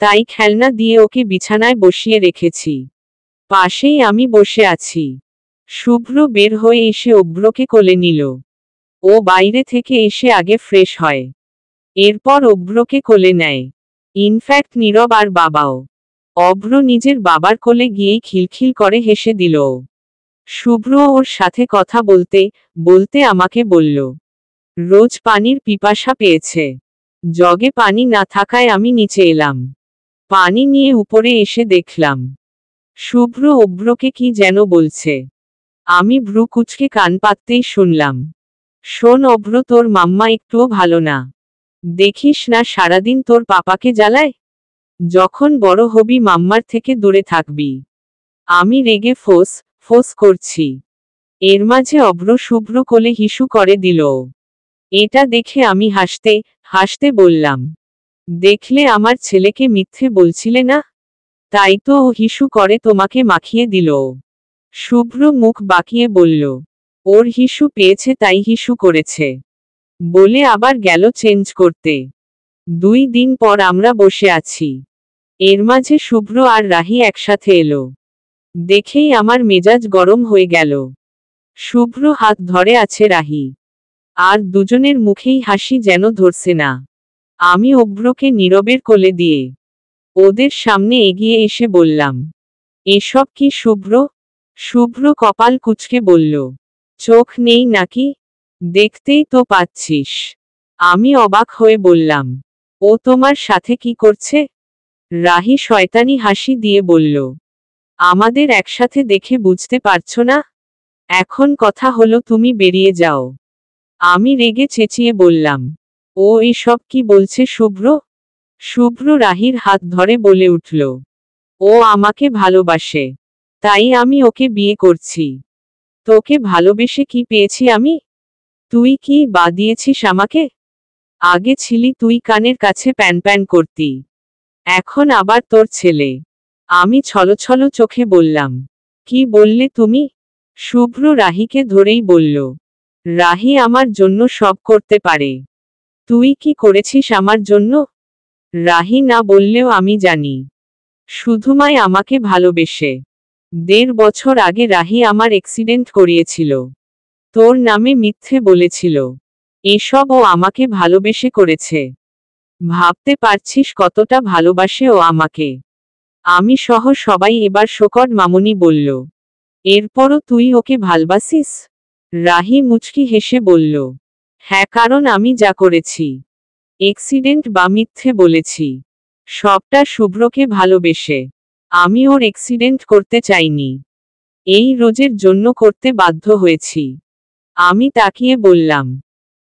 তাই খেলনা দিয়ে ওকে বিছানায় বসিয়ে রেখেছি। পাশেই আমি বসে আছি। শুভ্র বের হয়ে এসে অভ্রকে কোলে নিল। ও বাইরে থেকে এসে আগে ফ্রেশ হয়, এরপর অভ্রকে কোলে নেয়। ইনফ্যাক্ট নীরব আর বাবাও। অভ্র নিজের বাবার কোলে গিয়েই খিলখিল করে হেসে দিল। শুভ্র ওর সাথে কথা বলতে বলতে আমাকে বলল, রোজ পানির পিপাসা পেয়েছে। জগে পানি না থাকায় আমি নিচে এলাম। পানি নিয়ে উপরে এসে দেখলাম শুভ্র অভ্রকে কি যেন বলছে। আমি ভ্রু কুঁচকে কান পাততেই শুনলাম, শোন অভ্র, তোর মাম্মা একটুও ভালো না। দেখিস না সারাদিন তোর পাপাকে জ্বালায়। যখন বড় হবি মাম্মার থেকে দূরে থাকবি। আমি রেগে ফোঁস ফোঁস করছি। এর মাঝে অভ্র শুভ্র কোলে হিসু করে দিল। এটা দেখে আমি হাসতে হাসতে বললাম, দেখলে আমার ছেলেকে মিথ্যে বলছিলে না? তাই তো ও হিসু করে তোমাকে মাখিয়ে দিল। শুভ্র মুখ বাঁকিয়ে বলল, ওর হিসু পেয়েছে তাই হিসু করেছে। বলে আবার গেল চেঞ্জ করতে। 2 দিন পর আমরা বসে আছি। এর মাঝে শুভ্র আর রাহি একসাথে এলো। দেখেই আমার মেজাজ গরম হয়ে গেল। শুভ্র হাত ধরে আছে রাহি। আর দুজনের মুখেই হাসি যেন ধরছে না। আমি অভ্রকে নীরবের কোলে দিয়ে ওদের সামনে এগিয়ে এসে বললাম, এসব কি শুভ্র? শুভ্র কপাল কুঁচকে বলল, চোখ নেই নাকি? দেখতেই তো পাচ্ছিস। আমি অবাক হয়ে বললাম, ও তোমার সাথে কি করছে? রাহি শয়তানি হাসি দিয়ে বলল, আমাদের একসাথে দেখে বুঝতে পারছো না? এখন কথা হলো তুমি বেরিয়ে যাও। আমি রেগে চেঁচিয়ে বললাম, ও এসব কি বলছে শুভ্র? শুভ্র রাহির হাত ধরে বলে উঠল, ও আমাকে ভালোবাসে, তাই আমি ওকে বিয়ে করছি। তোকে ভালোবেসে কি পেয়েছি আমি? তুই কি বা দিয়েছিস আমাকে? আগে ছিলি তুই কানের কাছে প্যান প্যান করতি, এখন আবার তোর ছেলে। আমি ছলছল চোখে বললাম, কি বললে তুমি? শুভ্র রাহিকে ধরেই বলল, রাহি আমার জন্য সব করতে পারে। তুই কি করেছিস আমার জন্য? রাহি না বললেও আমি জানি। শুধুমাই আমাকে ভালোবেসে। 1.5 বছর আগে রাহি আমার অ্যাক্সিডেন্ট করিয়েছিল। তোর নামে মিথ্যে বলেছিল। এসব ও আমাকে ভালোবেসে করেছে। ভাবতে পারছিস কতটা ভালোবাসে ও আমাকে? আমি সহ সবাই এবার শোকর মামুনি বলল, এরপরও তুই ওকে ভালবাসিস? রাহি মুচকি হেসে বলল, হ্যাঁ, কারণ আমি যা করেছি, অ্যাক্সিডেন্ট বা মিথ্যে বলেছি, সবটা শুভ্রকে ভালোবেসে। আমি ওর অ্যাক্সিডেন্ট করতে চাইনি, এই রোজের জন্য করতে বাধ্য হয়েছি। আমি তাকিয়ে বললাম,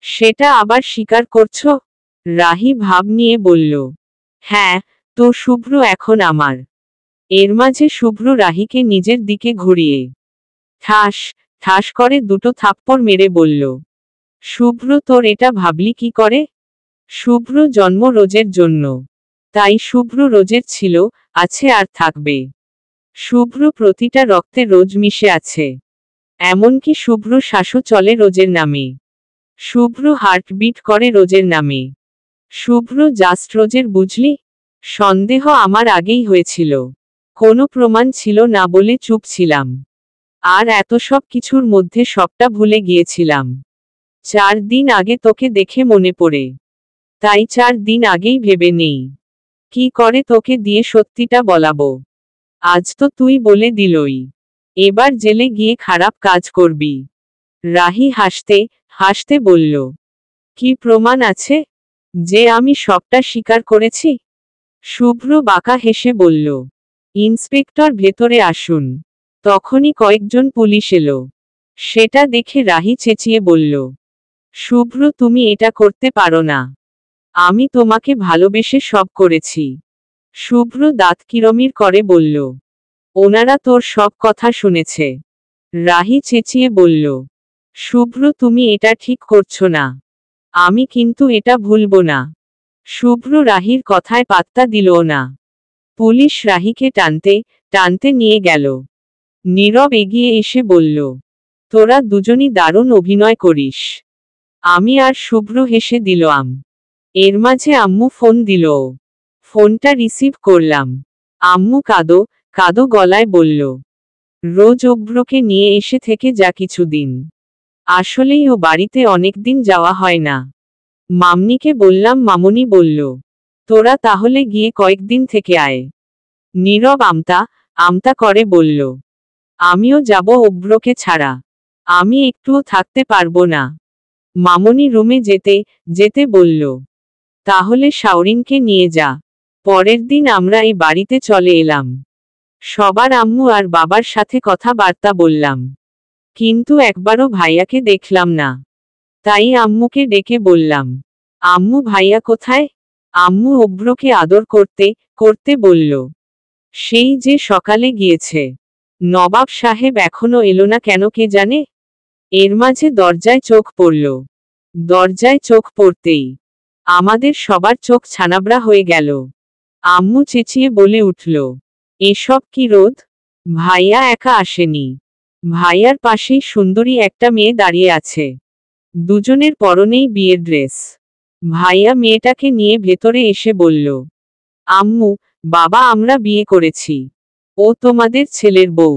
সেটা আবার স্বীকার করছো? রাহি ভাব নিয়ে বলল, হ্যাঁ, তো শুভ্র এখন আমার। এর মাঝে শুভ্র রাহিকে নিজের দিকে ঘুরিয়ে ঠাস ঠাস করে 2টো থাপ্পড় মেরে বলল, শুভ্র তোর এটা ভাবলি কি করে? শুভ্র জন্ম রোজের জন্য, তাই শুভ্র রোজের ছিল, আছে আর থাকবে। শুভ্র প্রতিটা রক্তে রোজ মিশে আছে। এমনকি শুভ্র শ্বাসও চলে রোজের নামে। শুভ্র হার্টবিট করে রোজের নামে। শুভ্র জাস্ট রোজের, বুঝলি? সন্দেহ আমার আগেই হয়েছিল, কোনো প্রমাণ ছিল না বলে চুপ ছিলাম। আর এত সব কিছুর মধ্যে সবটা ভুলে গিয়েছিলাম। 4 দিন আগে তোকে দেখে মনে পড়ে, তাই 4 দিন আগেই ভেবে নেই কি করে তোকে দিয়ে সত্যিটা বলাবো। আজ তো তুই বলে দিলই, এবার জেলে গিয়ে খারাপ কাজ করবি। রাহি হাসতে হাসতে বলল, কি প্রমাণ আছে যে আমি সবটা স্বীকার করেছি? শুভ্র বাঁকা হেসে বলল, ইন্সপেক্টর ভেতরে আসুন। তখনই কয়েকজন পুলিশ এলো। সেটা দেখে রাহি চেঁচিয়ে বলল, শুভ্র তুমি এটা করতে পারো না। আমি তোমাকে ভালোবেসে সব করেছি। শুভ্র দাঁত কিরমির করে বলল, ওনারা তোর সব কথা শুনেছে। রাহি চেঁচিয়ে বলল, শুভ্র তুমি এটা ঠিক করছো না। আমি কিন্তু এটা ভুলবো না। শুভ্র রাহির কথায় পাত্তা দিলও না। পুলিশ রাহিকে টানতে টানতে নিয়ে গেল। নীরব এগিয়ে এসে বলল, তোরা দুজনই দারুণ অভিনয় করিস। আমি আর শুভ্র হেসে দিলাম। এর মাঝে আম্মু ফোন দিল। ফোনটা রিসিভ করলাম। আম্মু কাঁদো কাঁদো গলায় বলল, রোজ অভ্রকে নিয়ে এসে থেকে যা কিছুদিন। আসলেই ও বাড়িতে অনেকদিন যাওয়া হয় না। মামনিকে বললাম, মামুনি বলল, তোরা তাহলে গিয়ে কয়েকদিন থেকে আয়। নীরব আমতা আমতা করে বলল, আমিও যাব অভ্রকে ছাড়া। আমি একটুও থাকতে পারবো না। মামনি রুমে যেতে যেতে বলল, তাহলে শাওরিনকে নিয়ে যা। পরের দিন আমরা এই বাড়িতে চলে এলাম। সবার আম্মু আর বাবার সাথে কথাবার্তা বললাম, কিন্তু একবারও ভাইয়াকে দেখলাম না। তাই আম্মুকে ডেকে বললাম, আম্মু ভাইয়া কোথায়? আম্মু অভ্রকে আদর করতে করতে বলল, সেই যে সকালে গিয়েছে। নবাব সাহেব এখনো এলো না কেন কে জানে। এর মাঝে দরজায় চোখ পড়ল। দরজায় চোখ পড়তেই আমাদের সবার চোখ ছানাবড়া হয়ে গেল। আম্মু চেঁচিয়ে বলে উঠল, এসব কি রোদ? ভাইয়া একা আসেনি। ভাইয়ার পাশেই সুন্দরী একটা মেয়ে দাঁড়িয়ে আছে। দুজনের পরনেই বিয়ের ড্রেস। ভাইয়া মেয়েটাকে নিয়ে ভেতরে এসে বলল, আম্মু, বাবা, আমরা বিয়ে করেছি। ও তোমাদের ছেলের বউ।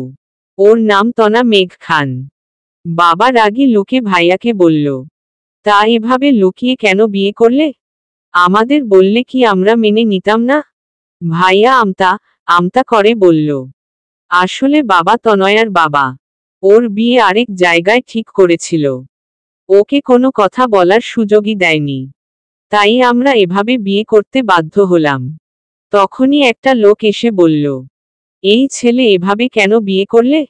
ওর নাম তনা মেঘ খান। বাবা রাগী লোকে ভাইয়াকে বলল, তা এভাবে লুকিয়ে কেন বিয়ে করলে? আমাদের বললে কি আমরা মেনে নিতাম না? ভাইয়া আমতা আমতা করে বলল, আসলে বাবা তনয়ার বাবা। ওর বিয়ে আরেক জায়গায় ঠিক করেছিল। ওকে কোনো কথা বলার সুযোগই দেয়নি। তাই আমরা এভাবে বিয়ে করতে বাধ্য হলাম। তখনই একটা লোক এসে বলল, এই ছেলে এভাবে কেন বিয়ে করলে?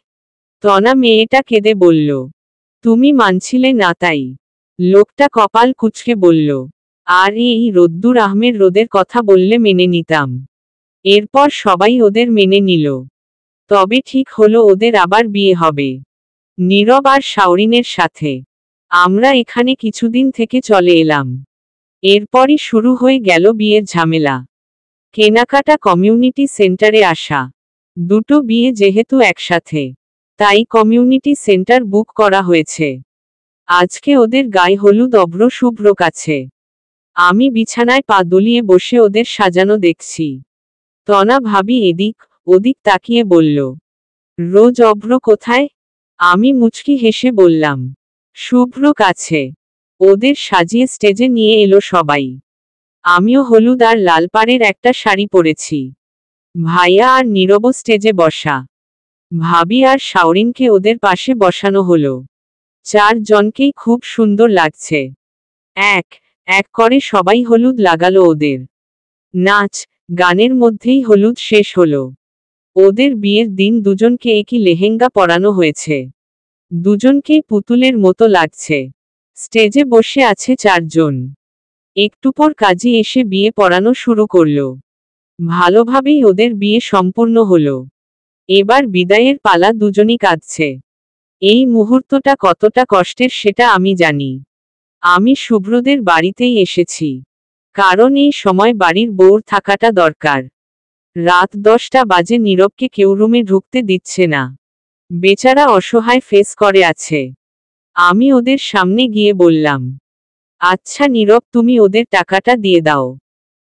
তনা মেয়েটা কেঁদে বলল, তুমি মানছিলে না তাই। লোকটা কপাল কুঁচকে বলল, আর এই রোদ্দুর আহমের রোদের কথা বললে মেনে নিতাম। এরপর সবাই ওদের মেনে নিল। তবে ঠিক হলো ওদের আবার বিয়ে হবে, নীরব আর শাওরিনের সাথে। আমরা এখানে কিছুদিন থেকে চলে এলাম। এরপরই শুরু হয়ে গেল বিয়ের ঝামেলা। কেনাকাটা, কমিউনিটি সেন্টারে আসা। দুটো বিয়ে যেহেতু একসাথে, তাই কমিউনিটি সেন্টার বুক করা হয়েছে। আজকে ওদের গায়ে হলুদ অভ্র শুভ্র কাছে। আমি বিছানায় পা দুলিয়ে বসে ওদের সাজানো দেখছি। তনা ভাবি এদিক ওদিক তাকিয়ে বলল, রোজ অভ্র কোথায়? আমি মুচকি হেসে বললাম, শুভ্র কাছে। ওদের সাজিয়ে স্টেজে নিয়ে এলো সবাই। আমিও হলুদ আর লাল পাড়ের একটা শাড়ি পরেছি। ভাইয়া আর নীরব স্টেজে বসা। ভাবি আর শাওরিনকে ওদের পাশে বসানো হলো। 4 জনকেই খুব সুন্দর লাগছে। এক এক করে সবাই হলুদ লাগালো ওদের। নাচ গানের মধ্যেই হলুদ শেষ হলো। ওদের বিয়ের দিন দুজনকে একই লেহেঙ্গা পরানো হয়েছে। দুজনকেই পুতুলের মতো লাগছে। স্টেজে বসে আছে 4 জন। একটু পর কাজী এসে বিয়ে পড়ানো শুরু করলো। ভালোভাবেই ওদের বিয়ে সম্পূর্ণ হলো। এবার বিদায়ের পালা, দুজনই কাঁদছে। এই মুহূর্তটা কতটা কষ্টের সেটা আমি জানি। আমি শুভ্রদের বাড়িতেই এসেছি, কারণ এই সময় বাড়ির বউর থাকাটা দরকার। রাত 10টা বাজে, নীরবকে কেউ রুমে ঢুকতে দিচ্ছে না। বেচারা অসহায় ফেস করে আছে। আমি ওদের সামনে গিয়ে বললাম, আচ্ছা নীরব, তুমি ওদের টাকাটা দিয়ে দাও,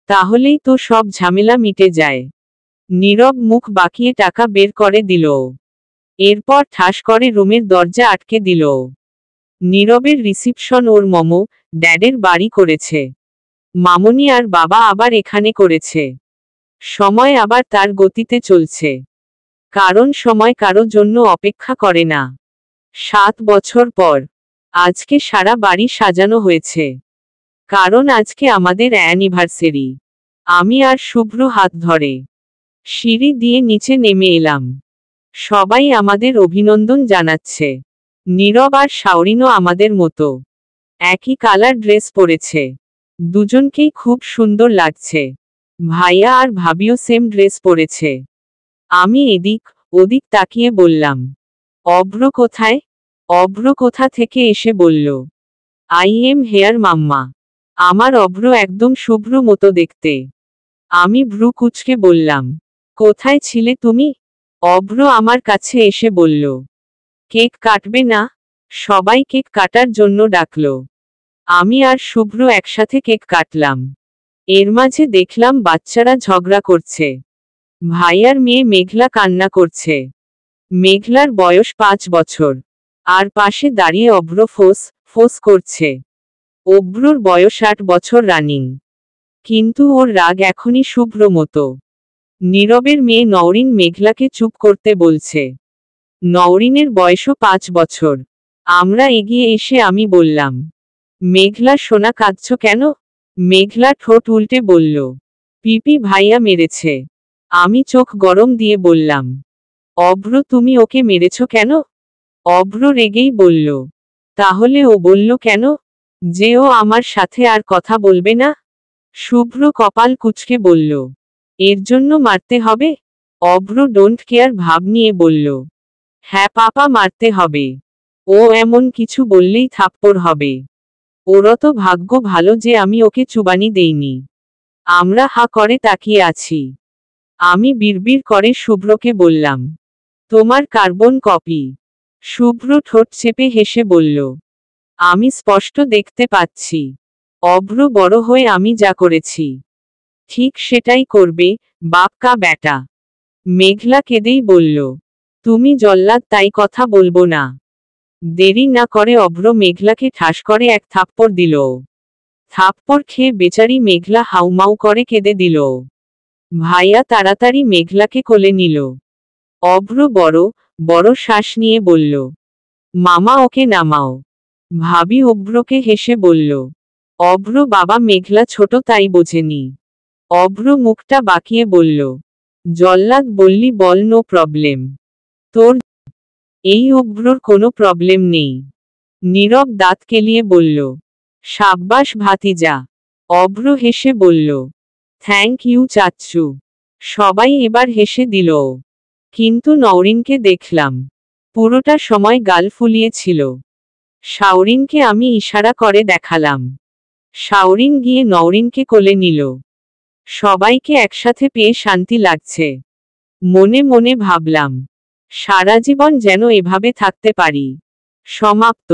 তাহলেই তো সব ঝামেলা মিটে যায়। নীরব মুখ বাঁকিয়ে টাকা বের করে দিল। এরপর ঠাস করে রুমের দরজা আটকে দিল। নীরবের রিসিপশন ওর মমো ড্যাডের বাড়ি করেছে। মামনি আর বাবা আবার এখানে করেছে। সময় আবার তার গতিতে চলছে, কারণ সময় কারো জন্য অপেক্ষা করে না। 7 বছর পর আজকে সারা বাড়ি সাজানো হয়েছে, কারণ আজকে আমাদের অ্যানিভার্সারি। আমি আর শুভ্র হাত ধরে সিঁড়ি দিয়ে নিচে নেমে এলাম। সবাই আমাদের অভিনন্দন জানাচ্ছে। নীরব আর শাওরিনও আমাদের মতো একই কালার ড্রেস পরেছে। দুজনকেই খুব সুন্দর লাগছে। ভাইয়া আর ভাবিও সেম ড্রেস পরেছে। আমি এদিক ওদিক তাকিয়ে বললাম, অভ্র কোথায়? অভ্র কোথা থেকে এসে বলল, আই এম হেয়ার মাম্মা। আমার অভ্র একদম শুভ্র মতো দেখতে। আমি ভ্রু কুঁচকে বললাম, কোথায় ছিলে তুমি? অভ্র আমার কাছে এসে বলল, কেক কাটবে না? সবাই কেক কাটার জন্য ডাকলো। আমি আর শুভ্র একসাথে কেক কাটলাম। এর মাঝে দেখলাম বাচ্চারা ঝগড়া করছে। ভাইয়ার মেয়ে মেঘলা কান্না করছে। মেঘলার বয়স 5 বছর। আর পাশে দাঁড়িয়ে অভ্র ফোঁস ফোঁস করছে। অভ্রর বয়স 8 বছর রানিং, কিন্তু ওর রাগ এখনই শুভ্র মতো। নীরবের মেয়ে নওরিন মেঘলাকে চুপ করতে বলছে। নওরিনের বয়সও 5 বছর। আমরা এগিয়ে এসে আমি বললাম, মেঘলা সোনা, কাঁদছ কেন? মেঘলা ঠোঁট উল্টে বলল, পিপি ভাইয়া মেরেছে। আমি চোখ গরম দিয়ে বললাম, অভ্র তুমি ওকে মেরেছ কেন? অভ্র রেগেই বলল, তাহলে ও বলল কেন যে ও আমার সাথে আর কথা বলবে না? শুভ্র কপাল কুঁচকে বলল, এর জন্য মারতে হবে? অভ্র ডোন্ট কেয়ার ভাব নিয়ে বলল, হ্যাঁ পাপা, মারতে হবে। ও এমন কিছু বললেই থাপ্পড় হবে। ওর তো ভাগ্য ভালো যে আমি ওকে চুবানি দেইনি। আমরা হা করে তাকিয়ে আছি। আমি বিড়বিড় করে শুভ্রকে বললাম, তোমার কার্বন কপি। শুভ্র ঠোঁট চেপে হেসে বলল, আমি স্পষ্ট দেখতে পাচ্ছি। অভ্র বড় হয়ে আমি যা করেছি ঠিক সেটাই করবে, বাপ কা বেটা। মেঘলা কেঁদেই বলল, তুমি জল্লাদ তাই কথা বলবো না। দেরি না করে অভ্র মেঘলাকে ঠাস করে এক থাপ্পড় দিল। থাপ্পড় খেয়ে বেচারি মেঘলা হাউমাউ করে কেঁদে দিল। ভাইয়া তাড়াতাড়ি মেঘলাকে কোলে নিল। অভ্র বড় বড় শ্বাস নিয়ে বলল, মামা ওকে নামাও। ভাবি অভ্রকে হেসে বলল, অভ্র বাবা মেঘলা ছোট তাই বোঝেনি। অভ্র মুখটা বাঁকিয়ে বলল, জল্লাদ বললি বল, নো প্রবলেম। তোর এই অভ্রর কোনো প্রবলেম নেই। নীরব দাঁত কেলিয়ে বলল, সাব্বাস ভাতিজা। অভ্র হেসে বলল, থ্যাংক ইউ চাচ্চু। সবাই এবার হেসে দিল। কিন্তু নওরিনকে দেখলাম পুরোটা সময় গাল ফুলিয়েছিল। শাওরিনকে আমি ইশারা করে দেখালাম। শাওরিন গিয়ে নওরিনকে কোলে নিল। সবাইকে একসাথে পেয়ে শান্তি লাগছে। মনে মনে ভাবলাম, সারা জীবন যেন এভাবে থাকতে পারি। সমাপ্ত।